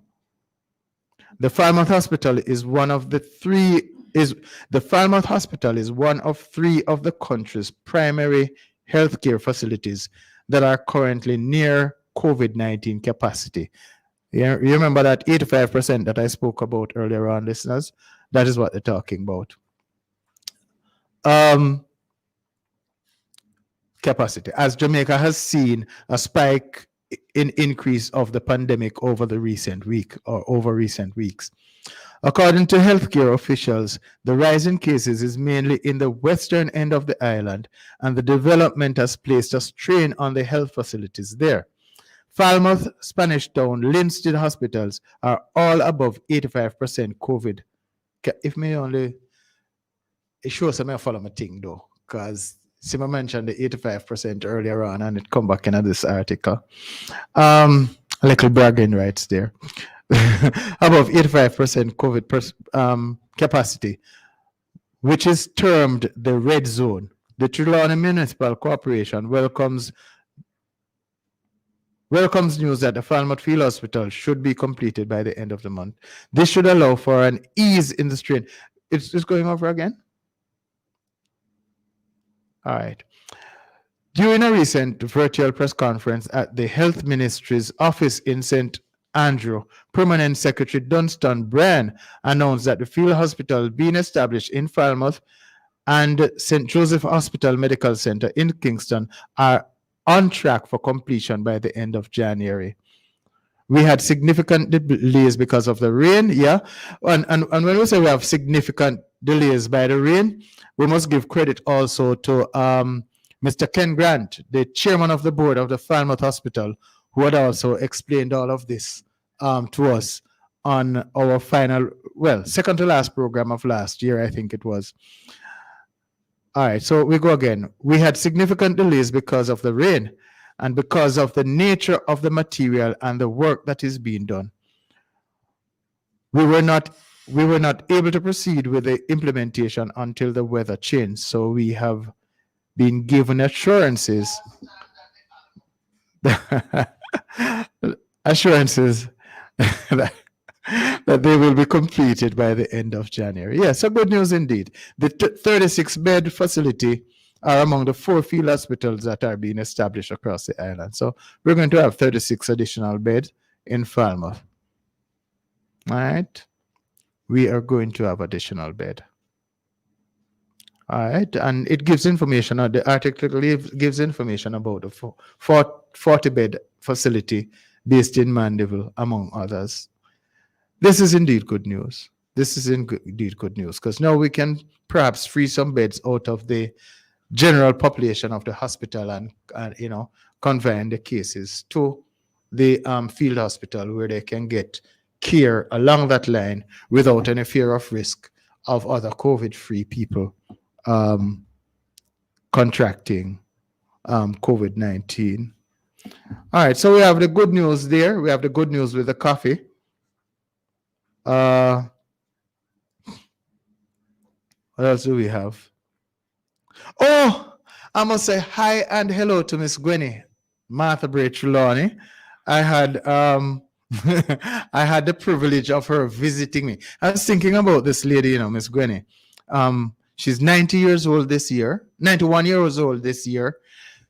The Falmouth Hospital is one of three of the country's primary healthcare facilities that are currently near COVID-19 capacity. You remember that 85% that I spoke about earlier on, listeners? That is what they're talking about. Capacity. As Jamaica has seen a spike in increase of the pandemic over recent weeks. According to healthcare officials, the rise in cases is mainly in the western end of the island, and the development has placed a strain on the health facilities there. Falmouth, Spanish Town, Linstead hospitals are all above 85% COVID. If me only, it shows me I follow my thing though, because Sima mentioned the 85% earlier on, and it come back in this article. A little bragging rights there. Above 85% COVID capacity, which is termed the red zone. The Trelawney Municipal Corporation welcomes news that the Falmouth Field Hospital should be completed by the end of the month. This should allow for an ease in the strain. It's just going over again? All right. During a recent virtual press conference at the Health Ministry's office in St. Andrew, Permanent Secretary Dunstan Bryan announced that the field hospital being established in Falmouth and St. Joseph Hospital Medical Center in Kingston are on track for completion by the end of January. We had significant delays because of the rain, and when we say we have significant delays by the rain, we must give credit also to Mr. Ken Grant, the chairman of the board of the Falmouth Hospital, who had also explained all of this to us on our second to last program of last year, I think it was. All right, so we go again. We had significant delays because of the rain and because of the nature of the material and the work that is being done. We were not able to proceed with the implementation until the weather changed. So we have been given assurances that they will be completed by the end of January. Yes, so good news indeed. The 36-bed facility are among the 4 field hospitals that are being established across the island. So we're going to have 36 additional beds in Falmouth. All right. We are going to have additional bed. All right. And it gives information, the article gives information about the 40-bed facility based in Mandeville, among others. This is indeed good news. this is indeed good news, because now we can perhaps free some beds out of the general population of the hospital and conveying the cases to the field hospital where they can get care along that line without any fear of risk of other COVID-free people contracting COVID-19. All right, so we have the good news there. We have the good news with the coffee. What else do we have? Oh, I must say hi and hello to Miss Gwenny, Martha Bray Trelawney. I had I had the privilege of her visiting me. I was thinking about this lady, Miss Gwenny. She's 90 years old this year, 91 years old this year,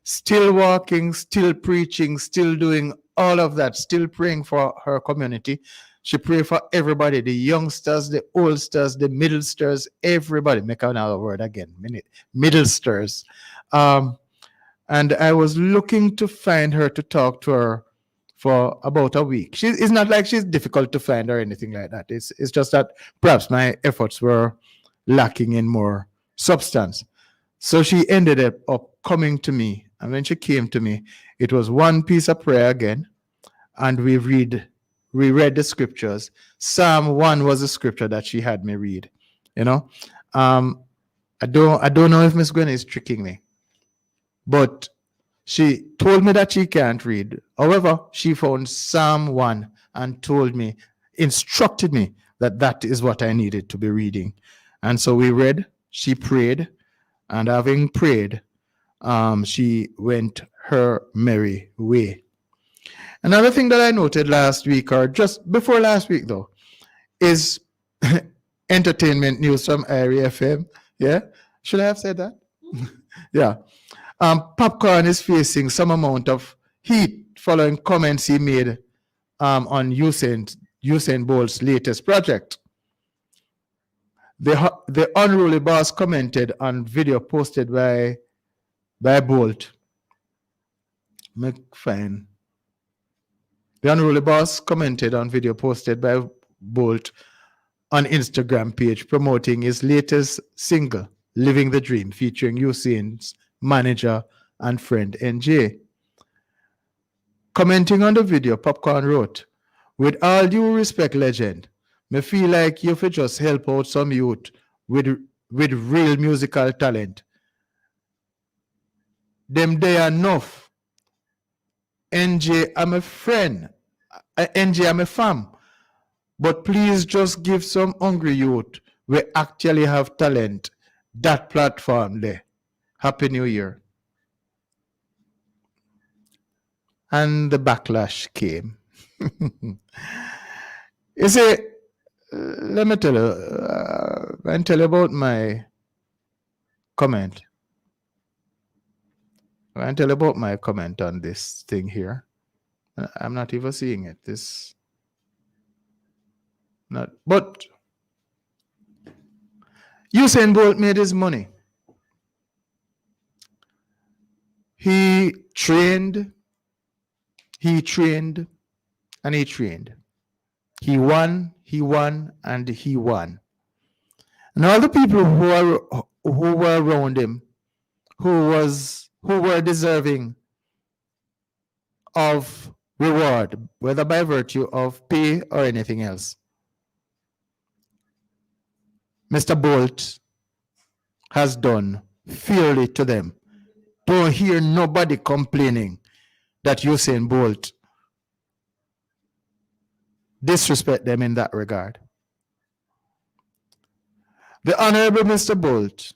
still walking, still preaching, still doing all of that, still praying for her community. She pray for everybody, the youngsters, the oldsters, the middlesters, everybody. Make another word again, middlesters. And I was looking to find her to talk to her for about a week. It's not like she's difficult to find or anything like that. It's just that perhaps my efforts were lacking in more substance. So she ended up coming to me. And when she came to me, it was one piece of prayer again. And we read the scriptures. Psalm 1 was the scripture that she had me read. I don't know if Miss Gwen is tricking me, but she told me that she can't read. However, she found Psalm 1 and instructed me that is what I needed to be reading. And so we read, she prayed, and having prayed, she went her merry way. Another thing that I noted last week, or just before last week though, is entertainment news from Irie FM. Yeah? Should I have said that? Yeah. Popcorn is facing some amount of heat following comments he made on Usain Bolt's latest project. The unruly boss commented on video posted by Bolt. Fine. The unruly boss commented on video posted by Bolt on Instagram page promoting his latest single, Living the Dream, featuring Usain's manager and friend NJ. Commenting on the video, Popcorn wrote, "With all due respect, legend, me feel like you should just help out some youth with real musical talent. Them they are enough. NJ, I'm a friend. NJ, I'm a fam. But please just give some hungry youth we actually have talent that platform there. Happy New Year." And the backlash came. You see, let me tell you, and tell you about my comment. I'll tell you about my comment on this thing here. I'm not even seeing it. But Usain Bolt made his money. He trained, and he trained. He won, and he won. And all the people who were around him, who were deserving of reward, whether by virtue of pay or anything else, Mr. Bolt has done fairly to them. Don't hear nobody complaining that Usain Bolt disrespect them in that regard. The Honorable Mr. Bolt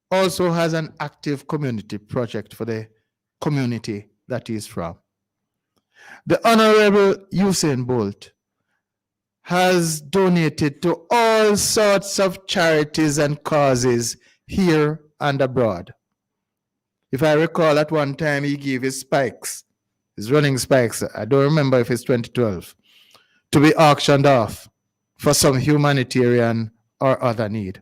also has an active community project for the community that he is from. The Honorable Usain Bolt has donated to all sorts of charities and causes here and abroad. If I recall, at one time he gave his running spikes, I don't remember if it's 2012, to be auctioned off for some humanitarian or other need.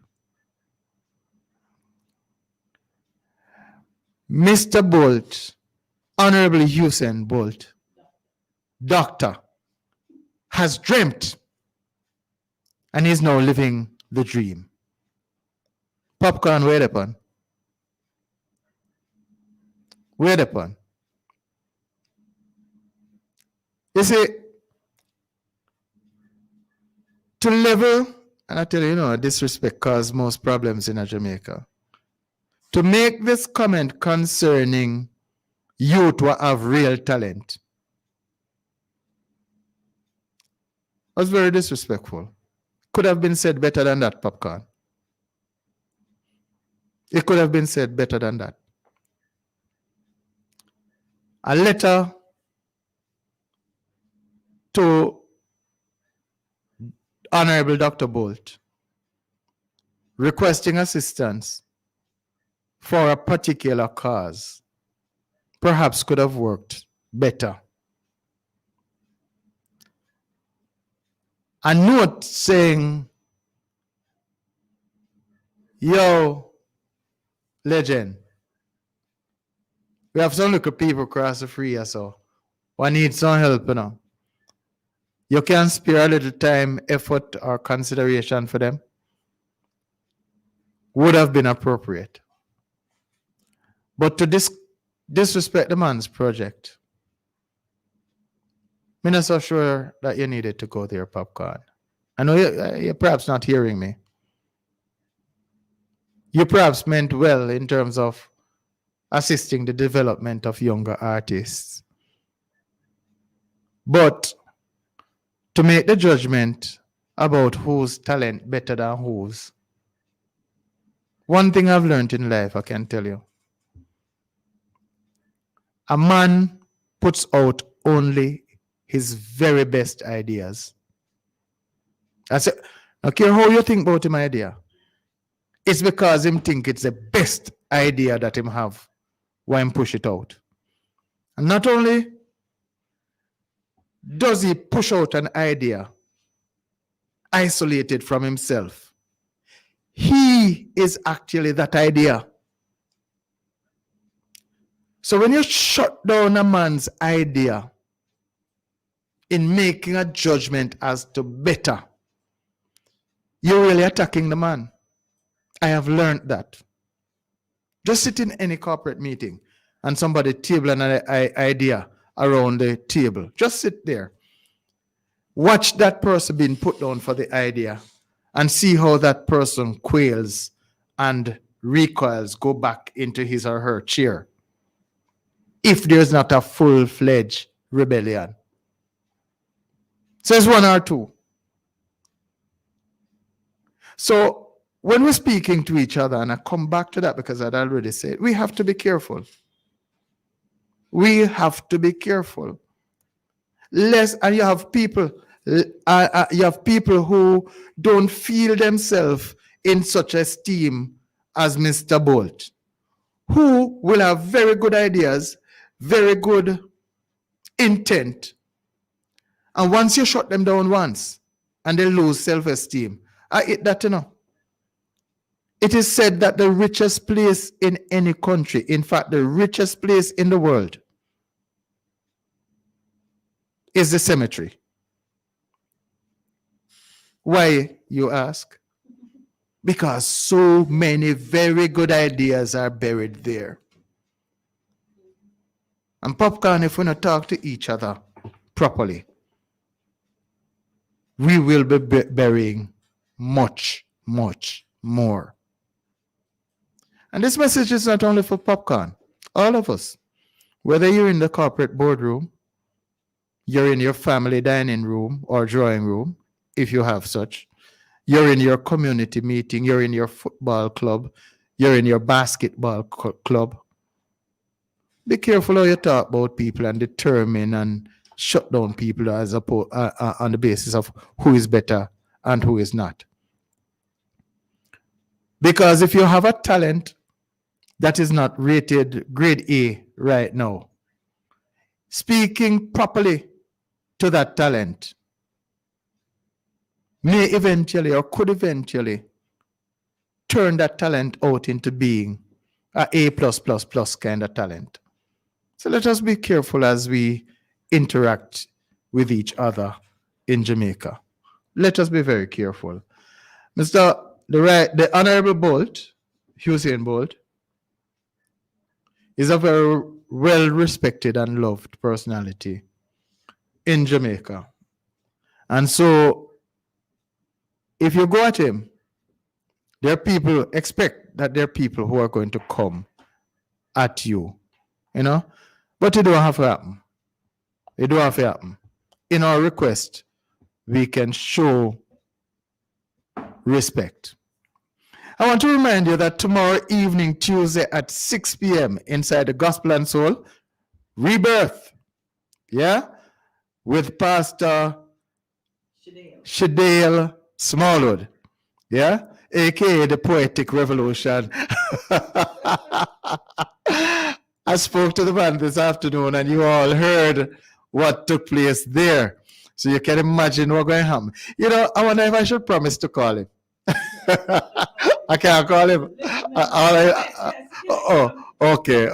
Mr. Bolt, Honorable Usain Bolt, doctor, has dreamt And he's now living the dream. Popcorn, where upon? Where upon? You see, to level, and I tell you, disrespect causes most problems in Jamaica. To make this comment concerning youth who have real talent was very disrespectful. Could have been said better than that, Popcorn. It could have been said better than that. A letter to Honorable Dr. Bolt requesting assistance for a particular cause perhaps could have worked better. A note saying, yo, legend, we have some little people across the free, so we need some help, You can spare a little time, effort, or consideration for them. Would have been appropriate. But to disrespect the man's project, I'm not so sure that you needed to go there, Popcorn. I know you're perhaps not hearing me. You perhaps meant well in terms of assisting the development of younger artists. But to make the judgment about whose talent better than whose, one thing I've learned in life, I can tell you. A man puts out only his very best ideas. I say, I don't care how you think about him idea. It's because him think it's the best idea that him have why him push it out. And not only does he push out an idea isolated from himself, he is actually that idea. So when you shut down a man's idea in making a judgment as to better, you're really attacking the man. I have learned that. Just sit in any corporate meeting and somebody table an idea around the table. Just sit there. Watch that person being put down for the idea and see how that person quails and recoils, go back into his or her chair. If there's not a full-fledged rebellion. Says one or two. So when we're speaking to each other, and I come back to that because I'd already said, we have to be careful. We have to be careful. And you have people who don't feel themselves in such esteem as Mr. Bolt, who will have very good ideas, very good intent. And once you shut them down once, and they lose self-esteem, I hate that, It is said that the richest place in any country, in fact, the richest place in the world, is the cemetery. Why, you ask? Because so many very good ideas are buried there. And Popcorn, if we don't talk to each other properly, we will be burying much, much more. And this message is not only for Popcorn, all of us. Whether you're in the corporate boardroom, you're in your family dining room or drawing room, if you have such, you're in your community meeting, you're in your football club, you're in your basketball club. Be careful how you talk about people and determine and shut down people as on the basis of who is better and who is not. Because if you have a talent that is not rated grade A right now, speaking properly to that talent may eventually or could eventually turn that talent out into being a A++ kind of talent. So let us be careful as we interact with each other in Jamaica. let us be very careful. The Honorable Bolt, Hussein Bolt, is a very well respected and loved personality in Jamaica. And so, if you go at him, expect that there are people who are going to come at you, but it don't have to happen. It don't have to happen. In our request, we can show respect. I want to remind you that tomorrow evening, Tuesday at 6 p.m. inside the Gospel and Soul, Rebirth, with Pastor Shadale Smallwood, aka the Poetic Revolution. I spoke to the man this afternoon, and you all heard what took place there. So you can imagine what's going to happen. I wonder if I should promise to call him. I can't call him. Okay.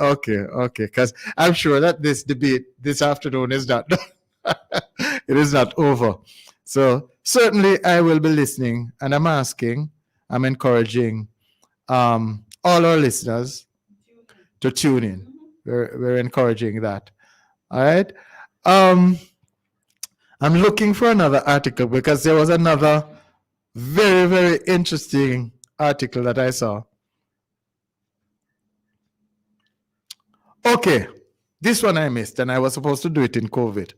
Because I'm sure that this debate this afternoon is not done. It is not over. So certainly I will be listening, and I'm encouraging all our listeners to tune in. We're encouraging that. All right. I'm looking for another article because there was another very, very interesting article that I saw. Okay, this one I missed, and I was supposed to do it in COVID.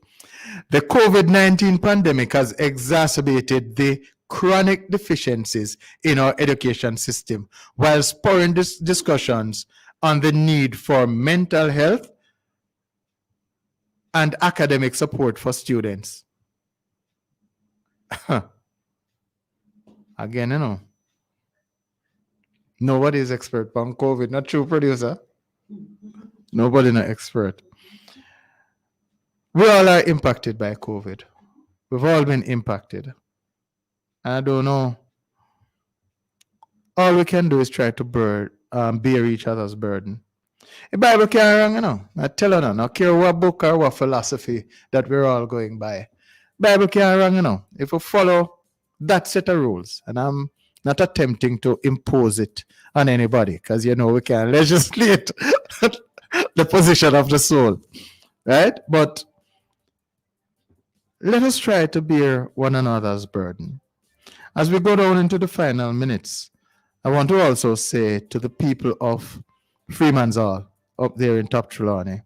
The COVID-19 pandemic has exacerbated the chronic deficiencies in our education system while spurring discussions on the need for mental health and academic support for students. Again, nobody is expert on COVID. Not true, producer. Nobody not expert. We all are impacted by COVID. We've all been impacted. I don't know. All we can do is try to bear each other's burden. The Bible can't wrong, I tell you, no care what book or what philosophy that we're all going by. Bible can't wrong, if we follow that set of rules, and I'm not attempting to impose it on anybody, because we can legislate the position of the soul, right? But let us try to bear one another's burden. As we go down into the final minutes, I want to also say to the people of Freeman's Hall up there in Top Trelawney,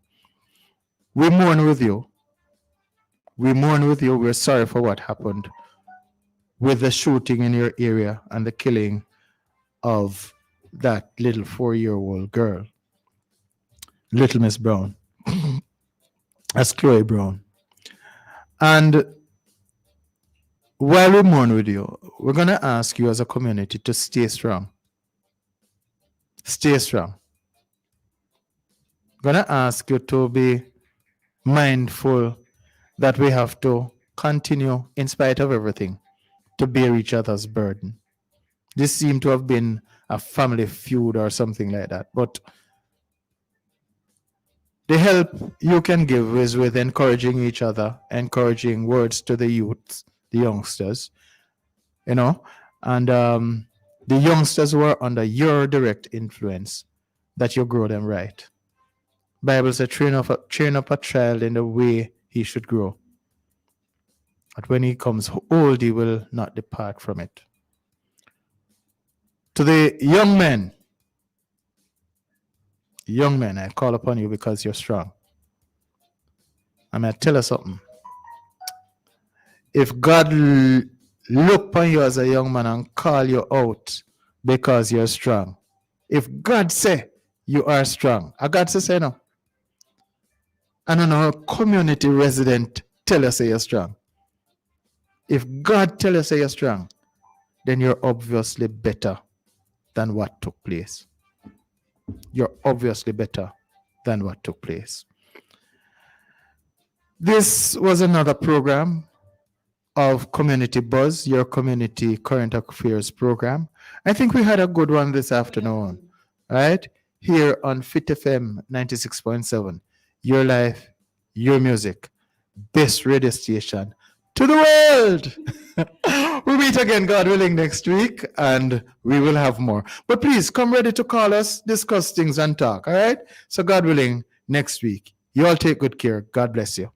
we mourn with you. We mourn with you. We're sorry for what happened with the shooting in your area and the killing of that little 4-year-old girl, Little Miss Brown. That's Chloe Brown. And while we mourn with you, we're going to ask you as a community to stay strong. Stay strong. I'm going to ask you to be mindful that we have to continue, in spite of everything, to bear each other's burden. This seemed to have been a family feud or something like that. But the help you can give is with encouraging each other, encouraging words to the youth, the youngsters, and the youngsters who are under your direct influence, that you grow them right. Bible says, train up a child in the way he should grow. But when he comes old, he will not depart from it. To the young men, I call upon you because you're strong. I'm going to tell you something. If God look upon you as a young man and call you out because you're strong, if God say you are strong, I got to say no. And a community resident tell you say you're strong. If God tell you say you're strong, then you're obviously better than what took place. You're obviously better than what took place. This was another program of Community Buzz, your community current affairs program. I think we had a good one this afternoon, right? Here on Fit FM 96.7, your life, your music, best radio station to the world. We'll meet again, God willing, next week, and we will have more. But please come ready to call us, discuss things, and talk. All right? So, God willing, next week. You all take good care. God bless you.